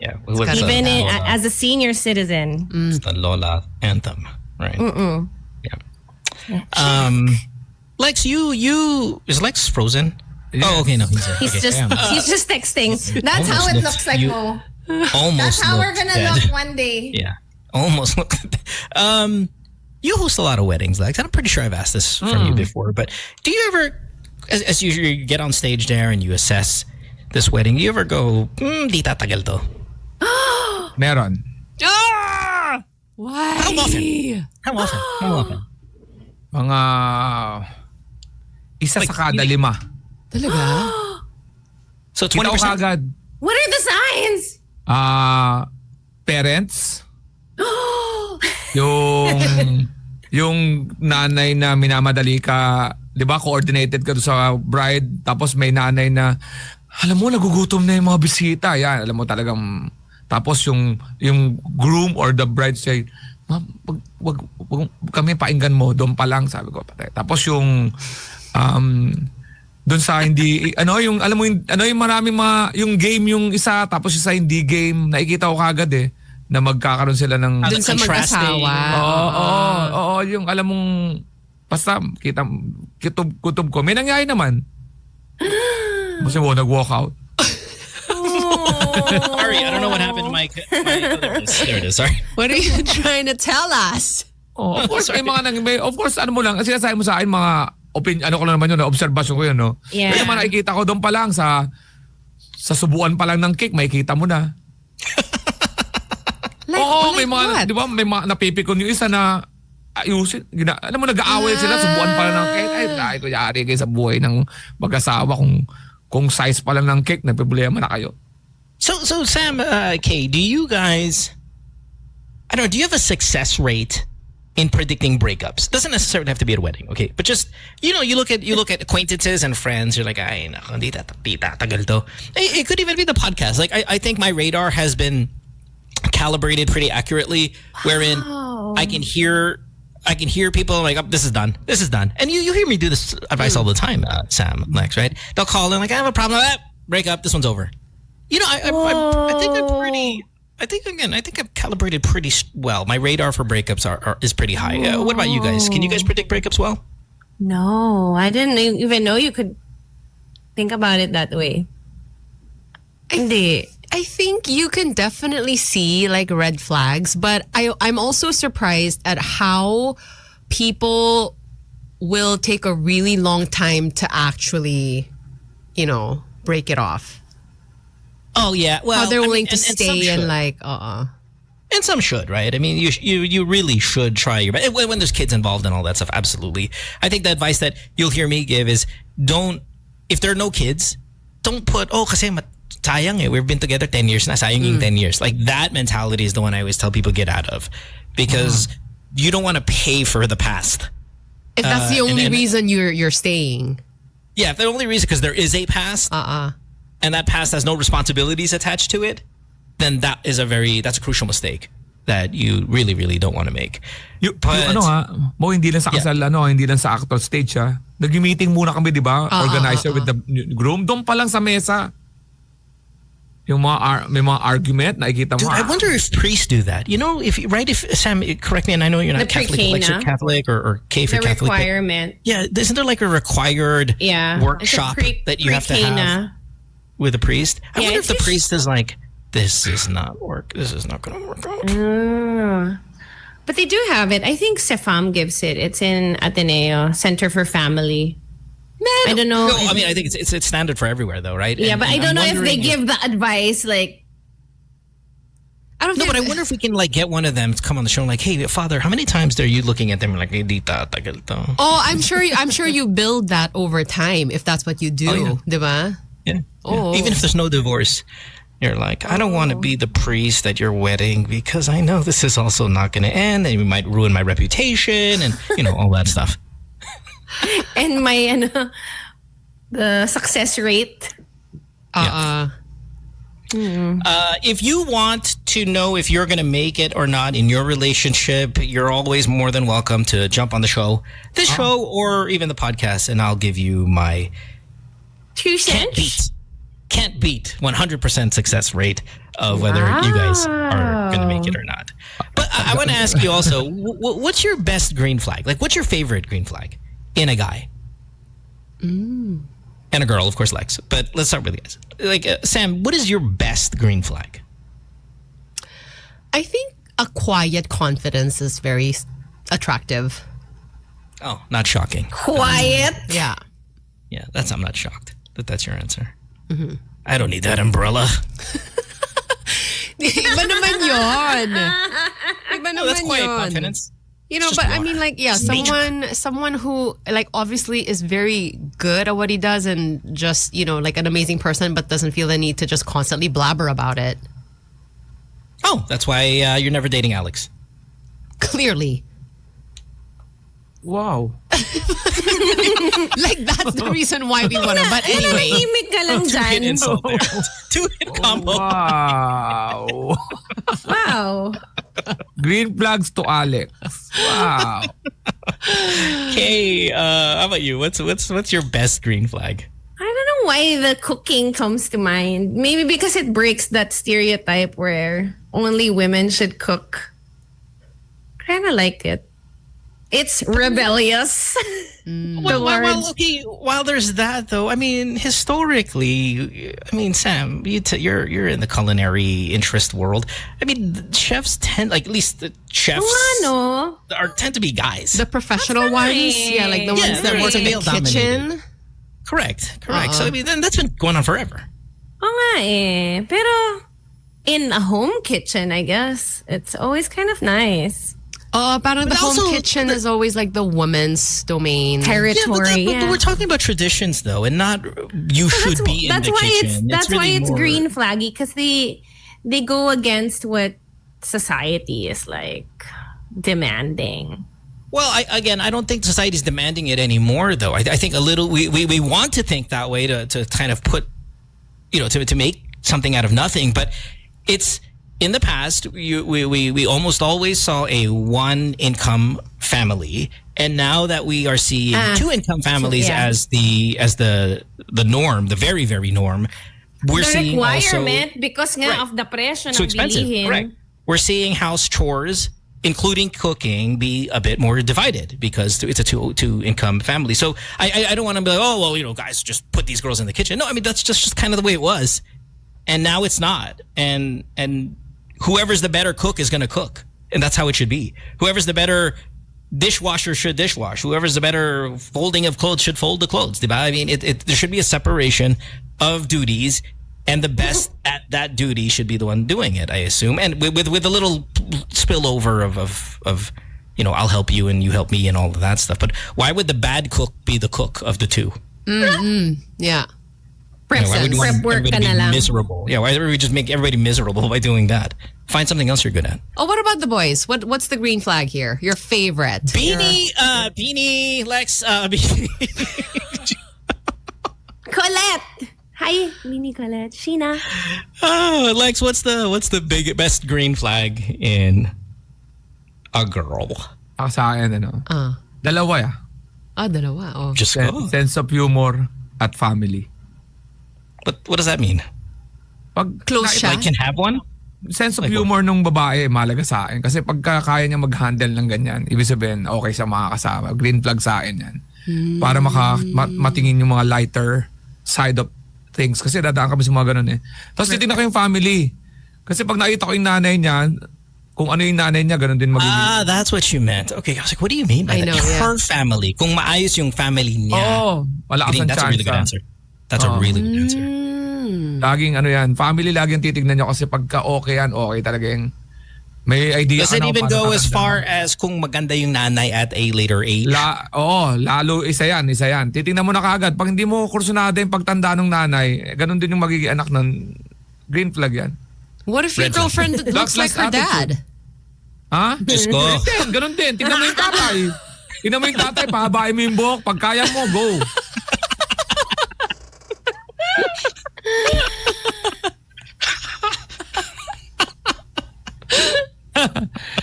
[SPEAKER 2] Yeah.
[SPEAKER 7] even as a senior citizen.
[SPEAKER 2] It's the Lola anthem, right? Yeah. Lex, you is Lex frozen? Oh, okay, no,
[SPEAKER 7] He's
[SPEAKER 2] okay.
[SPEAKER 7] he's just texting. That's how it looks like, Mo.
[SPEAKER 2] Almost.
[SPEAKER 7] That's how we're
[SPEAKER 2] looked
[SPEAKER 7] gonna
[SPEAKER 2] dead.
[SPEAKER 7] look one day.
[SPEAKER 2] Yeah, almost looked. You host a lot of weddings, Lex. I'm pretty sure I've asked this from you before, but do you ever, as you get on stage there and you assess this wedding, do you ever go, di tatagal to?
[SPEAKER 4] Meron.
[SPEAKER 3] Why?
[SPEAKER 2] How often? How often?
[SPEAKER 4] Mga... Isa sa kada 5.
[SPEAKER 3] Talaga?
[SPEAKER 2] So
[SPEAKER 4] Kita ko
[SPEAKER 2] 20%.
[SPEAKER 4] agad.
[SPEAKER 7] What are the signs?
[SPEAKER 4] Parents. yung nanay na minamadali ka, 'di ba? Coordinated ka doon sa bride, tapos may nanay na alam mo nagugutom na yung mga bisita. Yan, alam mo talagang tapos yung groom or the bride say, "Ma'am, wag kami painggan mo, doon pa lang," sabi ko. Tapos yung doon sa hindi yung alam mo yung maraming yung game yung isa tapos isa hindi game, nakikita ko kagad na magkakaroon sila ng
[SPEAKER 3] Dun sa mag-asawa.
[SPEAKER 4] Oo, yung alam mong basta kutob ko. May nangyari naman. Kasi nag-walk out.
[SPEAKER 2] Sorry, I don't know what happened to my other list. There it is. Sorry.
[SPEAKER 3] What are you trying to tell us?
[SPEAKER 4] Of course, of course, ano mo lang, sinasabi mo sa akin mga ano ko lang naman yun, observation ko yun, no?
[SPEAKER 7] Yeah.
[SPEAKER 4] Kaya naman nakikita ko doon pa lang sa subuan pa lang ng cake, makikita mo na. May mga,
[SPEAKER 3] what?
[SPEAKER 4] di ba, may mga napipikon yung isa na ayusin. Alam mo, nag-aaway sila, subuan pa lang ng cake. Ay, kuyari kayo sa buhay ng mag-asawa kung size pa lang ng cake, nagproblema na kayo.
[SPEAKER 2] So Sam, Kay, do you guys, I don't know, do you have a success rate in predicting breakups? Doesn't necessarily have to be at a wedding, okay? But just, you look at acquaintances and friends, you're like, ay, nako, hindi tatagal to. It could even be the podcast. Like, I think my radar has been calibrated pretty accurately, wherein I can hear people like, oh, this is done. And you hear me do this advice all the time, Sam, Lex, right? They'll call in like, I have a problem, break up, this one's over. I think I'm pretty. I think I've calibrated pretty well. My radar for breakups is pretty high. What about you guys? Can you guys predict breakups well?
[SPEAKER 7] No, I didn't even know you could think about it that way.
[SPEAKER 3] Hindi. I think you can definitely see like red flags, but I'm also surprised at how people will take a really long time to actually, break it off.
[SPEAKER 2] Oh yeah, well,
[SPEAKER 3] How they're willing to
[SPEAKER 2] some
[SPEAKER 3] stay and
[SPEAKER 2] should.
[SPEAKER 3] like,
[SPEAKER 2] And some should, right? I mean, you really should try your best. When there's kids involved and all that stuff, absolutely. I think the advice that you'll hear me give is if there are no kids, don't put, kasi sayang we've been together 10 years na, sayang yung 10 years. Like that mentality is the one I always tell people get out of, because you don't want to pay for the past.
[SPEAKER 3] if that's the only reason you're staying.
[SPEAKER 2] Yeah, if the only reason, because there is a past, and that past has no responsibilities attached to it, then that's a crucial mistake that you really, really don't want to make.
[SPEAKER 4] Hindi lang sa kasal, hindi lang sa actual stage, nag-meeting muna kami, di ba? Organizer with the groom. Doon pa lang sa mesa. Yung may mga argument, nakikita mo.
[SPEAKER 2] Dude, I wonder if priests do that. If Sam, correct me, and I know you're not
[SPEAKER 7] The
[SPEAKER 2] Catholic,
[SPEAKER 7] pre-K
[SPEAKER 2] like you're
[SPEAKER 7] na.
[SPEAKER 2] Catholic or K for
[SPEAKER 7] The
[SPEAKER 2] Catholic.
[SPEAKER 7] requirement.
[SPEAKER 2] Yeah, isn't there like a required workshop that you have to have with a priest? I wonder if the priest is like, this is not going to work out.
[SPEAKER 7] But they do have it. I think CEFAM gives it. It's in Ateneo, Center for Family. I don't know.
[SPEAKER 2] No, I mean, I think it's standard for everywhere though, right?
[SPEAKER 7] Yeah, but I don't know if they give the advice like.
[SPEAKER 3] I don't know.
[SPEAKER 2] But I wonder if we can like get one of them to come on the show and like, hey, Father, how many times are you looking at them and like, hindi tagal to?
[SPEAKER 3] Oh, I'm sure you build that over time if that's what you do, diba?
[SPEAKER 2] Yeah.
[SPEAKER 3] Oh.
[SPEAKER 2] Even if there's no divorce, you're like, I don't want to be the priest at your wedding because I know this is also not going to end and you might ruin my reputation and all that stuff.
[SPEAKER 7] And my the success rate.
[SPEAKER 2] If you want to know if you're going to make it or not in your relationship, you're always more than welcome to jump on the show, this show, or even the podcast, and I'll give you my
[SPEAKER 7] 2 cents.
[SPEAKER 2] Can't beat 100% success rate of whether you guys are going to make it or not. But I want to ask you also, what's your best green flag? Like, what's your favorite green flag in a guy? And a girl, of course, Lex. But let's start with you guys. Like, Sam, what is your best green flag?
[SPEAKER 3] I think a quiet confidence is very attractive.
[SPEAKER 2] Oh, not shocking.
[SPEAKER 7] Quiet.
[SPEAKER 3] Yeah.
[SPEAKER 2] Yeah, I'm not shocked that that's your answer. Mm-hmm. I don't need that umbrella.
[SPEAKER 3] Iba naman yun. Iba
[SPEAKER 2] No, that's
[SPEAKER 3] naman
[SPEAKER 2] quiet
[SPEAKER 3] yun.
[SPEAKER 2] confidence.
[SPEAKER 3] You know,
[SPEAKER 2] It's
[SPEAKER 3] but
[SPEAKER 2] just
[SPEAKER 3] I
[SPEAKER 2] water.
[SPEAKER 3] mean, like, yeah,
[SPEAKER 2] It's nature.
[SPEAKER 3] someone who, like, obviously is very good at what he does and just, you know, like an amazing person, but doesn't feel the need to just constantly blabber about it.
[SPEAKER 2] Oh, that's why you're never dating Alex.
[SPEAKER 3] Clearly.
[SPEAKER 4] Wow.
[SPEAKER 3] Like, that's the reason why we want him. But anyway.
[SPEAKER 7] Nanahimik ka lang
[SPEAKER 2] Two-hit
[SPEAKER 7] dyan.
[SPEAKER 2] insult there. Two-hit combo.
[SPEAKER 4] Wow.
[SPEAKER 7] Wow.
[SPEAKER 4] Green flags to Alex. Wow.
[SPEAKER 2] Okay, how about you? What's your best green flag?
[SPEAKER 7] I don't know why the cooking comes to mind. Maybe because it breaks that stereotype where only women should cook. Kind of like it. It's rebellious.
[SPEAKER 2] Well, okay. While there's that, though, I mean, historically, I mean, Sam, you're in the culinary interest world. I mean, chefs tend, like, at least the chefs
[SPEAKER 7] Ano?
[SPEAKER 2] tend to be guys.
[SPEAKER 3] The professional ones, yeah, like the ones that
[SPEAKER 2] they're
[SPEAKER 3] work in the
[SPEAKER 2] male-dominated.
[SPEAKER 3] kitchen.
[SPEAKER 2] Correct. So I mean, then that's been going on forever.
[SPEAKER 7] Oo nga eh. Pero in a home kitchen, I guess, it's always kind of nice.
[SPEAKER 3] Parang the
[SPEAKER 2] But
[SPEAKER 3] home
[SPEAKER 2] also,
[SPEAKER 3] kitchen is always like the woman's domain.
[SPEAKER 7] Territory.
[SPEAKER 2] But we're talking about traditions, though, and not you should be in the kitchen.
[SPEAKER 7] That's why
[SPEAKER 2] really
[SPEAKER 7] it's
[SPEAKER 2] more-
[SPEAKER 7] green flaggy because they go against what society is like demanding.
[SPEAKER 2] Well, I don't think society's demanding it anymore, though. I think a little, we want to think that way to kind of put, you know, to make something out of nothing. But it's, in the past, we almost always saw a one-income family. And now that we are seeing two-income families as the norm, the very, very norm, we're
[SPEAKER 7] The
[SPEAKER 2] seeing also...
[SPEAKER 7] requirement because nga of the presyo
[SPEAKER 2] So
[SPEAKER 7] ng
[SPEAKER 2] expensive,
[SPEAKER 7] bilihin.
[SPEAKER 2] correct. We're seeing house chores, including cooking, be a bit more divided because it's a two-income family. So I don't want to be like, oh, well, you know, guys, just put these girls in the kitchen. No, I mean, that's just kind of the way it was. And now it's not. And whoever's the better cook is going to cook. And that's how it should be. Whoever's the better dishwasher should dishwash. Whoever's the better folding of clothes should fold the clothes. Diba? I mean, there should be a separation of duties, and the best at that duty should be the one doing it, I assume. And with a little spillover of you know, I'll help you and you help me and all of that stuff. But why would the bad cook be the cook of the two?
[SPEAKER 3] Yeah.
[SPEAKER 2] You know, why would you want
[SPEAKER 7] Prep work
[SPEAKER 2] everybody
[SPEAKER 7] ka
[SPEAKER 2] to
[SPEAKER 7] na lang.
[SPEAKER 2] be miserable? Yeah, why would we just make everybody miserable by doing that? Find something else you're good at.
[SPEAKER 3] Oh, what about the boys? What's the green flag here? Your favorite?
[SPEAKER 2] Beanie, Lex, Beanie.
[SPEAKER 7] Colette! Hi, Mini Colette. Sheena.
[SPEAKER 2] Oh, Lex, what's the best green flag in a girl?
[SPEAKER 4] Ako sa akin, ano? Dalawa
[SPEAKER 3] Dalawa. Oh.
[SPEAKER 2] Just go.
[SPEAKER 4] Sense of humor at family.
[SPEAKER 2] But what does that mean?
[SPEAKER 4] Pag
[SPEAKER 3] Close siya?
[SPEAKER 2] Like, can have one?
[SPEAKER 4] sense of humor nung babae malaga sa akin. Kasi pagka kaya niya mag-handle ng ganyan, ibig sabihin, okay siya makakasama. Green flag sa akin yan. Para matingin yung mga lighter side of things. Kasi dadaan kami sa mga ganun eh. Tapos titignan ko yung family. Kasi pag nakita ko yung nanay niya, kung ano yung nanay niya, ganun din magiging.
[SPEAKER 2] Ah, that's what you meant. Okay, I was like, what do you mean by
[SPEAKER 3] I
[SPEAKER 2] that?
[SPEAKER 3] know, yeah.
[SPEAKER 2] Her family. Kung maayos yung family niya.
[SPEAKER 4] Oo, malakas ang
[SPEAKER 2] That's a really good answer. That's a really good answer.
[SPEAKER 4] Laging ano yan, family laging titignan niyo kasi pagka okay yan, okay talaga yung may idea
[SPEAKER 2] Does
[SPEAKER 4] ka
[SPEAKER 2] it
[SPEAKER 4] na
[SPEAKER 2] even
[SPEAKER 4] kung paano
[SPEAKER 2] go as
[SPEAKER 4] tatanda.
[SPEAKER 2] far as kung maganda yung nanay at a later age?
[SPEAKER 4] Lalo isa yan. Titingnan mo na kaagad. Pag hindi mo kursunada yung pagtanda ng nanay, ganun din yung magiging anak ng green flag yan.
[SPEAKER 3] What if your
[SPEAKER 2] Red flag.
[SPEAKER 3] girlfriend looks like her dad?
[SPEAKER 4] Ha?
[SPEAKER 2] Just go.
[SPEAKER 4] Ganun din. Tingnan mo yung tatay. Tingnan mo yung tatay, pahabain mo yung buhok. Pag kaya mo, go.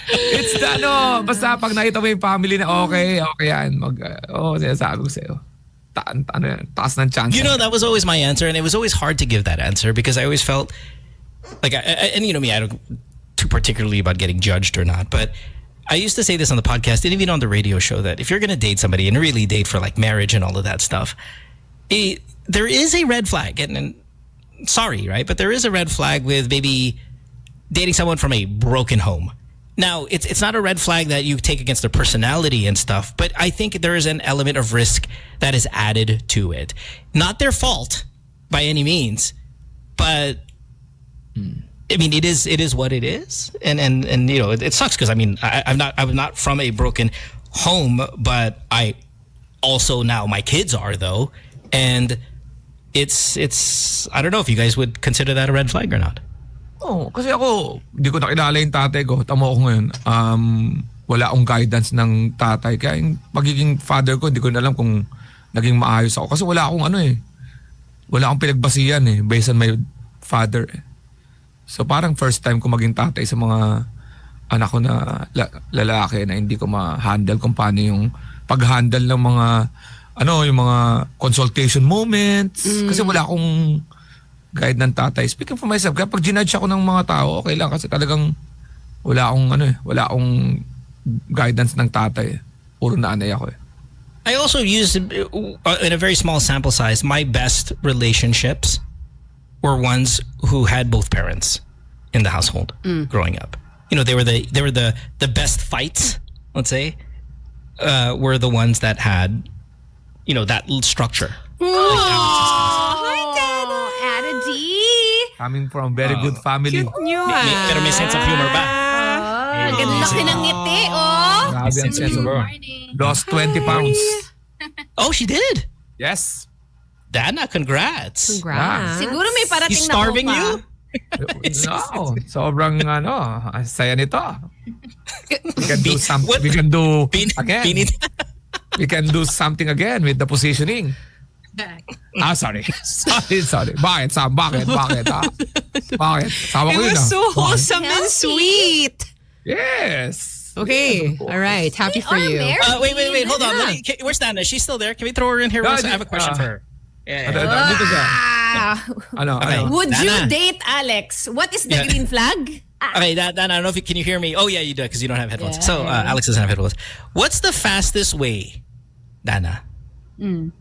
[SPEAKER 4] It's the basta pag nakita mo yung family na okay yan. Sinasabi ko sa'yo. Taas ng chance.
[SPEAKER 2] You know, that was always my answer, and it was always hard to give that answer because I always felt like, and you know me, I don't too particularly about getting judged or not, but I used to say this on the podcast and even on the radio show that if you're going to date somebody and really date for like marriage and all of that stuff, there is a red flag, and sorry, right? But there is a red flag with maybe dating someone from a broken home. Now, it's not a red flag that you take against their personality and stuff, but I think there is an element of risk that is added to it. Not their fault by any means, but I mean, it is what it is, and you know, it sucks because I mean, I'm not from a broken home, but I also now my kids are though, and it's I don't know if you guys would consider that a red flag or not.
[SPEAKER 4] Oh, kasi ako, hindi ko nakilala yung tatay ko. Tamo ako ngayon. Wala akong guidance ng tatay. Kaya yung magiging father ko, hindi ko na alam kung naging maayos ako. Kasi wala akong wala akong pinagbasihan based on my father. So parang first time ko maging tatay sa mga anak ko na lalaki na hindi ko ma-handle kung paano yung pag-handle ng mga yung mga consultation moments. Kasi wala akong guide ng tatay. Speaking for myself, kaya pag ginudge ako ng mga tao, okay lang kasi talagang wala akong guidance ng tatay. Puro nanay ako
[SPEAKER 2] I also use in a very small sample size, my best relationships were ones who had both parents in the household growing up. You know, they were the best fights, let's say, were the ones that had, you know, that structure.
[SPEAKER 4] Coming from very good family.
[SPEAKER 2] Pero may sense of humor ba?
[SPEAKER 9] Ganda kinangiti,
[SPEAKER 4] Grabe ang sense of humor. Lost 20 pounds.
[SPEAKER 2] Oh, she did?
[SPEAKER 4] Yes.
[SPEAKER 2] Dana, congrats.
[SPEAKER 3] Congrats.
[SPEAKER 9] Siguro may parating
[SPEAKER 2] He's starving
[SPEAKER 9] na
[SPEAKER 2] you?
[SPEAKER 4] No, sobrang saya nito. We can do something. We can do again. We can do something again with the positioning. Sorry. Sorry. Bakit, Sam? Bakit? Bakit? Sawa ko
[SPEAKER 3] It
[SPEAKER 4] yun
[SPEAKER 3] was so
[SPEAKER 4] Bakit?
[SPEAKER 3] wholesome and sweet.
[SPEAKER 4] Yes.
[SPEAKER 3] Okay. All right. Happy for you.
[SPEAKER 2] Wait. Hold on. Where's Dana? She's still there. Can we throw her in here?
[SPEAKER 4] No,
[SPEAKER 2] I have a question for her. Yeah.
[SPEAKER 4] Dito siya.
[SPEAKER 2] Okay.
[SPEAKER 9] Would you
[SPEAKER 2] Dana.
[SPEAKER 9] date Alex? What is the green flag?
[SPEAKER 2] Okay, Dana, I don't know if can you hear me? Oh yeah, you do because you don't have headphones. So Alex doesn't have headphones. What's the fastest way, Dana, to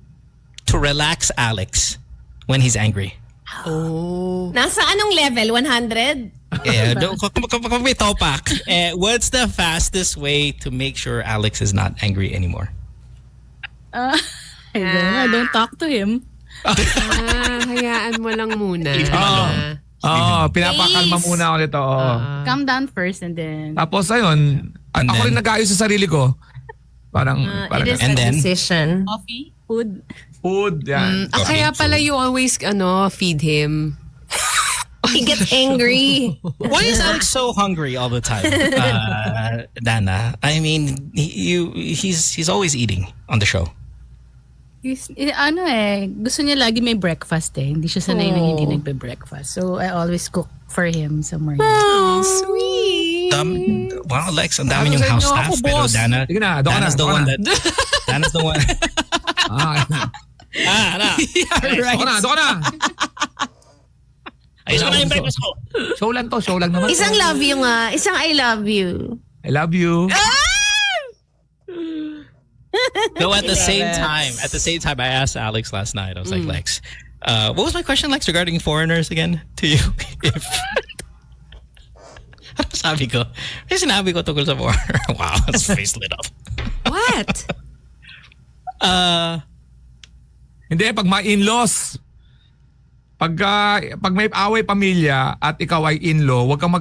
[SPEAKER 2] relax Alex when he's angry?
[SPEAKER 9] Nasa anong level? 100?
[SPEAKER 2] Yeah, kung may topak. What's the fastest way to make sure Alex is not angry anymore?
[SPEAKER 10] I don't talk to him.
[SPEAKER 3] Hayaan mo lang muna.
[SPEAKER 4] Pinapakalma muna ako nito.
[SPEAKER 10] Calm down first and then...
[SPEAKER 4] Tapos ayun,
[SPEAKER 2] And
[SPEAKER 4] ako
[SPEAKER 2] then?
[SPEAKER 4] rin nag-ayos sa sarili ko. Parang
[SPEAKER 7] It is
[SPEAKER 2] And
[SPEAKER 7] a
[SPEAKER 2] then?
[SPEAKER 7] decision.
[SPEAKER 10] Coffee? Food?
[SPEAKER 4] food, yan.
[SPEAKER 3] Kaya pala you always feed him.
[SPEAKER 7] He gets angry.
[SPEAKER 2] Why is Alex so hungry all the time, Dana? I mean, he's always eating on the show.
[SPEAKER 10] Gusto niya lagi may breakfast Hindi siya sanay na hindi nagbe-breakfast. So, I always cook for him somewhere.
[SPEAKER 3] Sweet.
[SPEAKER 2] Wow, Lex, ang dami yung house staff. Pero Dana,
[SPEAKER 4] Sige na, doon ka
[SPEAKER 2] Dana's
[SPEAKER 4] na,
[SPEAKER 2] the
[SPEAKER 4] doon
[SPEAKER 2] one
[SPEAKER 4] ka
[SPEAKER 2] that... Dana's the one... Ana.
[SPEAKER 4] Doon ka na.
[SPEAKER 2] Ayos ko na yung breakfast ko.
[SPEAKER 4] Show lang naman.
[SPEAKER 9] Isang love you nga. Isang I love you.
[SPEAKER 4] I love you.
[SPEAKER 2] No, at the same time, I asked Alex last night. I was like, Lex, what was my question, Lex, regarding foreigners again to you? Ano sabi ko? May sinabi ko tungkol sa foreigner. Wow, his face lit up.
[SPEAKER 3] What?
[SPEAKER 4] Hindi, pag may in-laws, pag may away pamilya at ikaw ay in-law, wag kang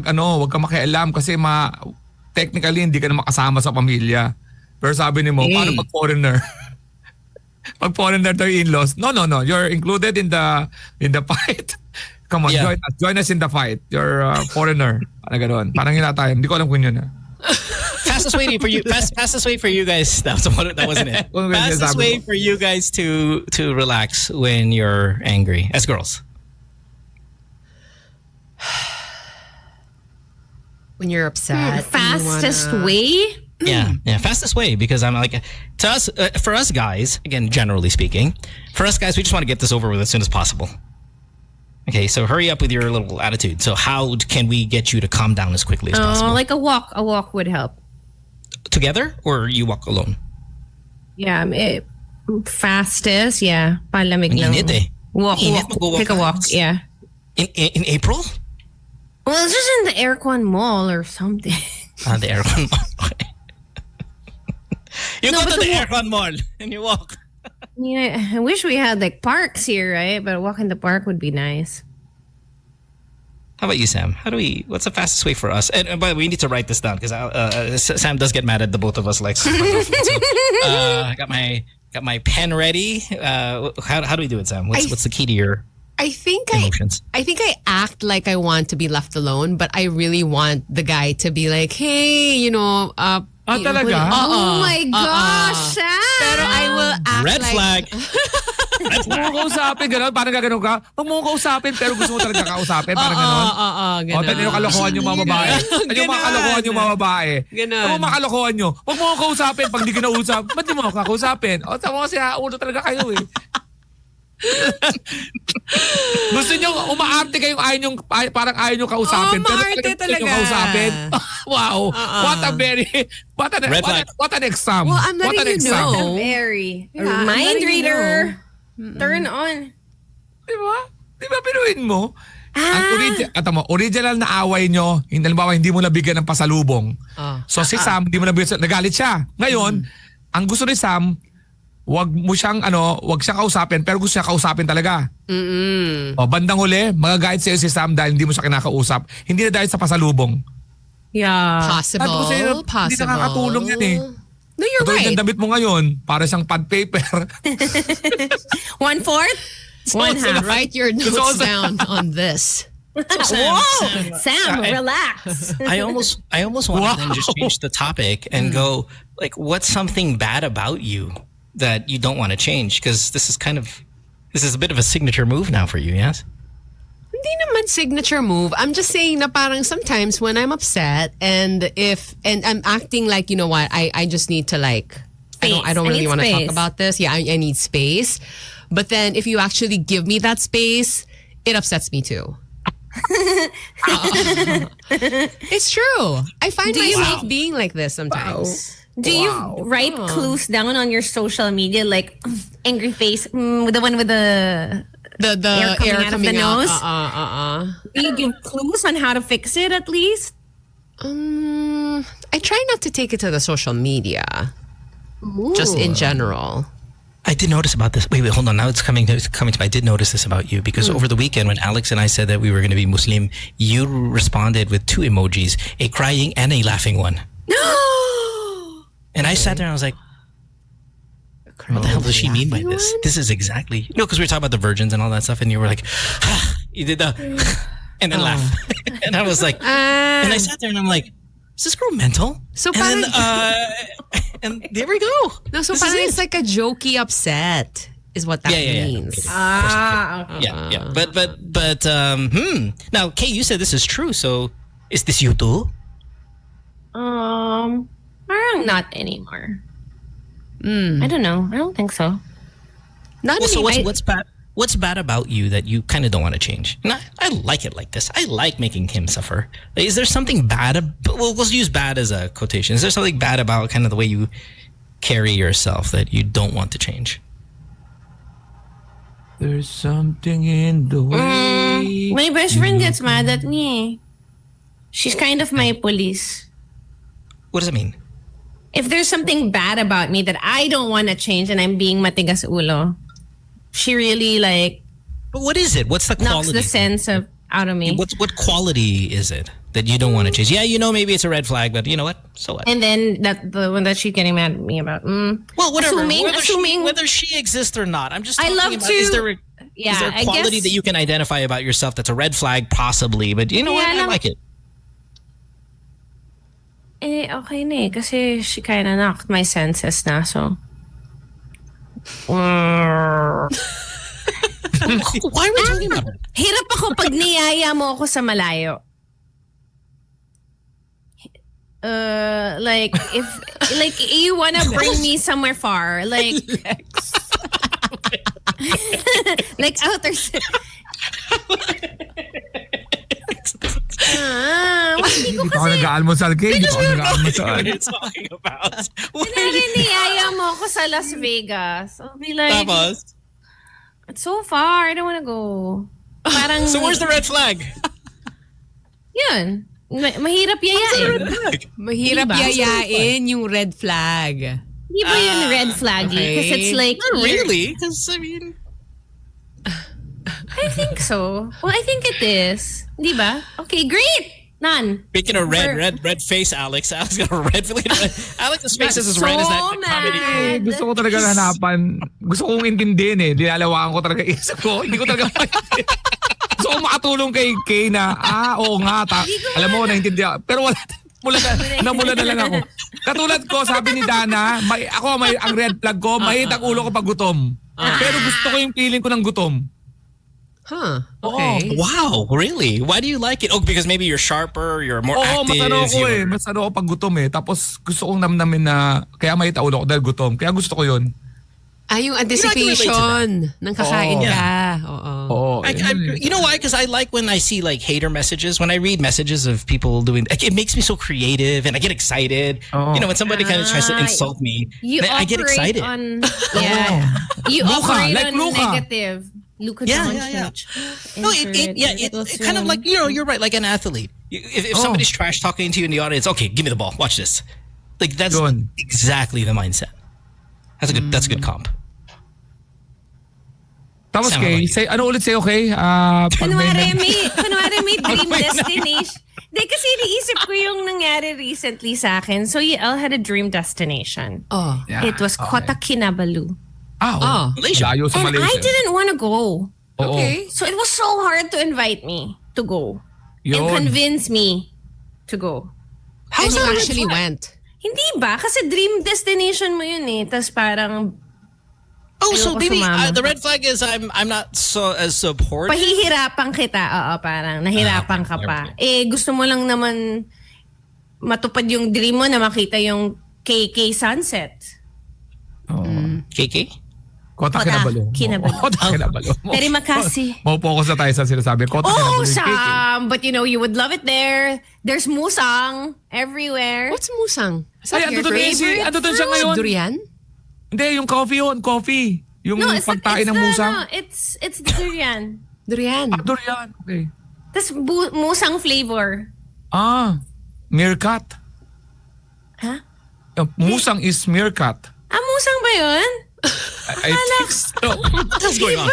[SPEAKER 4] makialam kasi technically hindi ka na makasama sa pamilya. Pero sabi ni mo, paano pag foreigner? Pag foreigner tayo in-laws, no, you're included in the fight. Come on,
[SPEAKER 2] Yeah.
[SPEAKER 4] join us in the fight. You're a foreigner. Parang gano'n. Parang tayo. Hindi ko alam kung yun.
[SPEAKER 2] Fastest way for you guys. That wasn't it. Fastest way for you guys to relax when you're angry as girls.
[SPEAKER 3] When you're upset.
[SPEAKER 7] Fastest way?
[SPEAKER 2] Yeah, fastest way because I'm like, to us, for us guys, again, generally speaking, for us guys, we just want to get this over with as soon as possible. Okay, so hurry up with your little attitude. So how can we get you to calm down as quickly as possible?
[SPEAKER 7] Like a walk. A walk would help.
[SPEAKER 2] Together or you walk alone?
[SPEAKER 7] Yeah, fastest. Yeah, palamig
[SPEAKER 2] Ang
[SPEAKER 7] lang.
[SPEAKER 2] init eh.
[SPEAKER 7] Walk.
[SPEAKER 2] Magwo-walk
[SPEAKER 7] Take a
[SPEAKER 2] ka.
[SPEAKER 7] walk. Yeah.
[SPEAKER 2] In April?
[SPEAKER 7] Well, it's just in the aircon mall or something.
[SPEAKER 2] The aircon mall. Okay. You
[SPEAKER 7] No,
[SPEAKER 2] go
[SPEAKER 7] but
[SPEAKER 2] to the
[SPEAKER 7] the
[SPEAKER 2] aircon mall and you walk.
[SPEAKER 7] Yeah, I wish we had like parks here, right? But a walk in the park would be nice.
[SPEAKER 2] How about you, Sam? What's the fastest way for us? And by the way, we need to write this down because Sam does get mad at the both of us. Like, I got my pen ready. How do we do it, Sam? What's the key to your emotions?
[SPEAKER 3] I think I act like I want to be left alone, but I really want the guy to be like, hey,
[SPEAKER 4] talaga?
[SPEAKER 7] Oh my gosh, Sam!
[SPEAKER 3] Pero I will act
[SPEAKER 2] Red
[SPEAKER 3] like...
[SPEAKER 2] flag.
[SPEAKER 4] Huwag mo kausapin, gano'n. Parang gano'n ka. Huwag mo kausapin, pero gusto mo talaga kausapin. Parang gano'n.
[SPEAKER 3] Ganun.
[SPEAKER 4] O, yung kalokohan yung mga babae. Yung mga kalokohan yung mga babae.
[SPEAKER 3] Ganun.
[SPEAKER 4] Ano mga kalokohan nyo? Huwag mo kausapin pag di kinausap. Ba't di mo kausapin? O, sa mga siya, ulo talaga kayo eh. Gusto nyo, umaarte kayong parang ayaw nyo kausapin. Pero
[SPEAKER 3] maarte talaga.
[SPEAKER 4] Yung kausapin. Wow. What an exam.
[SPEAKER 3] Well, I'm letting you know.
[SPEAKER 7] Very.
[SPEAKER 3] Yeah, I'm
[SPEAKER 7] Mind
[SPEAKER 3] letting you
[SPEAKER 7] reader. Turn on.
[SPEAKER 4] Diba? Diba pinuin mo? Ang original na away nyo, halimbawa hindi mo nabigyan ng pasalubong. So si Sam, hindi mo nabigyan, nagalit siya. Ngayon, ang gusto ni Sam, wag siyang kausapin, pero gusto siya kausapin talaga. O, bandang huli, magagayad sa'yo si Sam dahil hindi mo siya kinakausap. Hindi na dahil sa pasalubong.
[SPEAKER 7] Yeah.
[SPEAKER 3] Possible.
[SPEAKER 4] Hindi nakakatulong yan eh.
[SPEAKER 3] No, you're
[SPEAKER 4] Katulad
[SPEAKER 3] right.
[SPEAKER 4] ng damit mo ngayon, para siyang pad paper.
[SPEAKER 7] 1/4? 1/2.
[SPEAKER 3] Write your notes down on this.
[SPEAKER 7] Whoa! Sam, relax.
[SPEAKER 2] I almost want to then just change the topic and go like, what's something bad about you that you don't want to change? Because this is a bit of a signature move now for you, yes?
[SPEAKER 3] Hindi naman signature move. I'm just saying na parang sometimes when I'm upset and I'm acting like, you know what, I just need to like, I don't really want to talk about this. Yeah, I need space. But then if you actually give me that space, it upsets me too. It's true. I find myself being like this sometimes.
[SPEAKER 7] Do you write clues down on your social media like angry face, the one with the air coming out of the nose? Do you give clues on how to fix it at least?
[SPEAKER 3] I try not to take it to the social media. Just in general.
[SPEAKER 2] I did notice about this. Wait, hold on. Now it's coming to me. I did notice this about you because over the weekend when Alex and I said that we were going to be Muslim, you responded with 2 emojis, a crying and a laughing one.
[SPEAKER 3] No!
[SPEAKER 2] And I sat there and I was like, what the hell does she mean by this? This is exactly... No, because we were talking about the virgins and all that stuff and you were like, you did the... and then laugh. And I was like... and I sat there and I'm like, is this girl mental?
[SPEAKER 3] So
[SPEAKER 2] and then, and there we go.
[SPEAKER 3] No, so it's like a jokey upset is what that means.
[SPEAKER 7] Okay.
[SPEAKER 2] Yeah. But now, Kay, you said this is true. So is this you too?
[SPEAKER 7] Parang not anymore. I don't know. I don't think so.
[SPEAKER 3] Not
[SPEAKER 2] so
[SPEAKER 3] anymore.
[SPEAKER 2] what's bad? What's bad about you that you kind of don't want to change? And I like it like this. I like making him suffer. Like, is there something bad? Well, let's use bad as a quotation. Is there something bad about kind of the way you carry yourself that you don't want to change?
[SPEAKER 4] There's something in the way.
[SPEAKER 7] My best friend gets mad at me. She's kind of my police.
[SPEAKER 2] What does it mean?
[SPEAKER 7] If there's something bad about me that I don't want to change and I'm being matigas ulo, she really like...
[SPEAKER 2] But what is it? What's the quality?
[SPEAKER 7] Knocks the sense out of me.
[SPEAKER 2] What quality is it that you don't want to change? Yeah, maybe it's a red flag, but you know what? So what?
[SPEAKER 7] And then the one that she's getting mad at me about.
[SPEAKER 2] Well, whatever.
[SPEAKER 7] Assuming
[SPEAKER 2] whether she exists or not. I'm just talking
[SPEAKER 7] love
[SPEAKER 2] about,
[SPEAKER 7] to...
[SPEAKER 2] is there a quality that you can identify about yourself that's a red flag possibly, but you know what? I like it.
[SPEAKER 7] Okay na eh. Kasi she kind of knocked my senses na, so...
[SPEAKER 2] Why are we talking about her?
[SPEAKER 7] Hirap ako pag niyaya mo ako sa malayo. Like you wanna bring me somewhere far, like like outer.
[SPEAKER 4] Hindi pa ako nag-aalmusal, Kay. Hindi pa ako nag-aalmusal.
[SPEAKER 2] What are you talking about?
[SPEAKER 7] Niyaya mo ako sa Las Vegas. I'll be like,
[SPEAKER 2] Tapos?
[SPEAKER 7] it's so far. I don't wanna go. Parang,
[SPEAKER 2] So where's the red flag?
[SPEAKER 7] Yun. Mahirap yayain.
[SPEAKER 3] Mahirap yayain yung red flag.
[SPEAKER 7] Di ba yun red flaggy? Because it's like...
[SPEAKER 2] Not really. Because, I mean...
[SPEAKER 7] I think so. Well, I think it is. Di ba? Okay, great. None.
[SPEAKER 2] Speaking of red face, Alex. Alex got a red face. Alex's face is as red as that comedy.
[SPEAKER 4] Gusto ko talaga hanapan. Gusto kong intindihin eh. Dinalawakan ko talaga isip ko. Hindi ko talaga maintindihan. Gusto ko makatulong kay na, oo nga. Alam mo, naintindihan. Pero wala. Namula na lang ako. Katulad ko, sabi ni Dana, ang red flag ko, mahit ang ulo ko pag gutom. Pero gusto ko yung feeling ko ng gutom.
[SPEAKER 3] Huh. Okay.
[SPEAKER 2] Oh, wow, really? Why do you like it? Oh, because maybe you're sharper, you're more
[SPEAKER 4] Oo,
[SPEAKER 2] active.
[SPEAKER 4] masano ako eh. Masano ako pag gutom eh. Tapos gusto kong namnamin na kaya mahit ang ulo ko dahil gutom. Kaya gusto ko yun.
[SPEAKER 3] Yung anticipation ng kakain ka. Oo.
[SPEAKER 2] You know why? Because I like when I see like hater messages. When I read messages of people doing, like, it makes me so creative and I get excited. You know, when somebody kind of tries to insult me, I get excited.
[SPEAKER 7] You operate on
[SPEAKER 4] Luka.
[SPEAKER 7] negative. Luka
[SPEAKER 2] Yeah.
[SPEAKER 7] Doncic.
[SPEAKER 2] No, it kind of like, you know, you're right, like an athlete. If somebody's trash talking to you in the audience, okay, give me the ball, watch this. Like that's exactly the mindset. That's a good comp.
[SPEAKER 4] Tapos Kay, say, ano ulit sa'yo Kay?
[SPEAKER 7] Kunwari may dream destination. Hindi, kasi iniisip ko yung nangyari recently sa akin. So Yael had a dream destination. It was Kota Kinabalu.
[SPEAKER 2] Malaysia.
[SPEAKER 4] Layo sa
[SPEAKER 7] And
[SPEAKER 4] Malaysia.
[SPEAKER 7] I didn't want to go.
[SPEAKER 3] Okay.
[SPEAKER 7] So it was so hard to invite me to go. And convince me to go.
[SPEAKER 3] And you actually went.
[SPEAKER 7] Hindi ba? Kasi dream destination mo yun eh. Tapos parang
[SPEAKER 2] so
[SPEAKER 7] ayoko
[SPEAKER 2] maybe
[SPEAKER 7] sumama.
[SPEAKER 2] the red flag is I'm not so as supportive.
[SPEAKER 7] Pahihirapan kita. Oo, parang nahirapan ka pa. Gusto mo lang naman matupad yung dream mo na makita yung KK sunset.
[SPEAKER 2] KK?
[SPEAKER 4] Kota Kinabalu. Kota Kinabalu.
[SPEAKER 7] Pero makasi.
[SPEAKER 4] Mau-focus na tayo sa sinasabi. Kota Kinabalu.
[SPEAKER 7] Sam! But you know, you would love it there. There's musang everywhere.
[SPEAKER 3] What's musang?
[SPEAKER 4] Ay, ando doon siya ngayon.
[SPEAKER 3] Durian?
[SPEAKER 4] Hindi, yung coffee yun. Coffee. Yung pagtain ng musang.
[SPEAKER 7] It's durian.
[SPEAKER 3] Durian.
[SPEAKER 4] Durian. Okay.
[SPEAKER 7] Tapos musang flavor.
[SPEAKER 4] Meerkat.
[SPEAKER 7] Ha?
[SPEAKER 4] Musang is meerkat.
[SPEAKER 7] Musang ba yun?
[SPEAKER 4] I think so.
[SPEAKER 2] What's going on?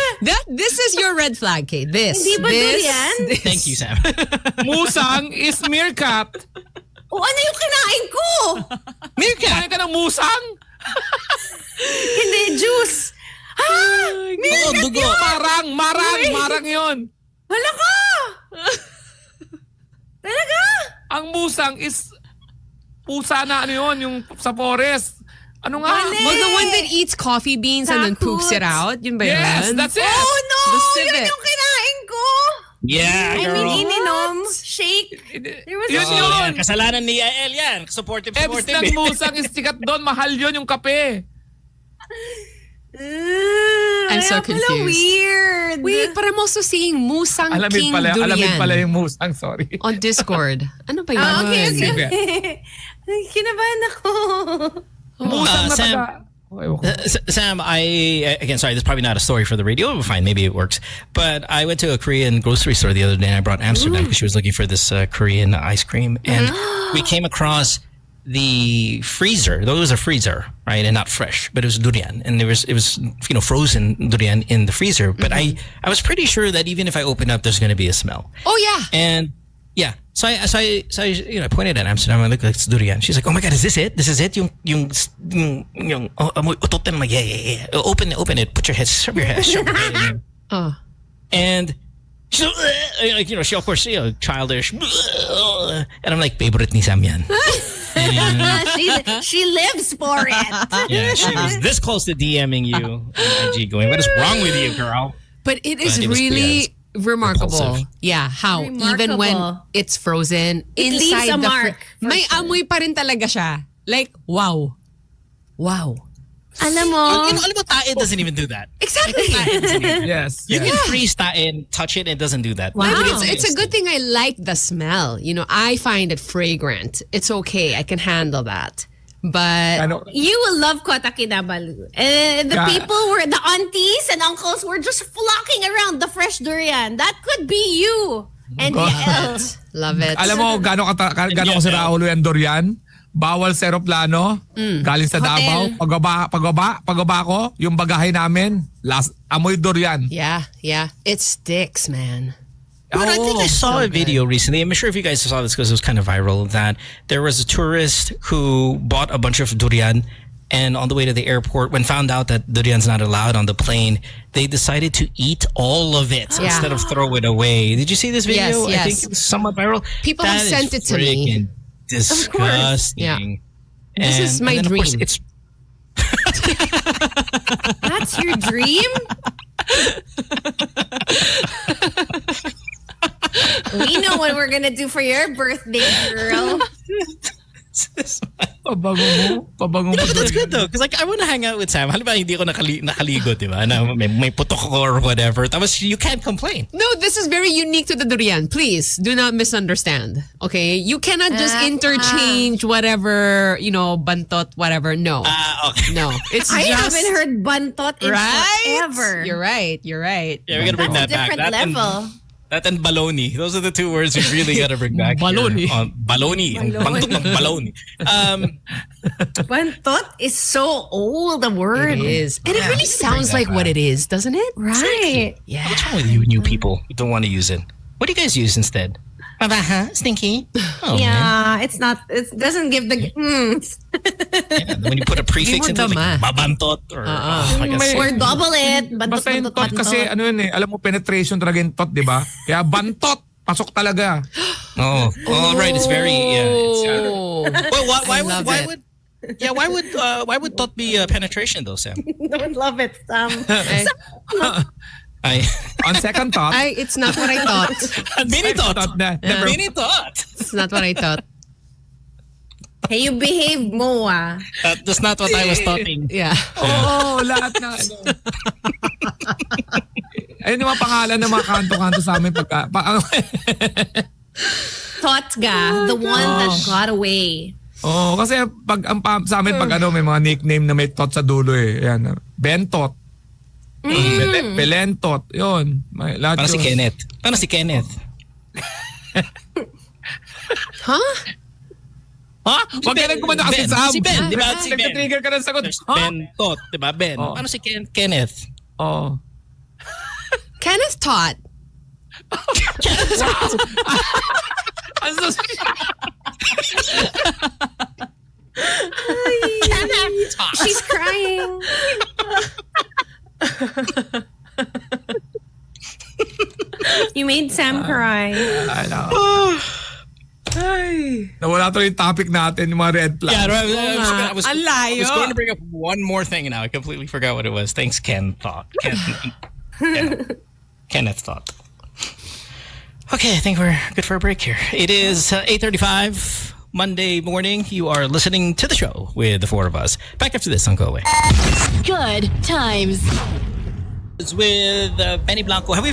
[SPEAKER 3] This is your red flag, Kate.
[SPEAKER 7] Hindi ba durian?
[SPEAKER 2] Thank you, Sam.
[SPEAKER 4] Musang is meerkat.
[SPEAKER 7] Ano yung kinain ko?
[SPEAKER 4] Meerkat? Kinain ka ng musang?
[SPEAKER 7] Hindi, juice.
[SPEAKER 2] Meerkat
[SPEAKER 7] yun!
[SPEAKER 4] Marang yun.
[SPEAKER 7] Wala ka! Talaga?
[SPEAKER 4] Ang musang is pusa na ano yun, yung sa forest. Ano nga?
[SPEAKER 3] Well, the one that eats coffee beans and then poops it out. Yun ba yun?
[SPEAKER 4] Yes, that's it.
[SPEAKER 7] Oh no!
[SPEAKER 3] The
[SPEAKER 7] Yun
[SPEAKER 3] civet.
[SPEAKER 7] yung kinain ko!
[SPEAKER 2] Yeah,
[SPEAKER 7] I
[SPEAKER 2] girl.
[SPEAKER 7] mean, ininom, shake. There was
[SPEAKER 4] Yun.
[SPEAKER 2] Kasalanan ni Yael yan. Supportive.
[SPEAKER 4] Ebs ng musang is sikat doon. Mahal yun yung kape.
[SPEAKER 3] I'm so
[SPEAKER 7] Kaya pala
[SPEAKER 3] confused.
[SPEAKER 7] weird.
[SPEAKER 3] Wait, but I'm also seeing Musang King Durian
[SPEAKER 4] Alamid pala yung musang. Sorry.
[SPEAKER 3] on Discord. Ano ba yun?
[SPEAKER 7] Okay.
[SPEAKER 4] Sige.
[SPEAKER 7] Kinabahan ako.
[SPEAKER 4] Musang na
[SPEAKER 2] Sam,
[SPEAKER 4] taga.
[SPEAKER 2] Sam, again, sorry, this is probably not a story for the radio. Fine, maybe it works. But I went to a Korean grocery store the other day and I brought Amsterdam because she was looking for this Korean ice cream. And we came across the freezer. Though it was a freezer, right, and not fresh, but it was durian, and it was frozen durian in the freezer. But I was pretty sure that even if I open up, there's going to be a smell.
[SPEAKER 3] Oh yeah.
[SPEAKER 2] And yeah, so I pointed at Amsterdam. I looked like it's durian. She's like, "Oh my God, is this it? This is it? Yung utot." I'm like, yeah. Open it. Put your head. Shove your head.
[SPEAKER 3] Oh.
[SPEAKER 2] And she's like, she of course, childish. And I'm like, favorite ni Sam yan.
[SPEAKER 7] She lives for it.
[SPEAKER 2] Yeah, she was this close to DMing you on IG going, what is wrong with you, girl?
[SPEAKER 3] But it is
[SPEAKER 2] But it was
[SPEAKER 3] really remarkable.
[SPEAKER 2] repulsive.
[SPEAKER 3] Yeah, how even when
[SPEAKER 7] Remarkable.
[SPEAKER 3] it's frozen,
[SPEAKER 7] It leaves
[SPEAKER 3] inside
[SPEAKER 7] a
[SPEAKER 3] the
[SPEAKER 7] mark, for
[SPEAKER 3] may
[SPEAKER 7] sure.
[SPEAKER 3] amoy pa rin talaga siya. Like, wow.
[SPEAKER 7] Alam mo,
[SPEAKER 2] Alam mo, tae doesn't even do that.
[SPEAKER 3] Exactly.
[SPEAKER 4] Yes.
[SPEAKER 2] You can freeze tae and touch it, and it doesn't do that.
[SPEAKER 3] Like,
[SPEAKER 2] Wow.
[SPEAKER 3] it's a good thing I like the smell. I find it fragrant. It's okay. I can handle that. But
[SPEAKER 4] Ano?
[SPEAKER 7] you will love Kota Kinabalu. The the aunties and uncles were just flocking around the fresh durian. That could be you. And Yael.
[SPEAKER 3] love it.
[SPEAKER 4] Alam mo, gano'n ko si Raulo yung durian? bawal sa aeroplano, galing sa Davao, pagaba ko, yung bagahe namin, amoy durian.
[SPEAKER 3] Yeah. It sticks, man.
[SPEAKER 2] But I think I saw a video recently. I'm not sure if you guys saw this because it was kind of viral. That there was a tourist who bought a bunch of durian, and on the way to the airport, when found out that durian's not allowed on the plane, they decided to eat all of it instead of throw it away. Did you see this video?
[SPEAKER 3] Yes.
[SPEAKER 2] I think it was somewhat viral.
[SPEAKER 3] People have sent it to me.
[SPEAKER 2] Disgusting.
[SPEAKER 3] Yeah. This is my dream.
[SPEAKER 2] It's
[SPEAKER 7] That's your dream? We know what we're gonna do for your birthday, girl.
[SPEAKER 4] Pabango mo.
[SPEAKER 2] But that's good though, because like I want to hang out with Sam. Halimbawa hindi ako nakaligo, diba? Na may putok ko or whatever. Tapos you can't complain.
[SPEAKER 3] No, this is very unique to the durian. Please do not misunderstand. Okay, you cannot just interchange whatever, bantot, whatever. No,
[SPEAKER 2] Okay.
[SPEAKER 3] no, it's
[SPEAKER 7] I
[SPEAKER 3] just
[SPEAKER 7] haven't heard bantot in forever.
[SPEAKER 3] You're right.
[SPEAKER 2] Yeah, we gotta bring
[SPEAKER 7] That's a
[SPEAKER 2] that back.
[SPEAKER 7] different level.
[SPEAKER 2] That and baloney. Those are the two words we really gotta bring back.
[SPEAKER 3] Baloney.
[SPEAKER 2] Baloney. Bantot ng baloney.
[SPEAKER 7] Bantot is so old a word.
[SPEAKER 3] It is, and it really sounds like what it is, doesn't it?
[SPEAKER 7] Right.
[SPEAKER 3] Yeah.
[SPEAKER 2] What's wrong with you new people who don't want to use it? What do you guys use instead? Mabaha? Stinky? Oh,
[SPEAKER 7] Yeah, it's not. It doesn't give the.
[SPEAKER 2] Yeah, when you put a prefix into it, like babantot or like a
[SPEAKER 7] Or double it. Bantot,
[SPEAKER 4] Basta yung
[SPEAKER 7] bantot,
[SPEAKER 4] tot kasi
[SPEAKER 7] bantot.
[SPEAKER 4] ano yun alam mo penetration talaga yung tot, di ba? Kaya bantot, pasok talaga.
[SPEAKER 2] Oh, right. It's very
[SPEAKER 3] Oh.
[SPEAKER 2] well, why
[SPEAKER 3] love
[SPEAKER 2] would why would tot be penetration though, Sam?
[SPEAKER 7] Don't love it.
[SPEAKER 4] On second thought,
[SPEAKER 3] It's not what I thought.
[SPEAKER 2] Mini tot.
[SPEAKER 4] na,
[SPEAKER 2] Mini tot.
[SPEAKER 3] It's not what I thought.
[SPEAKER 7] Hey, you behave mo
[SPEAKER 2] That's not what I was talking.
[SPEAKER 3] Yeah.
[SPEAKER 4] lahat na ano. Ayun yung mga pangalan ng mga kanto-kanto sa amin pagka
[SPEAKER 7] Totga, the one that got away.
[SPEAKER 4] kasi pag sa amin pag may mga nickname na may tot sa dulo Ayan, Bentot. Belentot. Yun. May lahat
[SPEAKER 2] Parang si
[SPEAKER 4] yun.
[SPEAKER 2] Kenneth. Parang si Kenneth.
[SPEAKER 3] Huh?
[SPEAKER 4] Ha? Wag ka nang kumanda kasi Sam.
[SPEAKER 2] Si Ben, di ba? Si Ben.
[SPEAKER 4] Nag-trigger ka ng sagot.
[SPEAKER 2] Ben Tot, di ba? Ben.
[SPEAKER 4] Oh.
[SPEAKER 2] Paano si Kenneth?
[SPEAKER 4] Oh.
[SPEAKER 3] Kenneth taught.
[SPEAKER 7] She's crying. You made Sam cry.
[SPEAKER 4] I know. Nawala tuloy yung topic natin, yung mga red flags.
[SPEAKER 2] Yeah, I was
[SPEAKER 3] Ang layo.
[SPEAKER 2] going to bring up one more thing and now I completely forgot what it was. Thanks, Kenneth thought. Okay, I think we're good for a break here. It is 8:35 Monday morning. You are listening to the show with the four of us. Back after this on Go Away.
[SPEAKER 1] Good times.
[SPEAKER 2] It's with Benny Blanco. Have we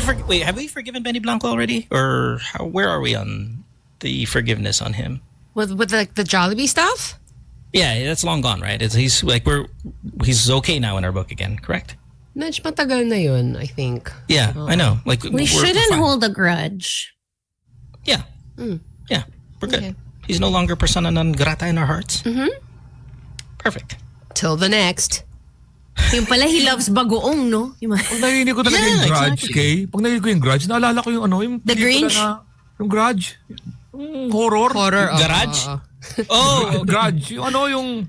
[SPEAKER 2] forgiven Benny Blanco already? Or where are we on the forgiveness on him?
[SPEAKER 3] With like the Jollibee stuff?
[SPEAKER 2] Yeah, that's long gone, right? He's okay now in our book again, correct?
[SPEAKER 3] Medyo matagal na yun, I think.
[SPEAKER 2] Yeah, I know. Like
[SPEAKER 7] We
[SPEAKER 2] we're
[SPEAKER 7] shouldn't
[SPEAKER 2] fine.
[SPEAKER 7] hold a grudge.
[SPEAKER 2] Yeah. Yeah, we're good.
[SPEAKER 3] Okay.
[SPEAKER 2] He's no longer persona non grata in our hearts. Perfect.
[SPEAKER 3] Till the next.
[SPEAKER 7] Yung pala, he loves bagoong, no? Yung
[SPEAKER 4] Pag narinig ko talaga yung grudge, Kay. Pag narinig ko yung grudge, naalala ko yung yung
[SPEAKER 7] The
[SPEAKER 4] pelikula
[SPEAKER 7] Grinch?
[SPEAKER 4] yung grudge. Yung horror.
[SPEAKER 2] Garage? Oh,
[SPEAKER 4] grudge. Yung yung...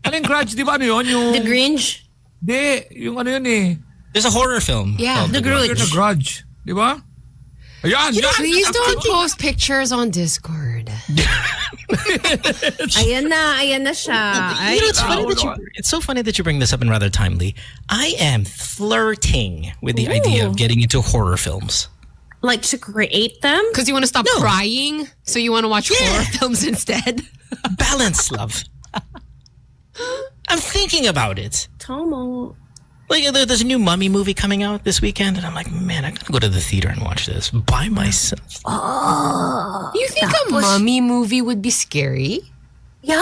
[SPEAKER 4] ano yung grudge? Di ba ano yun? Yung...
[SPEAKER 7] The Grinch?
[SPEAKER 4] Di. Yung yun
[SPEAKER 2] there's a horror film.
[SPEAKER 3] Yeah,
[SPEAKER 2] called
[SPEAKER 7] The Grudge.
[SPEAKER 4] The grudge. Di ba? Ayan!
[SPEAKER 3] Please don't post pictures on Discord.
[SPEAKER 7] Ayan na siya.
[SPEAKER 2] You know, it's so funny that you bring this up and rather timely. I am flirting with the idea of getting into horror films.
[SPEAKER 7] Like to create them?
[SPEAKER 3] Because you want to stop crying, so you want to watch horror films instead.
[SPEAKER 2] Balance, love. I'm thinking about it.
[SPEAKER 7] Tomo.
[SPEAKER 2] Like, there's a new Mummy movie coming out this weekend, and I'm like, man, I gotta go to the theater and watch this by myself.
[SPEAKER 3] You think a mummy movie would be scary?
[SPEAKER 7] Yeah,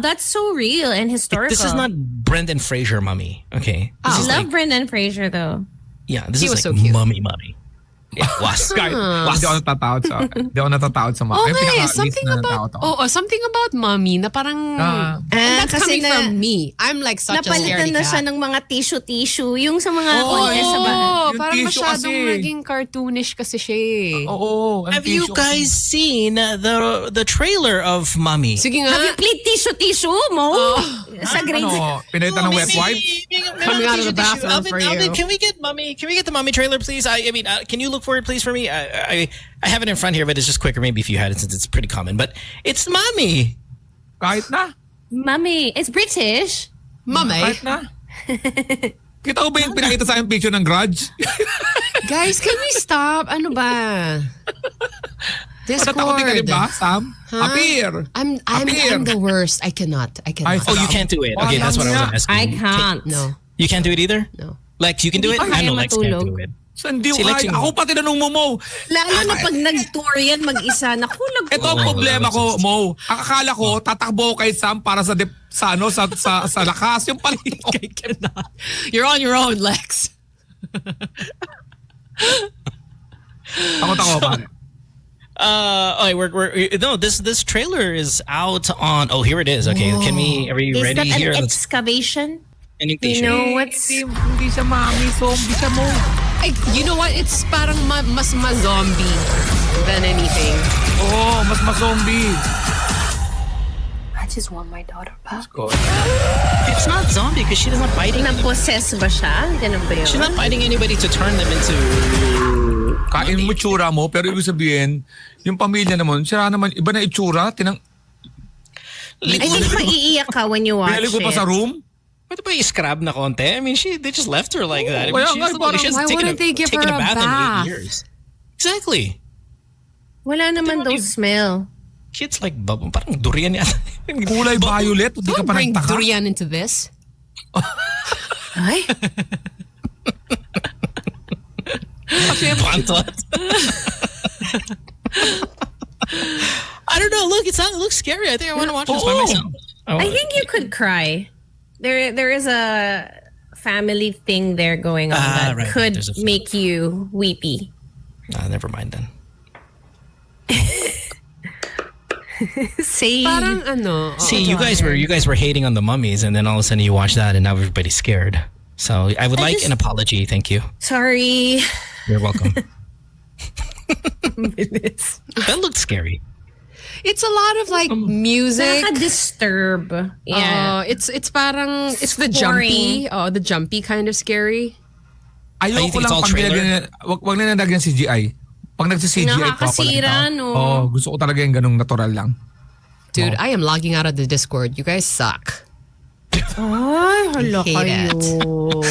[SPEAKER 7] that's so real and historical.
[SPEAKER 2] This is not Brendan Fraser Mummy, okay? This
[SPEAKER 7] I
[SPEAKER 2] is
[SPEAKER 7] love
[SPEAKER 2] like,
[SPEAKER 7] Brendan Fraser though.
[SPEAKER 2] yeah, this
[SPEAKER 3] He
[SPEAKER 2] is
[SPEAKER 3] was
[SPEAKER 2] like
[SPEAKER 3] so cute.
[SPEAKER 2] Mummy. Yeah, was.
[SPEAKER 4] Guys, hindi ako natatakot sa Hindi ako natatakot sa mommy.
[SPEAKER 3] Okay, something about mommy na parang that's
[SPEAKER 7] kasi
[SPEAKER 3] coming from me. I'm like such a scaredy
[SPEAKER 7] Napalitan na siya
[SPEAKER 3] cat.
[SPEAKER 7] ng mga tissue yung sa mga contest sa bahay.
[SPEAKER 3] Oo,
[SPEAKER 4] Yung
[SPEAKER 3] parang
[SPEAKER 4] tissue
[SPEAKER 3] masyadong
[SPEAKER 4] kasi.
[SPEAKER 3] naging cartoonish kasi siya eh.
[SPEAKER 4] Oo. ang
[SPEAKER 2] Have you
[SPEAKER 4] tissue
[SPEAKER 2] guys seen the trailer of Mommy?
[SPEAKER 3] Sige nga.
[SPEAKER 7] Have you played tissue mo? Sa grade
[SPEAKER 4] Ano, pinalitan ng wet wipe?
[SPEAKER 3] Coming out of the bathroom for you.
[SPEAKER 2] Can we get the Mommy trailer, please? I mean, can you look for it, please, for me? I have it in front here, but it's just quicker maybe if you had it since it's pretty common. But it's Mommy.
[SPEAKER 4] Kahit na.
[SPEAKER 7] Mommy, it's British.
[SPEAKER 3] Mami,
[SPEAKER 4] Kahit na. Kita ko ba yung pinakita sa akin picture ng Grudge?
[SPEAKER 3] guys, can we stop? Ano ba?
[SPEAKER 4] Matatakot ka
[SPEAKER 3] Discord.
[SPEAKER 4] ba, Sam?
[SPEAKER 3] Huh?
[SPEAKER 4] Appear.
[SPEAKER 3] I'm
[SPEAKER 4] Appear.
[SPEAKER 3] the worst. I cannot.
[SPEAKER 4] Ay,
[SPEAKER 2] Oh, you can't do it. Okay, that's what I was asking.
[SPEAKER 7] I can't.
[SPEAKER 3] No.
[SPEAKER 2] You can't do it either?
[SPEAKER 3] No.
[SPEAKER 2] Lex, you can do it?
[SPEAKER 7] Hindi ko
[SPEAKER 2] I know
[SPEAKER 7] kaya
[SPEAKER 2] Lex can't do
[SPEAKER 7] matulog.
[SPEAKER 2] it.
[SPEAKER 4] Sandi
[SPEAKER 2] Si Lex yung-
[SPEAKER 4] Ako pa tinanong mo, Mo.
[SPEAKER 7] Lalo na pag nag-tour yan mag-isa. Naku,
[SPEAKER 4] Ito ang problema ko, Mo. Akala ko, tatakbo kay Sam para sa sa lakas. Yung pala.
[SPEAKER 3] I cannot. You're on your own, Lex.
[SPEAKER 4] Takot ako, pare.
[SPEAKER 2] Okay, no, this trailer is out on. Oh, here it is. Okay, are we
[SPEAKER 7] Is
[SPEAKER 2] ready
[SPEAKER 7] that
[SPEAKER 2] here?
[SPEAKER 7] an
[SPEAKER 2] Let's-
[SPEAKER 7] excavation?
[SPEAKER 2] Any
[SPEAKER 7] You
[SPEAKER 2] picture.
[SPEAKER 7] know what's...
[SPEAKER 4] Hindi siya mami, zombie siya, Mo.
[SPEAKER 3] You know what? It's parang mas ma-zombie than anything.
[SPEAKER 4] Oo, mas zombie.
[SPEAKER 9] I just want my daughter back.
[SPEAKER 2] It's not zombie because she's not fighting.
[SPEAKER 7] Na-possess ba siya? Ganun ba yun?
[SPEAKER 2] She's not fighting anybody to turn them into.
[SPEAKER 4] Kain mo tsura mo, pero ibig sabihin, yung pamilya naman, sira naman, iba na itsura.
[SPEAKER 7] I think maiiyak ka when you watch
[SPEAKER 4] Binalik ko pa
[SPEAKER 7] it.
[SPEAKER 4] sa room.
[SPEAKER 2] Pwede ba i-scrab na konti? I mean, they just left her like that. I mean,
[SPEAKER 4] Kaya
[SPEAKER 2] she
[SPEAKER 4] nga, parang-
[SPEAKER 2] hasn't
[SPEAKER 3] Why
[SPEAKER 2] taken
[SPEAKER 3] wouldn't they give
[SPEAKER 2] taken
[SPEAKER 3] her a
[SPEAKER 2] bath in
[SPEAKER 3] bath?
[SPEAKER 2] 8 years. Exactly.
[SPEAKER 7] Wala naman daw smell.
[SPEAKER 2] Kids like bubble. Parang durian yata.
[SPEAKER 4] Kulay violet, hindi ka
[SPEAKER 3] Don't
[SPEAKER 4] pa
[SPEAKER 3] bring
[SPEAKER 4] nagtaka.
[SPEAKER 3] durian into this.
[SPEAKER 7] Ay,
[SPEAKER 2] Pantot. I don't know. Look, it looks scary. I think I want to watch this by myself.
[SPEAKER 7] I think you could cry. There is a family thing there going on that
[SPEAKER 2] right.
[SPEAKER 7] could
[SPEAKER 2] There's a
[SPEAKER 7] make you weepy.
[SPEAKER 2] Never mind then.
[SPEAKER 7] Say
[SPEAKER 3] Parang ano.
[SPEAKER 2] See, you guys were hating on the mummies, and then all of a sudden you watch that, and now everybody's scared. So I would like an apology. Thank you.
[SPEAKER 7] sorry.
[SPEAKER 2] You're welcome. That looked scary.
[SPEAKER 3] It's a lot of like music.
[SPEAKER 7] Nakaka-disturb. Yeah.
[SPEAKER 3] It's parang it's the
[SPEAKER 7] Boring.
[SPEAKER 3] jumpy, the jumpy kind of scary.
[SPEAKER 2] you
[SPEAKER 4] Ayoko
[SPEAKER 2] think it's
[SPEAKER 4] lang
[SPEAKER 2] all
[SPEAKER 4] pag
[SPEAKER 2] trailer?
[SPEAKER 4] wag na nilagyan CGI. Pag nagsa-CGI,
[SPEAKER 7] Nakakasira, no?
[SPEAKER 4] Oh, gusto ko talaga yung ganung natural lang.
[SPEAKER 3] Dude, I am logging out of the Discord. You guys suck.
[SPEAKER 7] Ay, hala
[SPEAKER 3] Hate it.
[SPEAKER 7] kayo.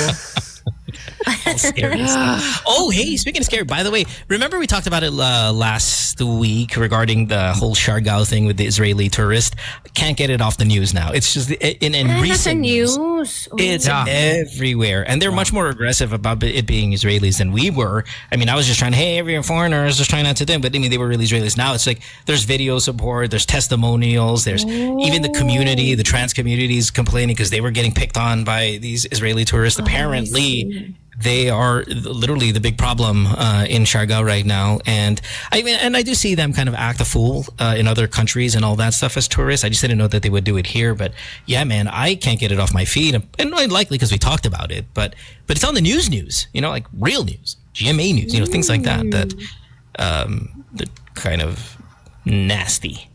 [SPEAKER 2] All scary stuff. Oh, hey, speaking of scary, by the way, remember we talked about it last week regarding the whole Shargao thing with the Israeli tourist? Can't get it off the news now. It's just in
[SPEAKER 7] Nasa
[SPEAKER 2] recent news.
[SPEAKER 7] news. Oh.
[SPEAKER 2] It's everywhere. And they're much more aggressive about it being Israelis than we were. I mean, I was just trying, hey, every foreigner is just trying not to them. But I mean, they were really Israelis. Now it's like there's video support, there's testimonials, there's even the community, the trans community is complaining because they were getting picked on by these Israeli tourists. Apparently, they are literally the big problem in Shargao right now. And I mean, and I do see them kind of act a fool in other countries and all that stuff as tourists. I just didn't know that they would do it here. But yeah, man, I can't get it off my feed. And likely because we talked about it. But it's on the news, you know, like real news, GMA news, you know, things like that, that kind of nasty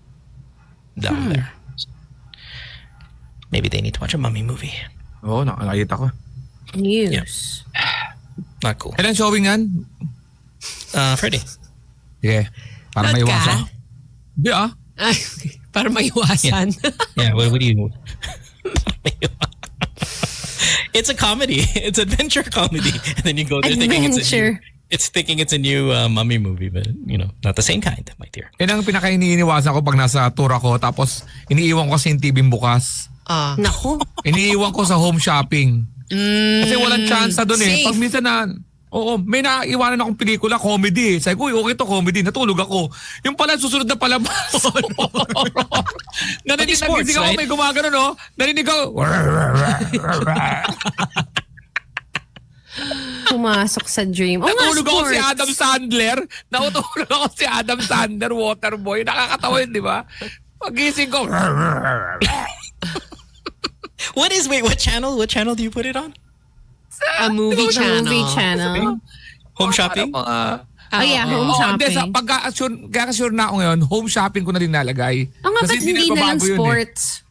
[SPEAKER 2] down there. Maybe they need to watch a mummy movie.
[SPEAKER 4] Oo, nakakita ko.
[SPEAKER 7] News.
[SPEAKER 2] Not cool.
[SPEAKER 4] Kailan showing yan?
[SPEAKER 2] Friday.
[SPEAKER 4] Yeah. Para
[SPEAKER 3] Not
[SPEAKER 4] maiwasan.
[SPEAKER 3] ka?
[SPEAKER 4] Di ah.
[SPEAKER 3] Ay, para maiwasan.
[SPEAKER 2] Yeah, what do you... It's a comedy. It's adventure comedy. And then you go there thinking it's a new mummy movie, but you know, not the same kind, my dear.
[SPEAKER 4] Yan ang pinaka-iniiwasan ko pag nasa tour ako. Tapos iniiwan ko kasi yung TV bukas.
[SPEAKER 7] Naku.
[SPEAKER 4] Iniiwan ko sa home shopping. Kasi walang chance doon eh.
[SPEAKER 3] Safe.
[SPEAKER 4] Pag minsan na, may naiwanan akong pelikula, comedy. Sabi ko, okay to comedy. Natulog ako. Yung pala, susunod na palabas. Narinig
[SPEAKER 2] sports,
[SPEAKER 4] ako,
[SPEAKER 2] right?
[SPEAKER 4] may gumagano, no? Narinig ako.
[SPEAKER 7] pumasok sa dream. Oh, nga,
[SPEAKER 4] Natulog ako si
[SPEAKER 7] sports.
[SPEAKER 4] Adam Sandler. Natulog ako si Adam Sandler, Waterboy. Nakakatawa yun, di ba? Pagising ko.
[SPEAKER 2] What channel? What channel do you put it on?
[SPEAKER 3] A movie
[SPEAKER 7] The
[SPEAKER 3] channel.
[SPEAKER 7] movie channel.
[SPEAKER 2] Home shopping?
[SPEAKER 7] Oh, yeah, home
[SPEAKER 4] Hindi,
[SPEAKER 7] shopping.
[SPEAKER 4] pagka-sure na ako ngayon, home shopping ko na rin nalagay.
[SPEAKER 7] Oh nga,
[SPEAKER 4] Kasi
[SPEAKER 7] ba't hindi na lang
[SPEAKER 4] nagbabago yun eh.
[SPEAKER 7] sports?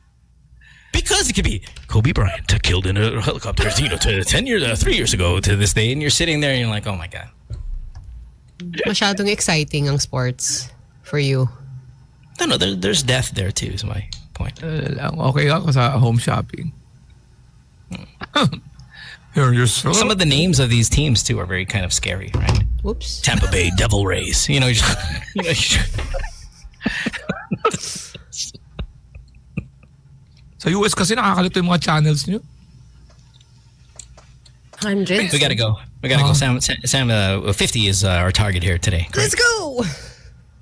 [SPEAKER 2] Because it could be Kobe Bryant killed in a helicopter, 3 years ago to this day, and you're sitting there and you're like, oh my god.
[SPEAKER 3] Masyadong exciting ang sports for you.
[SPEAKER 2] No, there's death there too. Is my point.
[SPEAKER 4] Okay ako sa home shopping. You're so...
[SPEAKER 2] Some of the names of these teams too are very kind of scary, right?
[SPEAKER 3] Whoops.
[SPEAKER 2] Tampa Bay Devil Rays. You know,
[SPEAKER 4] Sa US kasi nakakalito yung mga channels nyo.
[SPEAKER 7] Hundreds.
[SPEAKER 2] we gotta go. We gotta go. Sam, 50 is our target here today. Great.
[SPEAKER 3] Let's go.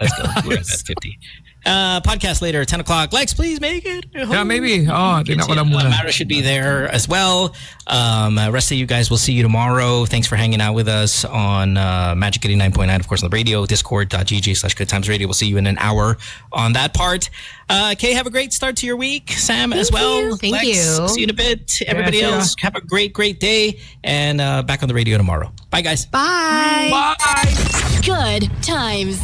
[SPEAKER 2] Let's go. We're at 50. Podcast later, 10 o'clock. Lex, please make it.
[SPEAKER 4] Yeah, maybe. Tingnan ko lang muna.
[SPEAKER 2] Mara should be there as well. Rest of you guys, we'll see you tomorrow. Thanks for hanging out with us on Magic 89.9, of course, on the radio, discord.gg/goodtimesradio. We'll see you in an hour on that part. Kay, have a great start to your week. Sam as well.
[SPEAKER 3] Thank
[SPEAKER 2] Lex,
[SPEAKER 3] you.
[SPEAKER 2] see you in a bit. Everybody
[SPEAKER 4] see ya.
[SPEAKER 2] else, have a great day. And back on the radio tomorrow. Bye, guys.
[SPEAKER 3] Bye.
[SPEAKER 4] Bye!
[SPEAKER 1] Good times.